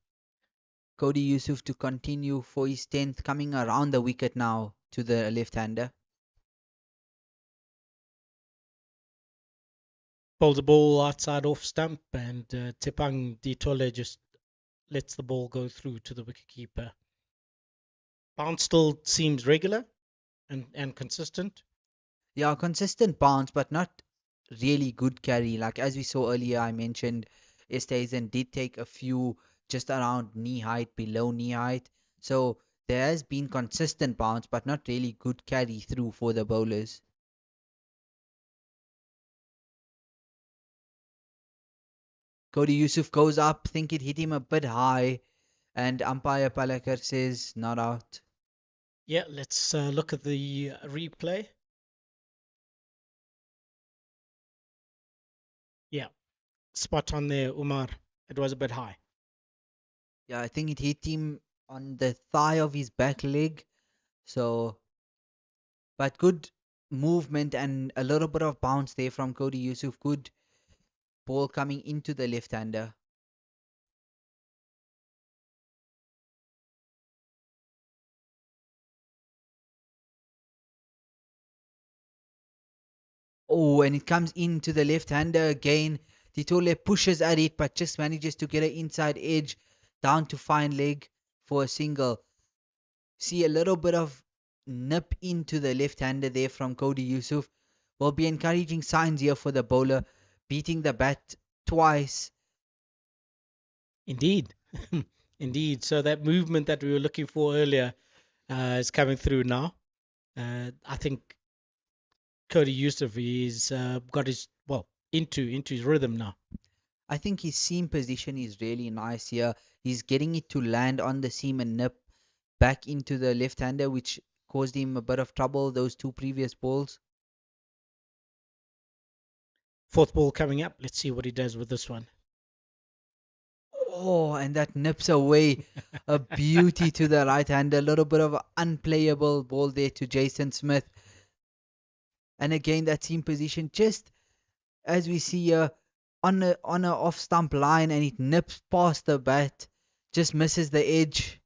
Cody Yusuf to continue for his 10th, coming around the wicket now to the left-hander. Bowls the ball outside off stump, and Tepang Ditole just lets the ball go through to the wicketkeeper. Bounce still seems regular and consistent. Yeah, consistent bounce, but not really good carry. Like as we saw earlier, I mentioned Esterhuizen did take a few just around knee height, below knee height. So there has been consistent bounce, but not really good carry through for the bowlers. Cody Yusuf goes up, think it hit him a bit high, and umpire Palakar says not out. Yeah, let's look at the replay. Yeah, spot on there, Umar. It was a bit high. Yeah, I think it hit him on the thigh of his back leg. So, but good movement and a little bit of bounce there from Cody Yusuf. Good ball coming into the left-hander. Oh, and it comes into the left-hander again. Titole pushes at it, but just manages to get an inside edge down to fine leg for a single. See a little bit of nip into the left-hander there from Cody Yusuf. Will be encouraging signs here for the bowler, beating the bat twice. Indeed. Indeed. So that movement that we were looking for earlier is coming through now. I think Cody Yusuf is got his well into his rhythm now. I think his seam position is really nice here. He's getting it to land on the seam and nip back into the left-hander, which caused him a bit of trouble those two previous balls. Fourth ball coming up. Let's see what he does with this one. Oh, and that nips away a beauty to the right-hander. A little bit of an unplayable ball there to Jason Smith. And again, that seam position, just as we see here, on a off stump line, and it nips past the bat, just misses the edge.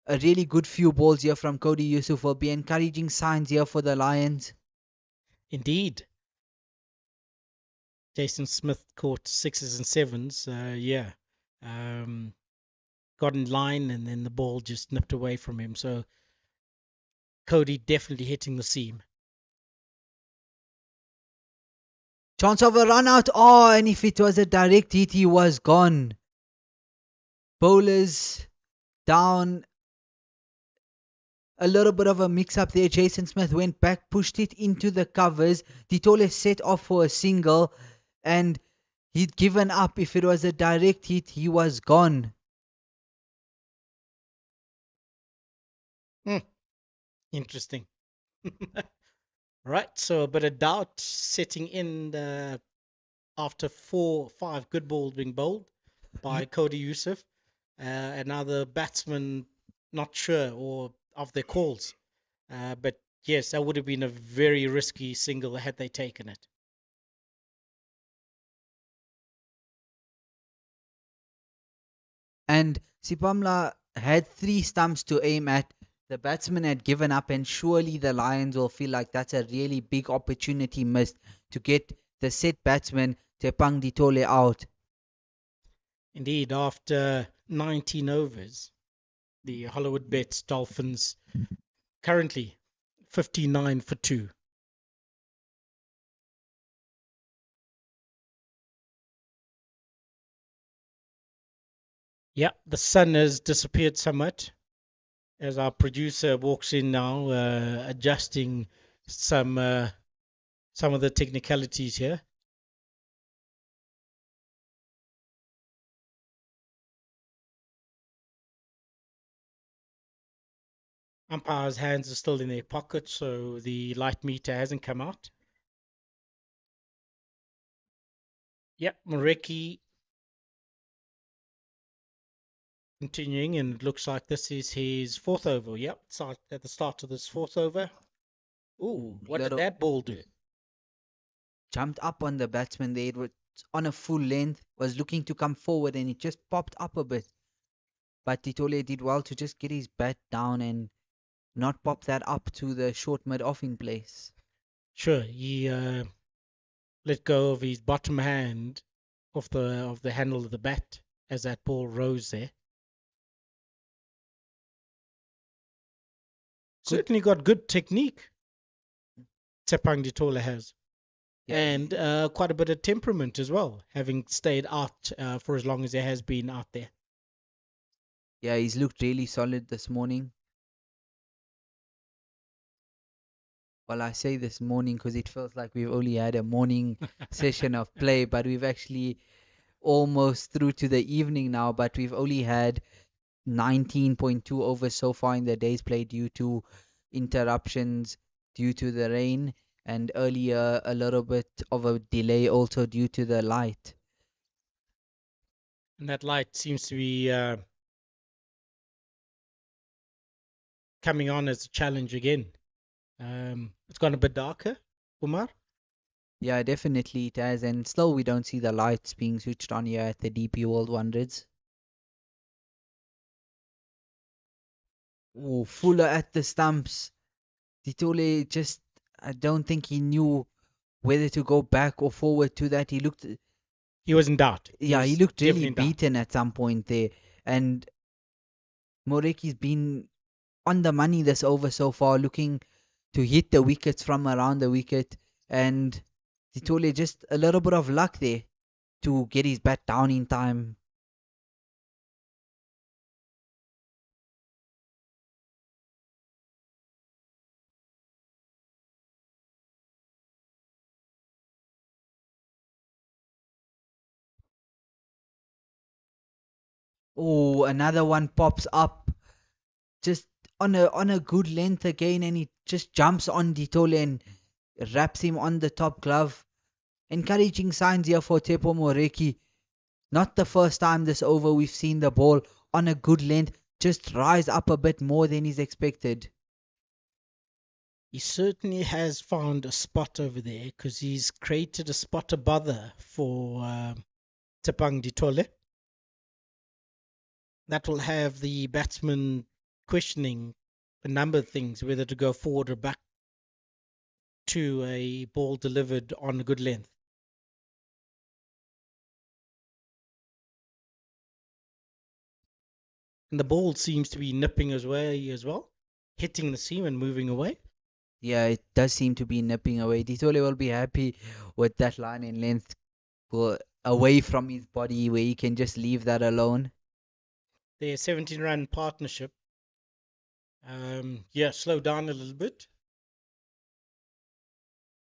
A really good few balls here from Cody Yusuf will be encouraging signs here for the Lions. Indeed. Jason Smith caught sixes and sevens. Yeah. Um, got in line and then the ball just nipped away from him. So Cody definitely hitting the seam. Chance of a run out. Oh, and if it was a direct hit, he was gone. Bowlers down. A little bit of a mix up there. Jason Smith went back, pushed it into the covers. Ditole set off for a single, and he'd given up. If it was a direct hit, he was gone. Hmm, interesting. Right, so a bit of doubt setting in after 4 5 good balls being bowled by Cody Yusuf. And now the batsmen not sure or of their calls. But yes, that would have been a very risky single had they taken it. And Sipamla had three stumps to aim at. The batsman had given up, and surely the Lions will feel like that's a really big opportunity missed to get the set batsman Tepang Ditole out. Indeed, after 19 overs, the Hollywoodbets Dolphins currently 59 for 2. Yeah, the sun has disappeared somewhat as our producer walks in now, adjusting some uh, some of the technicalities here. Umpire's hands are still in their pockets, so the light meter hasn't come out. Yep, Moreki continuing, and it looks like this is his fourth over. Yep, start at the start of this fourth over. Ooh, what did Little that ball do? jumped up on the batsman there. It was on a full length, was looking to come forward, and it just popped up a bit. But Titole did well to just get his bat down and not pop that up to the short mid off in place. Sure, he let go of his bottom hand of the handle of the bat as that ball rose there. Good. Certainly got good technique, Tepang Ditola has. Yeah, And quite a bit of temperament as well, having stayed out for as long as he has been out there. yeah, he's looked really solid this morning. Well, I say this morning because it feels like we've only had a morning session of play, but we've actually almost through to the evening now, but we've only had 19.2 overs so far in the day's play due to interruptions, due to the rain, and earlier a little bit of a delay also due to the light. And that light seems to be coming on as a challenge again. It's gone a bit darker, Umar. Yeah, definitely it has, and still we don't see the lights being switched on here at the DP World Wonders. Oh, Fuller at the stumps. Ditole just, I don't think he knew whether to go back or forward to that. He looked, He was in doubt. yeah, he looked really Definitely in doubt. beaten at some point there. And Moreki's been on the money this over so far, looking to hit the wickets from around the wicket. And Ditole just a little bit of luck there to get his bat down in time. Oh, another one pops up just on a good length again, and he just jumps on Ditole and wraps him on the top glove. Encouraging signs here for Tepo Moreki. Not the first time this over we've seen the ball on a good length just rise up a bit more than is expected. He certainly has found a spot over there because he's created a spot of bother for Tepang Ditole. That will have the batsman questioning a number of things, whether to go forward or back to a ball delivered on a good length. And the ball seems to be nipping away as well, hitting the seam and moving away. Yeah, it does seem to be nipping away. Ditole will be happy with that line and length away from his body where he can just leave that alone. Their 17-run partnership. Yeah, slow down a little bit.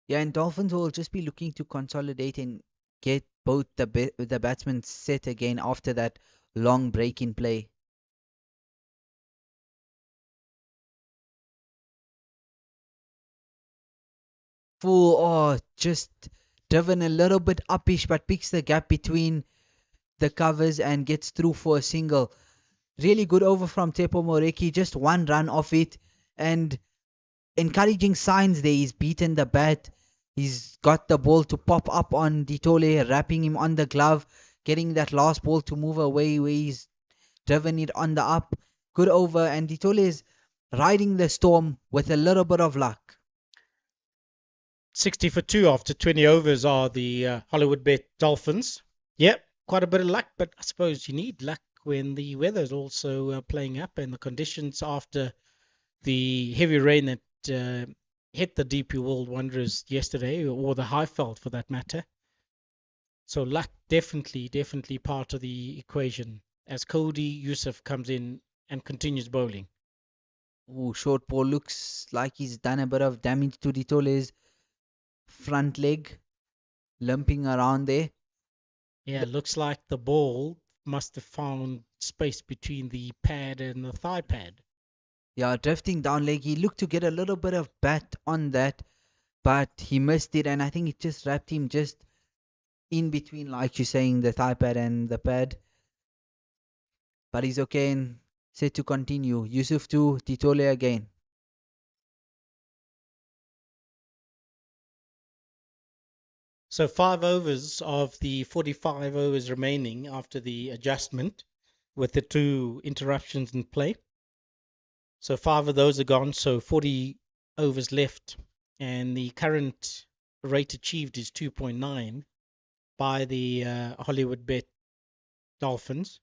Yeah, and Dolphins will just be looking to consolidate and get both the batsmen set again after that long break in play. Full, oh, just driven a little bit uppish, but picks the gap between the covers and gets through for a single. Really good over from Tepo Moreki, just one run off it, and encouraging signs there. He's beaten the bat. He's got the ball to pop up on Ditole, wrapping him on the glove, getting that last ball to move away where he's driven it on the up. Good over, and Ditole is riding the storm with a little bit of luck. 60 for 2 after 20 overs are the Hollywoodbet Dolphins. Yep, quite a bit of luck, but I suppose you need luck when the weather's also playing up and the conditions after the heavy rain that hit the DP World Wanderers yesterday, or the Highveld for that matter. So luck definitely part of the equation as Cody Yusuf comes in and continues bowling. Ooh, short ball looks like he's done a bit of damage to Ditole's front leg, limping around there. Yeah, looks like the ball must have found space between the pad and the thigh pad. Yeah, drifting down leg. He looked to get a little bit of bat on that, but he missed it, and I think it just wrapped him just in between, like you're saying, the thigh pad and the pad. But he's okay and set to continue. Yusuf to Titole again. So 5 overs of the 45 overs remaining after the adjustment with the 2 interruptions in play. So 5 of those are gone, so 40 overs left. And the current rate achieved is 2.9 by the Hollywoodbet Dolphins.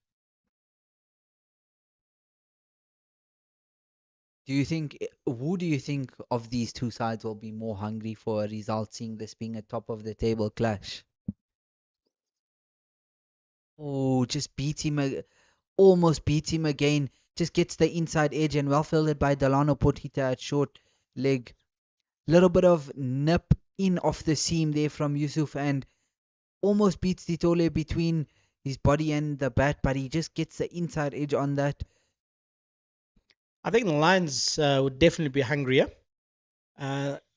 Who do you think of these two sides will be more hungry for a result, seeing this being a top of the table clash? Oh, just beats him, almost beats him again. Just gets the inside edge and well fielded by Delano Potita at short leg. Little bit of nip in off the seam there from Yusuf and almost beats Titole between his body and the bat, but he just gets the inside edge on that. I think the Lions would definitely be hungrier.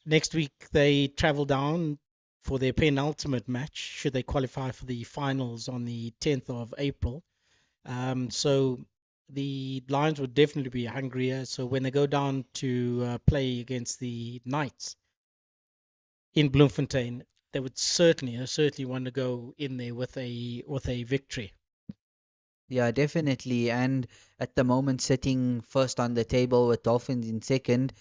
Next week they travel down for their penultimate match, should they qualify for the finals on the 10th of April. So the Lions would definitely be hungrier. So when they go down to play against the Knights in Bloemfontein, they would certainly want to go in there with a victory. Yeah, definitely. And at the moment, sitting first on the table with Dolphins in second,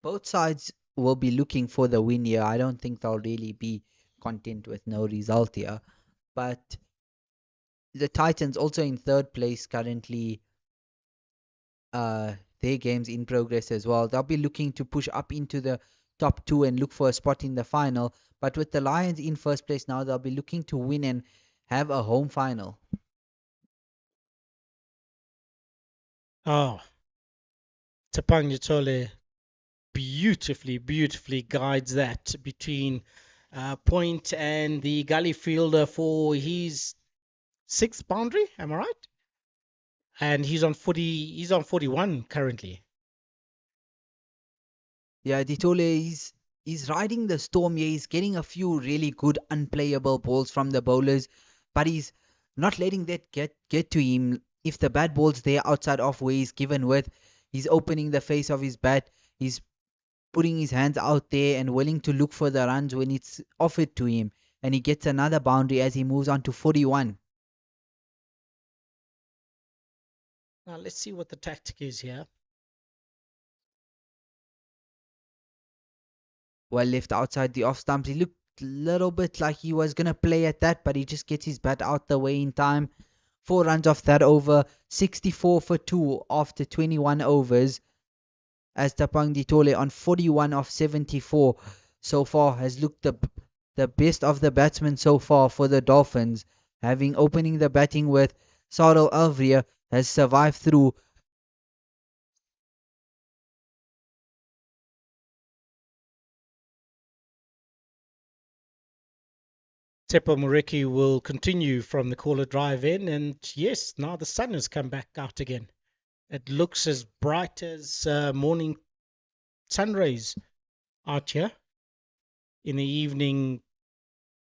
both sides will be looking for the win here. I don't think they'll really be content with no result here. But the Titans also in third place currently, their games in progress as well. They'll be looking to push up into the top two and look for a spot in the final. But with the Lions in first place now, they'll be looking to win and have a home final. Oh, Tapang Tole beautifully guides that between point and the gully fielder for his sixth boundary. Am I right? And he's on 40. He's on 41 currently. Yeah, Ditole he's riding the storm here. He's getting a few really good unplayable balls from the bowlers, but he's not letting that get to him. If the bad ball's there outside off where he's given with, he's opening the face of his bat. He's putting his hands out there and willing to look for the runs when it's offered to him. And he gets another boundary as he moves on to 41. Now let's see what the tactic is here. Well left outside the off stumps. He looked a little bit like he was going to play at that, but he just gets his bat out the way in time. 4 runs off that over, 64 for 2 after 21 overs. As Tapang Ditole on 41 of 74 so far has looked the best of the batsmen so far for the Dolphins. Having opening the batting with Sarel Alvria has survived through. Tepo Moreki will continue from the caller drive in, and yes, now the sun has come back out again. It looks as bright as morning sun rays out here in the evening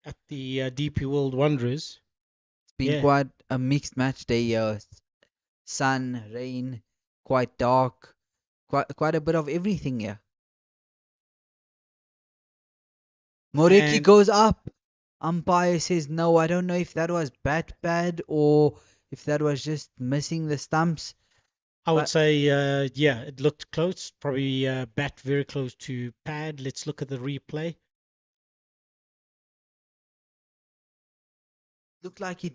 at the DP World Wanderers. It's been quite a mixed match day. Sun, rain, quite dark, quite a bit of everything here. Moreki goes up. Umpire says no. I don't know if that was bat bad or if that was just missing the stumps. I would say, yeah, it looked close. Probably bat very close to pad. Let's look at the replay. Looked like it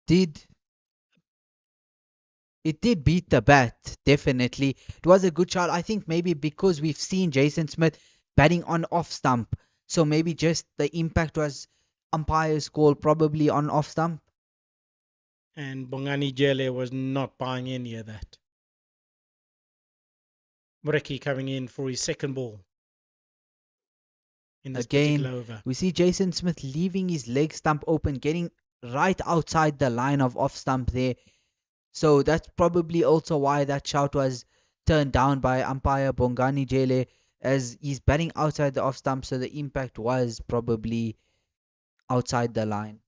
did. It did beat the bat, definitely. It was a good shot. I think maybe because we've seen Jason Smith batting on off stump. So maybe just the impact was umpire's call probably on off stump. And Bongani Jele was not buying any of that. Moreki coming in for his second ball in this particular over. We see Jason Smith leaving his leg stump open, getting right outside the line of off stump there. So that's probably also why that shout was turned down by umpire Bongani Jele, as he's batting outside the off stump, so the impact was probably outside the line.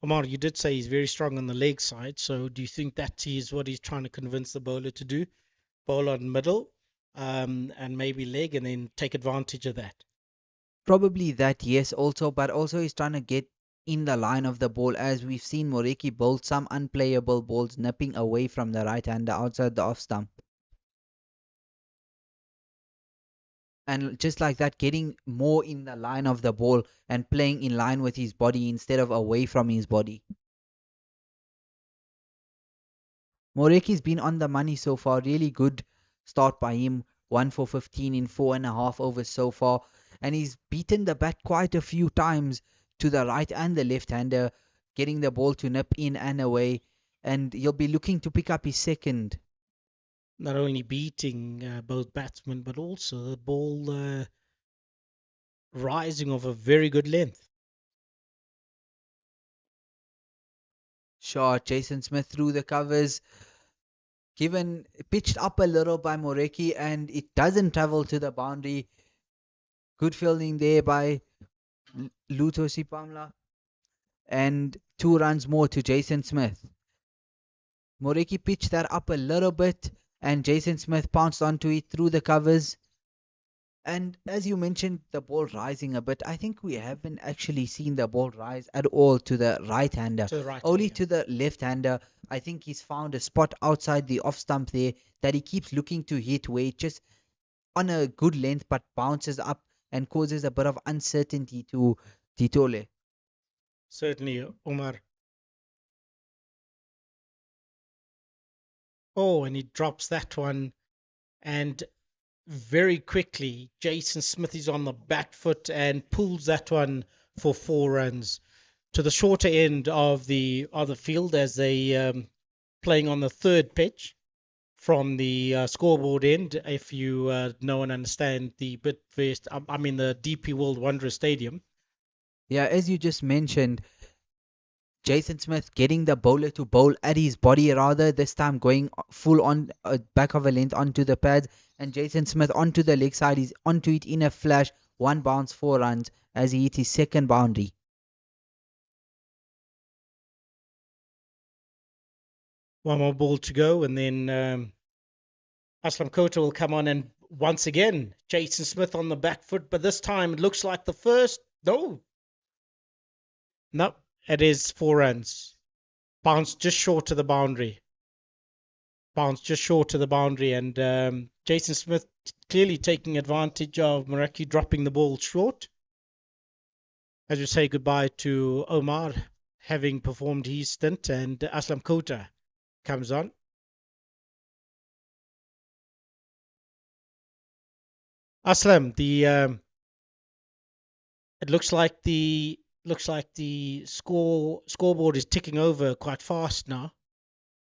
Omar, you did say he's very strong on the leg side, so do you think that is what he's trying to convince the bowler to do? Bowl on middle, and maybe leg, and then take advantage of that. Probably that, yes, also, but also he's trying to get in the line of the ball, as we've seen Moreki bowl some unplayable balls nipping away from the right hander outside the off stump. And just like that, getting more in the line of the ball and playing in line with his body instead of away from his body. Moreki's been on the money so far. Really good start by him. 1 for 15 in 4.5 overs so far. And he's beaten the bat quite a few times to the right and the left hander, getting the ball to nip in and away. And he'll be looking to pick up his second. Not only beating both batsmen, but also the ball rising of a very good length. Shot. Jason Smith through the covers. Given pitched up a little by Moreki, and it doesn't travel to the boundary. Good fielding there by Luto Sipamla. And 2 runs more to Jason Smith. Moreki pitched that up a little bit, and Jason Smith pounced onto it through the covers. And as you mentioned, the ball rising a bit, I think we haven't actually seen the ball rise at all to the right hander. To the right, Only yeah. to the left hander. I think he's found a spot outside the off stump there that he keeps looking to hit, where it just on a good length but bounces up and causes a bit of uncertainty to Titole. Certainly, Omar. Oh, and he drops that one. And very quickly, Jason Smith is on the back foot and pulls that one for 4 runs to the shorter end of the other field, as they playing on the third pitch from the scoreboard end. If you know and understand the Bidvest, I mean the DP World Wanderers Stadium. Yeah, as you just mentioned, Jason Smith getting the bowler to bowl at his body, rather this time going full on back of a length onto the pads, and Jason Smith onto the leg side. He's onto it in a flash. 1 bounce, 4 runs as he hit his second boundary. One more ball to go, and then Aslam Kota will come on, and once again Jason Smith on the back foot, but this time it looks like the first. No, it is 4 runs. Bounced just short of the boundary. And Jason Smith clearly taking advantage of Moreki dropping the ball short. As we say goodbye to Omar, having performed his stint, and Aslam Kota comes on. Aslam, it looks like the scoreboard is ticking over quite fast now.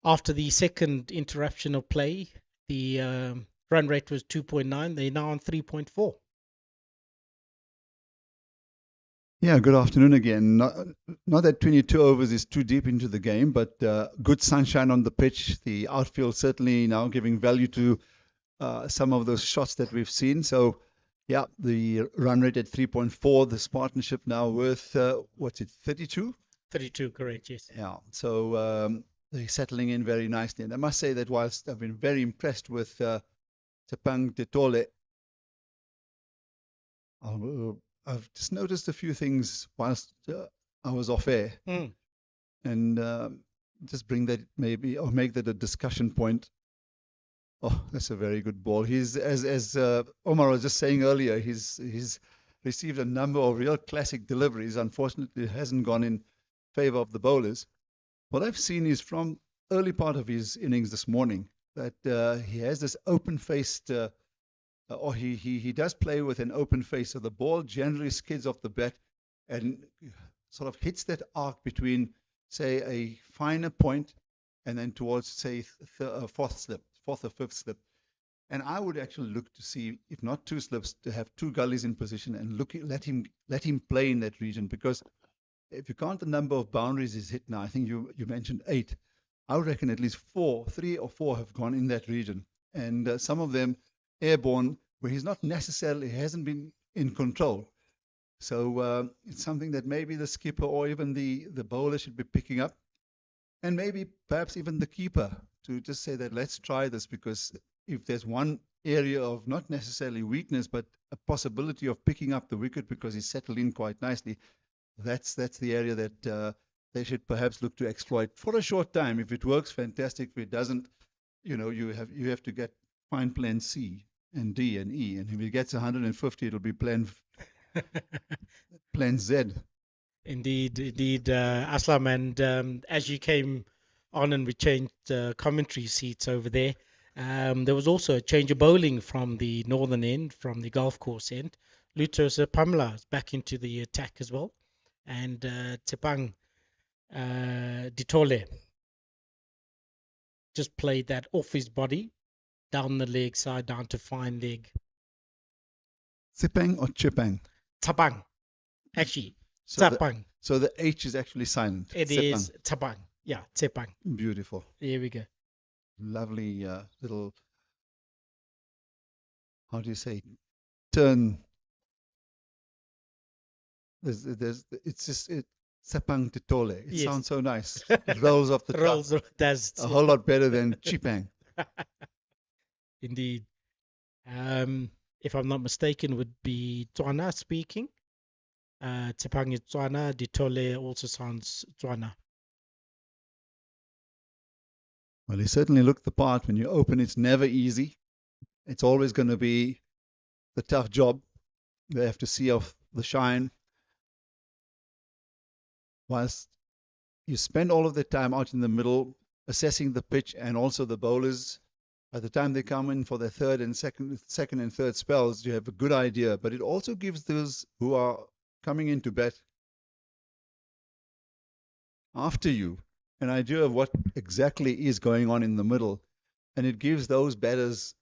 After the second interruption of play, the run rate was 2.9. They're now on 3.4. Yeah, good afternoon again. Not that 22 overs is too deep into the game, but good sunshine on the pitch. The outfield certainly now giving value to some of those shots that we've seen. So, yeah, the run rate at 3.4. This partnership now worth, 32? 32, correct, yes. Yeah, so they're settling in very nicely. And I must say that whilst I've been very impressed with Tepang Tetole, I've just noticed a few things whilst I was off air. And just bring that maybe, or make that a discussion point. Oh, that's a very good ball. He's, as Omar was just saying earlier, he's received a number of real classic deliveries. Unfortunately, it hasn't gone in favor of the bowlers. What I've seen is from early part of his innings this morning that he has this open-faced, or he does play with an open face. So the ball generally skids off the bat and sort of hits that arc between, say, a finer point and then towards, say, fourth or fifth slip. And I would actually look to see, if not 2 slips, to have 2 gullies in position and let him play in that region. Because if you count the number of boundaries he's hit now, I think you mentioned 8. I would reckon at least 3 or 4 have gone in that region. And some of them airborne, where he's not necessarily, hasn't been in control. So it's something that maybe the skipper or even the bowler should be picking up, and maybe perhaps even the keeper, to just say that let's try this, because if there's one area of not necessarily weakness but a possibility of picking up the wicket because he's settled in quite nicely, that's the area that they should perhaps look to exploit for a short time. If it works, fantastic. If it doesn't, you have to find plan C and D and E, and if it gets 150, it'll be plan Z. Indeed, Aslam. And as you came on and we changed commentary seats over there, there was also a change of bowling from the northern end, from the golf course end. Lutos Pamela is back into the attack as well. And Tepang Ditole just played that off his body, down the leg side, down to fine leg. Tsipang or Chipang? Tabang. Actually, So Tabang. so the H is actually silent. It Tsipang. is Tabang. Yeah, Tepang. Beautiful. Here we go. Lovely little, how do you say, turn. It's just Sepang Titole. It Yes. sounds so nice. It rolls off the Rolls tongue. does. A whole lot better than Chipang. Indeed. If I'm not mistaken, would be Tswana speaking. Tepang is Tswana. Ditole also sounds Tswana. Well, he certainly looked the part. When you open, it's never easy. It's always going to be the tough job. They have to see off the shine. Whilst you spend all of the time out in the middle assessing the pitch and also the bowlers, by the time they come in for their second and third spells, you have a good idea. But it also gives those who are coming into bat after you an idea of what exactly is going on in the middle, and it gives those batters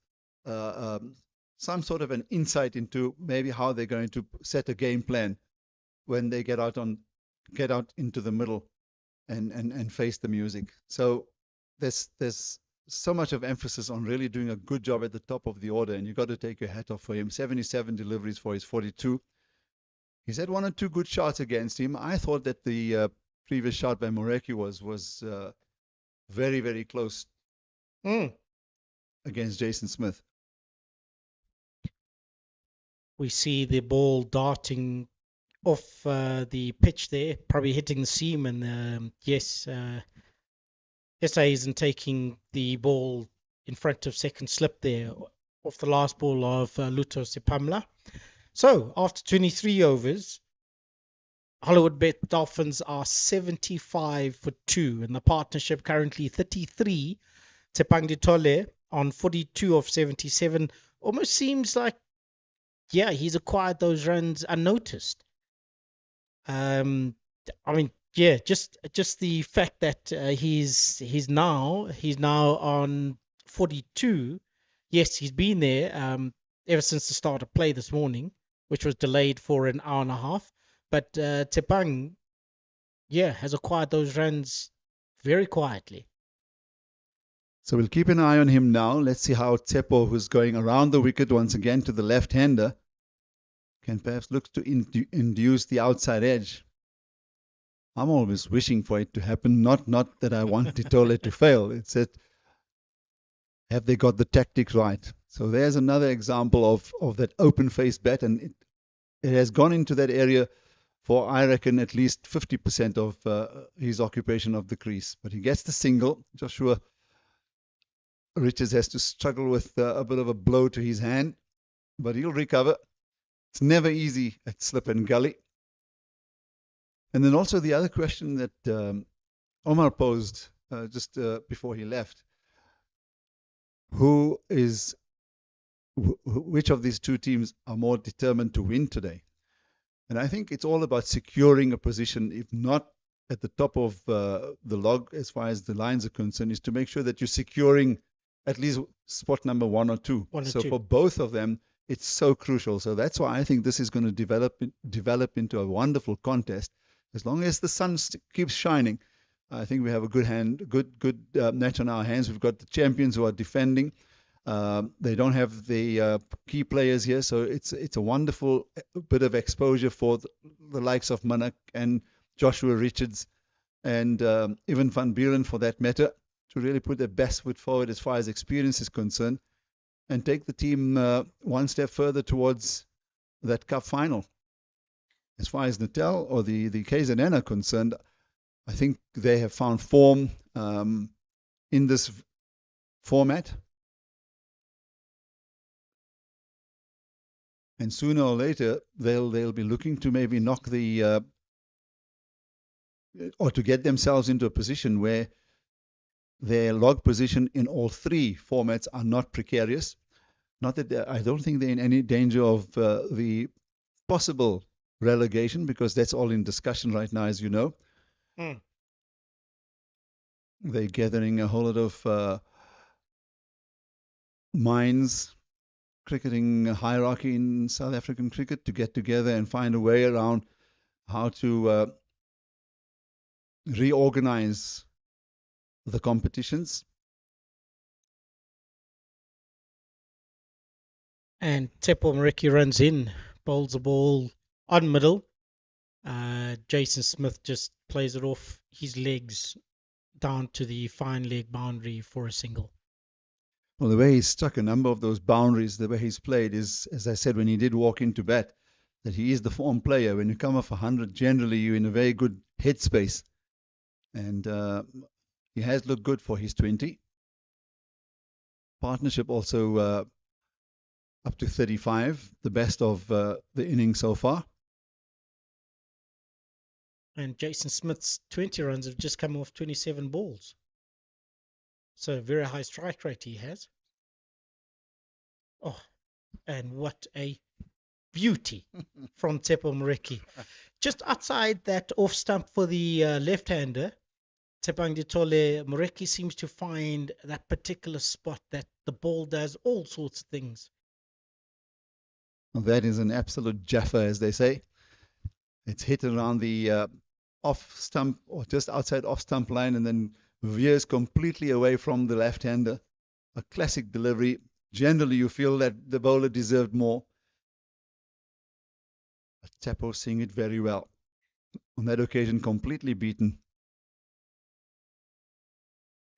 some sort of an insight into maybe how they're going to set a game plan when they get out into the middle and face the music. So there's so much of emphasis on really doing a good job at the top of the order, and you've got to take your hat off for him. 77 deliveries for his 42. He's had one or two good shots against him. I thought that the previous shot by Moreki was very, very close against Jason Smith. We see the ball darting off the pitch there, probably hitting the seam, and yes, SA isn't taking the ball in front of second slip there off the last ball of Luto Sepamla. So after 23 overs, Hollywoodbets Dolphins are 75 for 2, and the partnership currently 33. Tepang Ditole on 42 of 77. Almost seems like, yeah, he's acquired those runs unnoticed. I mean, yeah, just the fact that he's now on 42. Yes, he's been there ever since the start of play this morning, which was delayed for an hour and a half. But Tepang, yeah, has acquired those runs very quietly. So we'll keep an eye on him now. Let's see how Tsepo, who's going around the wicket once again to the left-hander, can perhaps look to induce the outside edge. I'm always wishing for it to happen. Not that I want Titole to fail. It's that, have they got the tactics right? So there's another example of that open-faced bat, and it has gone into that area for, I reckon, at least 50% of his occupation of the crease. But he gets the single. Joshua Richards has to struggle with a bit of a blow to his hand, but he'll recover. It's never easy at slip and gully. And then also the other question that Omar posed just before he left: which of these two teams are more determined to win today? And I think it's all about securing a position, if not at the top of the log as far as the lines are concerned, is to make sure that you're securing at least spot number 1 or 2. So for both of them, it's so crucial. So that's why I think this is going to develop into a wonderful contest. As long as the sun keeps shining, I think we have a good match on our hands. We've got the champions who are defending. They don't have the key players here, so it's a wonderful bit of exposure for the likes of Manak and Joshua Richards and even Van Buren for that matter to really put their best foot forward as far as experience is concerned and take the team one step further towards that cup final. As far as Natal or the KZN are concerned, I think they have found form in this format. And sooner or later, they'll be looking to maybe knock or to get themselves into a position where their log position in all three formats are not precarious. Not that I don't think they're in any danger of the possible relegation, because that's all in discussion right now, as you know. Mm. They're gathering a whole lot of minds, cricketing hierarchy in South African cricket, to get together and find a way around how to reorganize the competitions. And Tepo Mareki runs in, bowls the ball on middle. Jason Smith just plays it off his legs down to the fine leg boundary for a single. Well, the way he's struck a number of those boundaries, the way he's played is, as I said when he did walk into bat, that he is the form player. When you come off 100, generally you're in a very good headspace. And he has looked good for his 20. Partnership also up to 35, the best of the innings so far. And Jason Smith's 20 runs have just come off 27 balls. So a very high strike rate he has. Oh, and what a beauty from Tepo Mareki. Just outside that off stump for the left-hander, Tepang Ditole, Mareki seems to find that particular spot that the ball does all sorts of things. Well, that is an absolute jaffa, as they say. It's hit around the off stump or just outside off stump line and then veers completely away from the left-hander. A classic delivery. Generally, you feel that the bowler deserved more. But Tepo seeing it very well. On that occasion, completely beaten.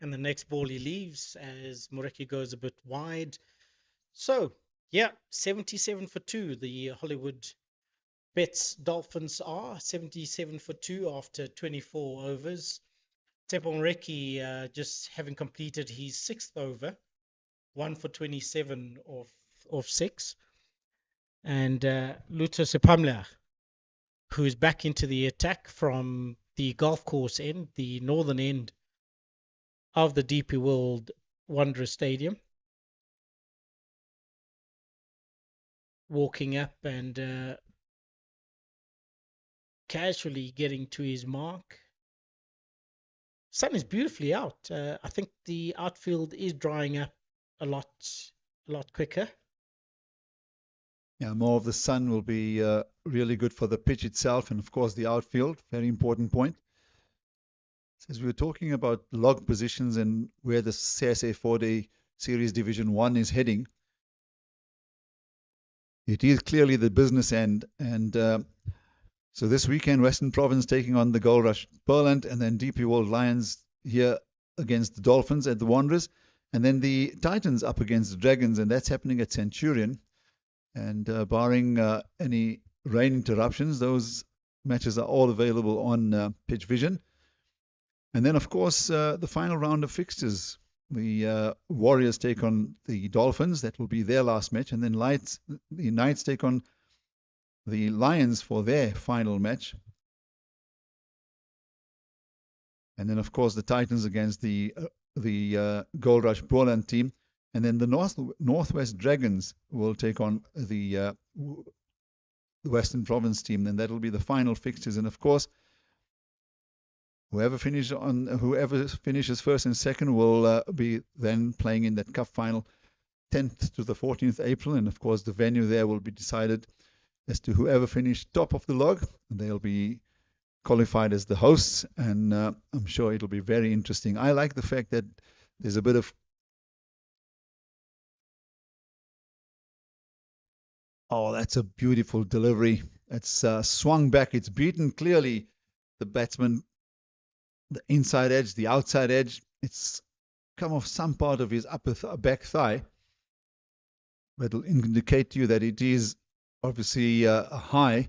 And the next ball he leaves as Mareki goes a bit wide. So, yeah, 77 for 2. The Hollywoodbets Dolphins are 77 for 2 after 24 overs. Tepo Mareki just having completed his 6th over, 1 for 27 of 6. And Lutho Sepamla, who is back into the attack from the golf course end, the northern end of the DP World Wanderers Stadium, walking up and casually getting to his mark. Sun is beautifully out. I think the outfield is drying up a lot quicker. Yeah, more of the sun will be really good for the pitch itself and, of course, the outfield. Very important point. As we were talking about log positions and where the CSA 4-day Series Division 1 is heading, it is clearly the business end. And so this weekend, Western Province taking on the Gold Rush Pearland, and then DP World Lions here against the Dolphins at the Wanderers, and then the Titans up against the Dragons, and that's happening at Centurion. And barring any rain interruptions, those matches are all available on Pitch Vision. And then, of course, the final round of fixtures. The Warriors take on the Dolphins. That will be their last match. And then the Knights take on the Lions for their final match. And then, of course, the Titans against the Gold Rush Boland team. And then the Northwest Dragons will take on the Western Province team. And that will be the final fixtures. And, of course, whoever finishes first and second will be then playing in that cup final 10th to the 14th April. And, of course, the venue there will be decided as to whoever finished top of the log. They'll be qualified as the hosts. And I'm sure it'll be very interesting. I like the fact that there's a bit of Oh, that's a beautiful delivery. It's swung back. It's beaten clearly the batsman, the inside edge, the outside edge. It's come off some part of his back thigh. But it'll indicate to you that it is obviously a high.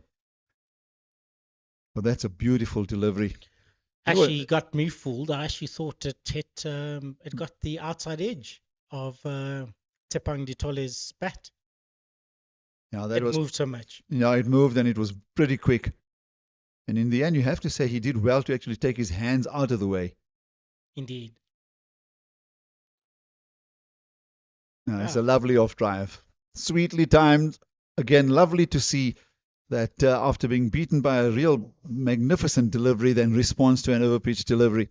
But that's a beautiful delivery. Actually got me fooled. I actually thought it got the outside edge of Tepang Ditole's bat. Yeah, It moved so much. Yeah, it moved and it was pretty quick. And in the end, you have to say he did well to actually take his hands out of the way. Indeed. It's a lovely off drive. Sweetly timed. Again, lovely to see that after being beaten by a real magnificent delivery, then responds to an overpitch delivery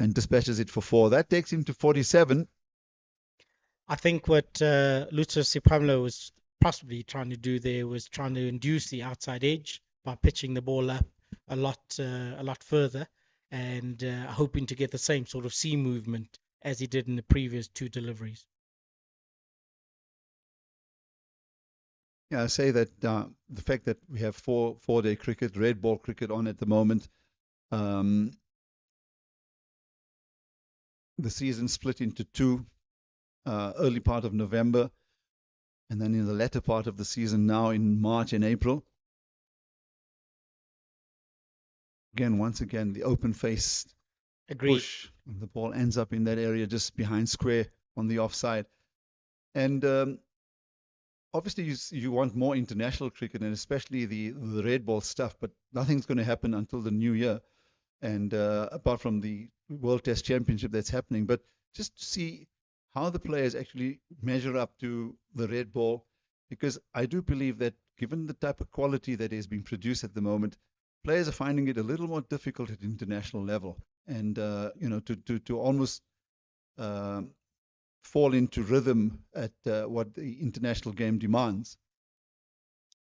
and dispatches it for 4. That takes him to 47. I think what Luther Sipamlo was possibly trying to do there was trying to induce the outside edge by pitching the ball up a lot further and hoping to get the same sort of sea movement as he did in the previous 2 deliveries. Yeah, I say that the fact that we have 4-day cricket, red ball cricket on at the moment, the season split into 2, early part of November, and then in the latter part of the season now in March and April. Again, once again, the open-faced push. The ball ends up in that area just behind square on the offside. And obviously, you want more international cricket and especially the red ball stuff, but nothing's going to happen until the new year. And apart from the World Test Championship that's happening, but just to see how the players actually measure up to the red ball, because I do believe that given the type of quality that is being produced at the moment, players are finding it a little more difficult at international level, and to almost fall into rhythm at what the international game demands.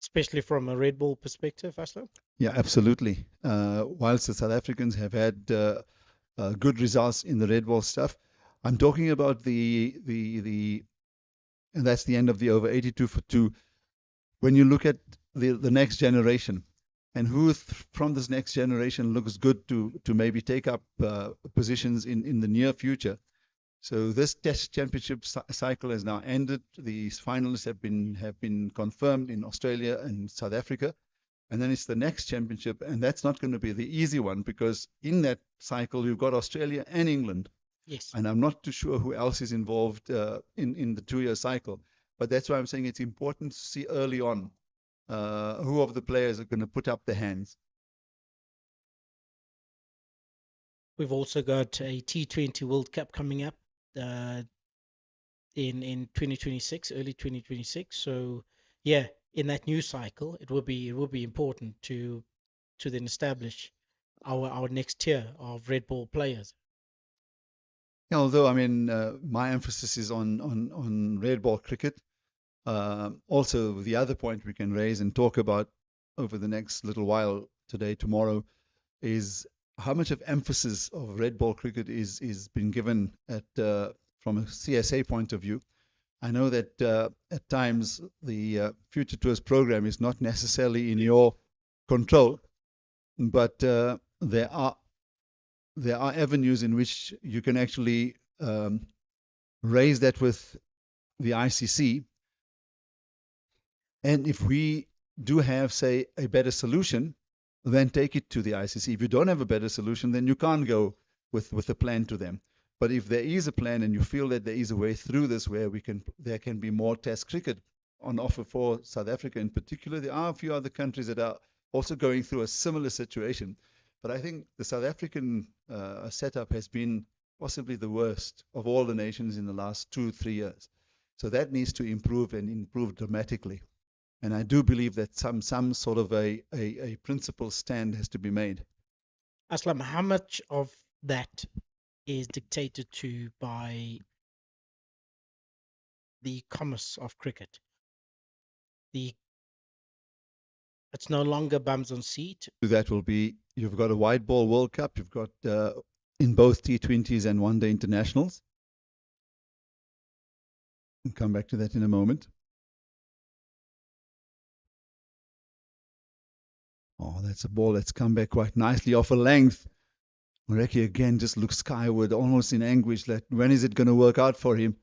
Especially from a red ball perspective, Aslam? Yeah, absolutely. Whilst the South Africans have had good results in the red ball stuff, I'm talking about and that's the end of the over 82 for 2. When you look at the next generation, and who from this next generation looks good to maybe take up positions in the near future. So this Test Championship cycle has now ended. The finalists have been confirmed in Australia and South Africa. And then it's the next championship, and that's not going to be the easy one because in that cycle you've got Australia and England. Yes. And I'm not too sure who else is involved in the 2-year cycle. But that's why I'm saying it's important to see early on who of the players are going to put up their hands. We've also got a T20 World Cup coming up in 2026, early 2026. So yeah, in that new cycle, it will be important to then establish our next tier of red ball players. Yeah, although I mean my emphasis is on red ball cricket. Also, the other point we can raise and talk about over the next little while today, tomorrow, is how much of emphasis of red ball cricket is being given at from a CSA point of view. I know that at times the Future Tours program is not necessarily in your control, but there are avenues in which you can actually raise that with the ICC. And if we do have, say, a better solution, then take it to the ICC. If you don't have a better solution, then you can't go with a plan to them. But if there is a plan and you feel that there is a way through this where there can be more Test cricket on offer for South Africa in particular, there are a few other countries that are also going through a similar situation. But I think the South African setup has been possibly the worst of all the nations in the last 2-3 years. So that needs to improve and improve dramatically. And I do believe that some sort of a principled stand has to be made. Aslam, how much of that is dictated to by the commerce of cricket? It's no longer bums on seat. That will be, you've got a white ball World Cup, you've got in both T20s and one-day internationals. We'll come back to that in a moment. Oh, that's a ball that's come back quite nicely off a length. Moreki again just looks skyward, almost in anguish that when is it going to work out for him?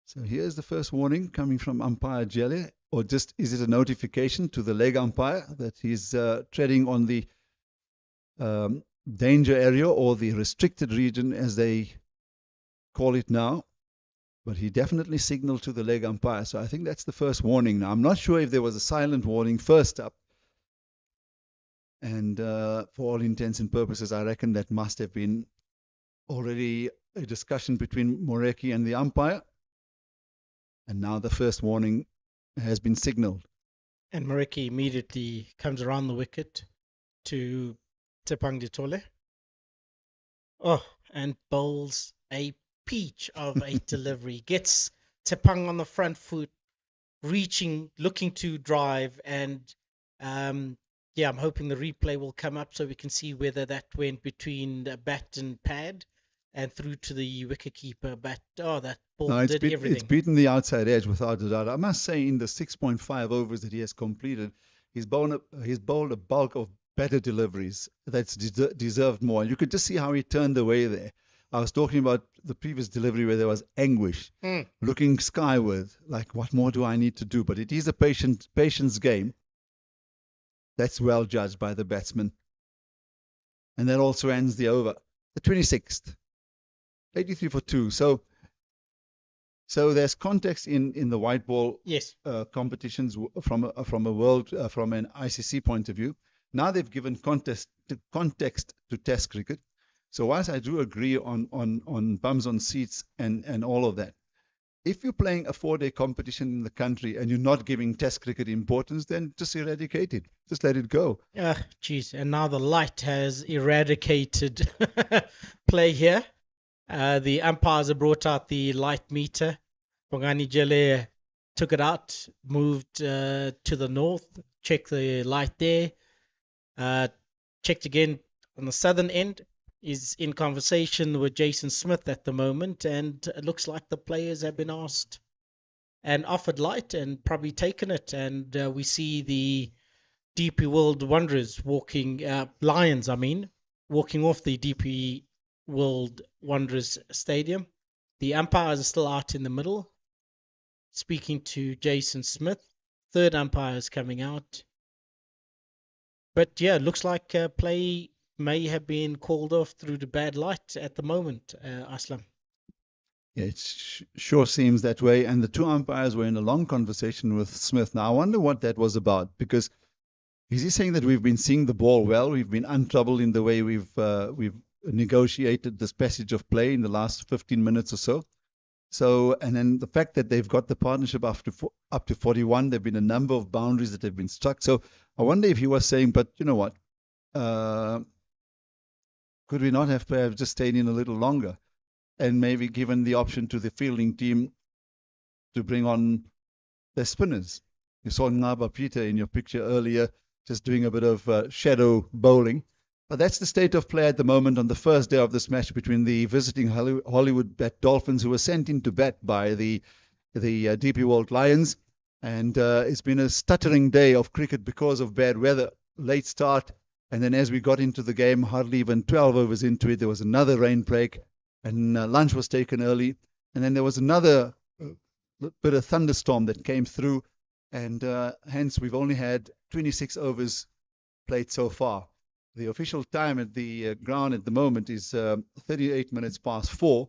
So here's the first warning coming from umpire Jelly, or just is it a notification to the leg umpire that he's treading on the danger area or the restricted region as they call it now? But he definitely signaled to the leg umpire. So I think that's the first warning. Now, I'm not sure if there was a silent warning first up. And for all intents and purposes, I reckon that must have been already a discussion between Moreki and the umpire. And now the first warning has been signaled. And Moreki immediately comes around the wicket to Tepang Ditole. Oh, and bowls a peach of a delivery. Gets Tepang on the front foot, reaching, looking to drive, and yeah, I'm hoping the replay will come up so we can see whether that went between bat and pad and through to the wicketkeeper. But that ball did everything. It's beaten the outside edge without a doubt. I must say, in the 6.5 overs that he has completed, he's bowled a bulk of better deliveries that's deserved more. You could just see how he turned away there. I was talking about the previous delivery where there was anguish, looking skyward, like what more do I need to do? But it is a patience game. That's well judged by the batsman. And that also ends the over. The 26th. 83 for 2. So there's context in the white ball competitions from an ICC point of view. Now they've given context to Test cricket. So whilst I do agree on bums on seats and all of that, if you're playing a 4-day competition in the country and you're not giving Test cricket importance, then just eradicate it. Just let it go. Geez, and now the light has eradicated play here. The umpires have brought out the light meter. Bongani Jele took it out, moved to the north, checked the light there, checked again on the southern end. Is in conversation with Jason Smith at the moment, and it looks like the players have been asked and offered light and probably taken it. And we see the DP World Wanderers Lions, walking off the DP World Wanderers Stadium. The umpires are still out in the middle, speaking to Jason Smith. Third umpire is coming out. But yeah, it looks like play may have been called off through the bad light at the moment, Aslam. Yeah, it sure seems that way. And the two umpires were in a long conversation with Smith. Now, I wonder what that was about, because is he saying that we've been seeing the ball well? We've been untroubled in the way we've negotiated this passage of play in the last 15 minutes or so. So, and then the fact that they've got the partnership up to 41, there have been a number of boundaries that have been struck. So I wonder if he was saying, but you know what? Could we not have perhaps just stayed in a little longer and maybe given the option to the fielding team to bring on their spinners? You saw Ngaba Peter in your picture earlier just doing a bit of shadow bowling. But that's the state of play at the moment on the first day of this match between the visiting Hollywoodbets Dolphins, who were sent into bat by the DP World Lions. And it's been a stuttering day of cricket because of bad weather. Late start. And then as we got into the game, hardly even 12 overs into it, there was another rain break, and lunch was taken early. And then there was another bit of thunderstorm that came through, and hence we've only had 26 overs played so far. The official time at the ground at the moment is 38 minutes past 4,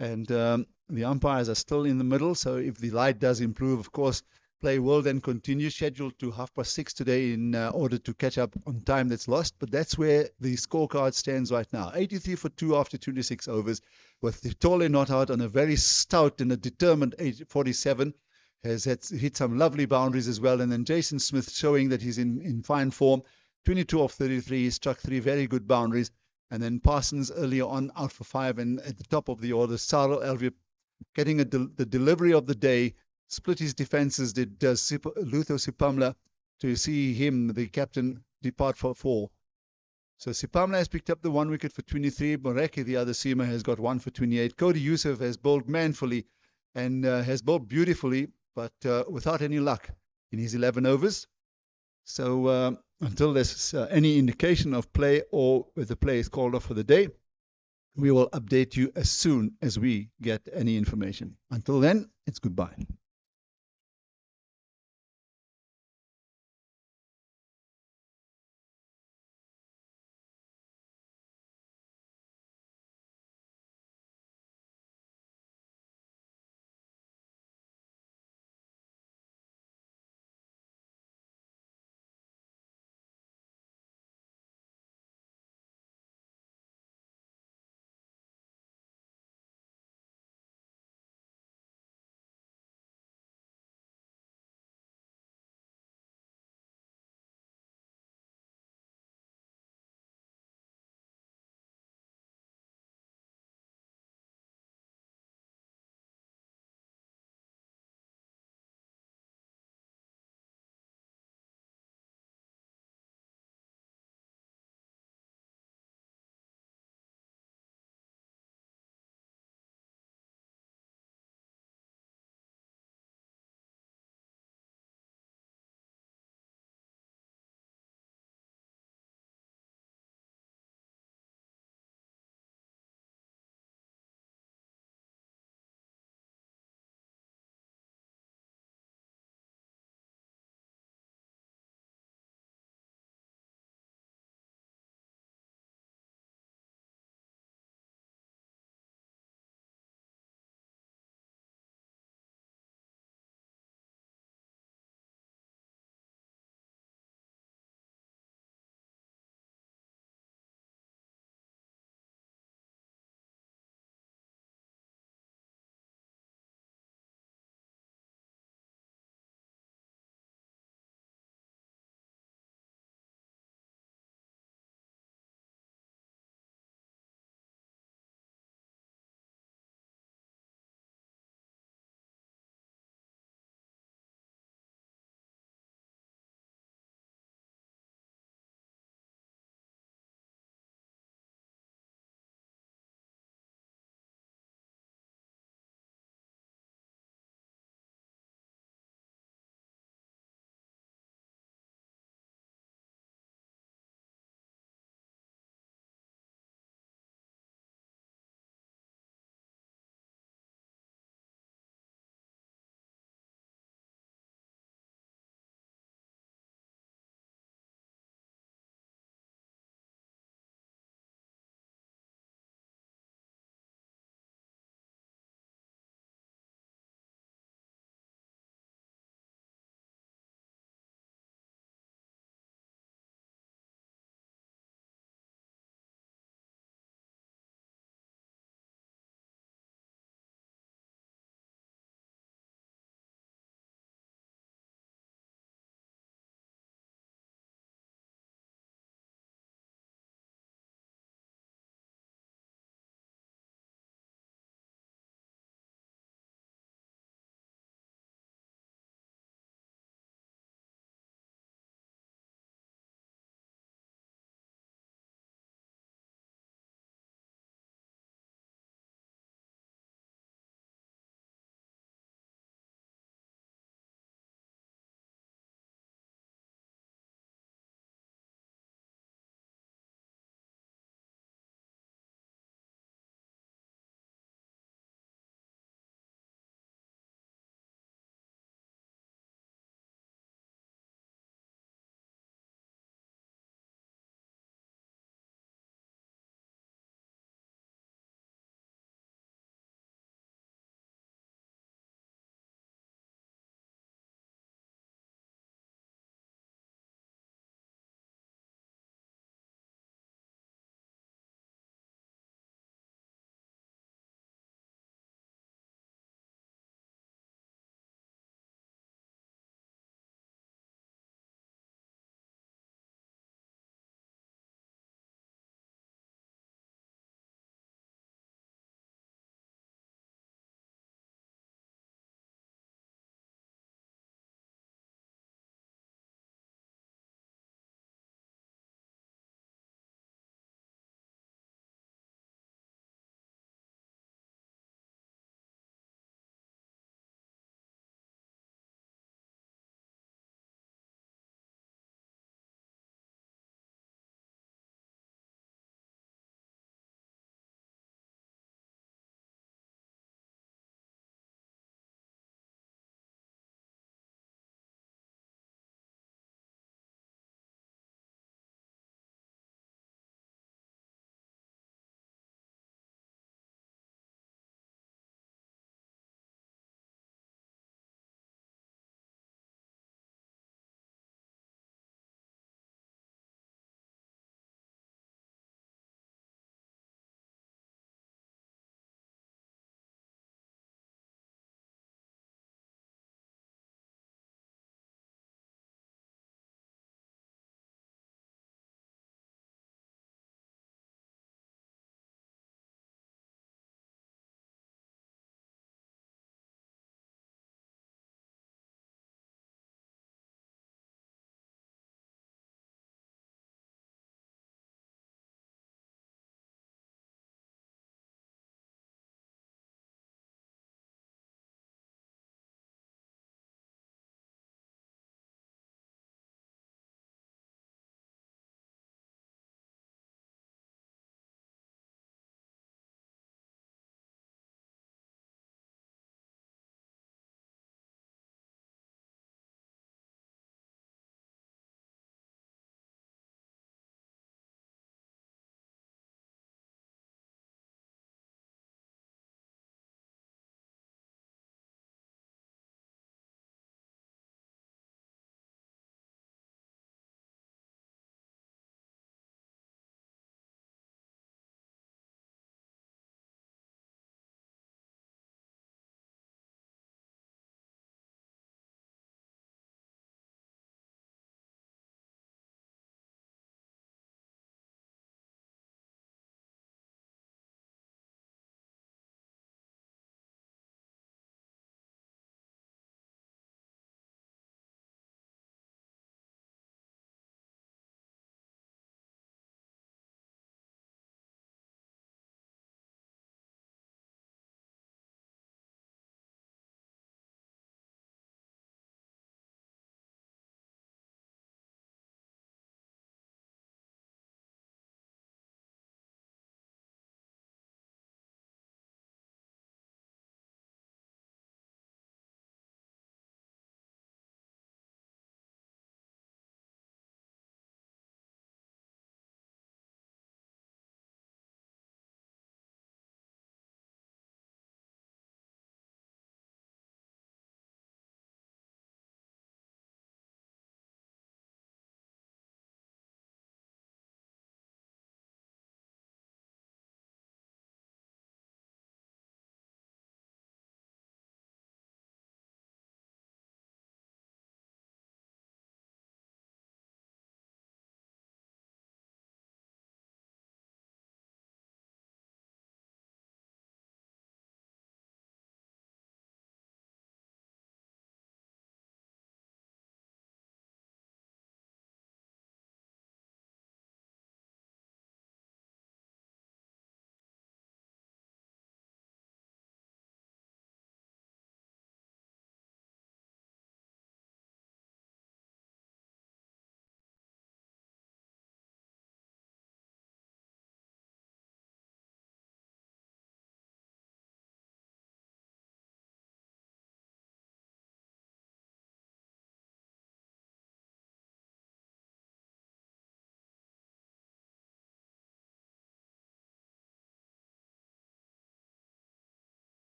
and the umpires are still in the middle. So if the light does improve, of course, play will then continue, scheduled to 6:30 today in order to catch up on time that's lost. But that's where the scorecard stands right now. 83 for 2 after 26 overs, with Ditole not out on a very stout and a determined 47. Has hit some lovely boundaries as well. And then Jason Smith showing that he's in fine form. 22 of 33, he struck 3 very good boundaries. And then Parsons earlier on out for 5. And at the top of the order, Sarel Elvia getting the delivery of the day. Split his defenses, did Lutho Sipamla, to see him, the captain, depart for 4. So Sipamla has picked up the 1 wicket for 23. Moreki, the other seamer, has got 1 for 28. Cody Yusuf has bowled manfully and has bowled beautifully, but without any luck in his 11 overs. So until there's any indication of play or if the play is called off for the day, we will update you as soon as we get any information. Until then, it's goodbye.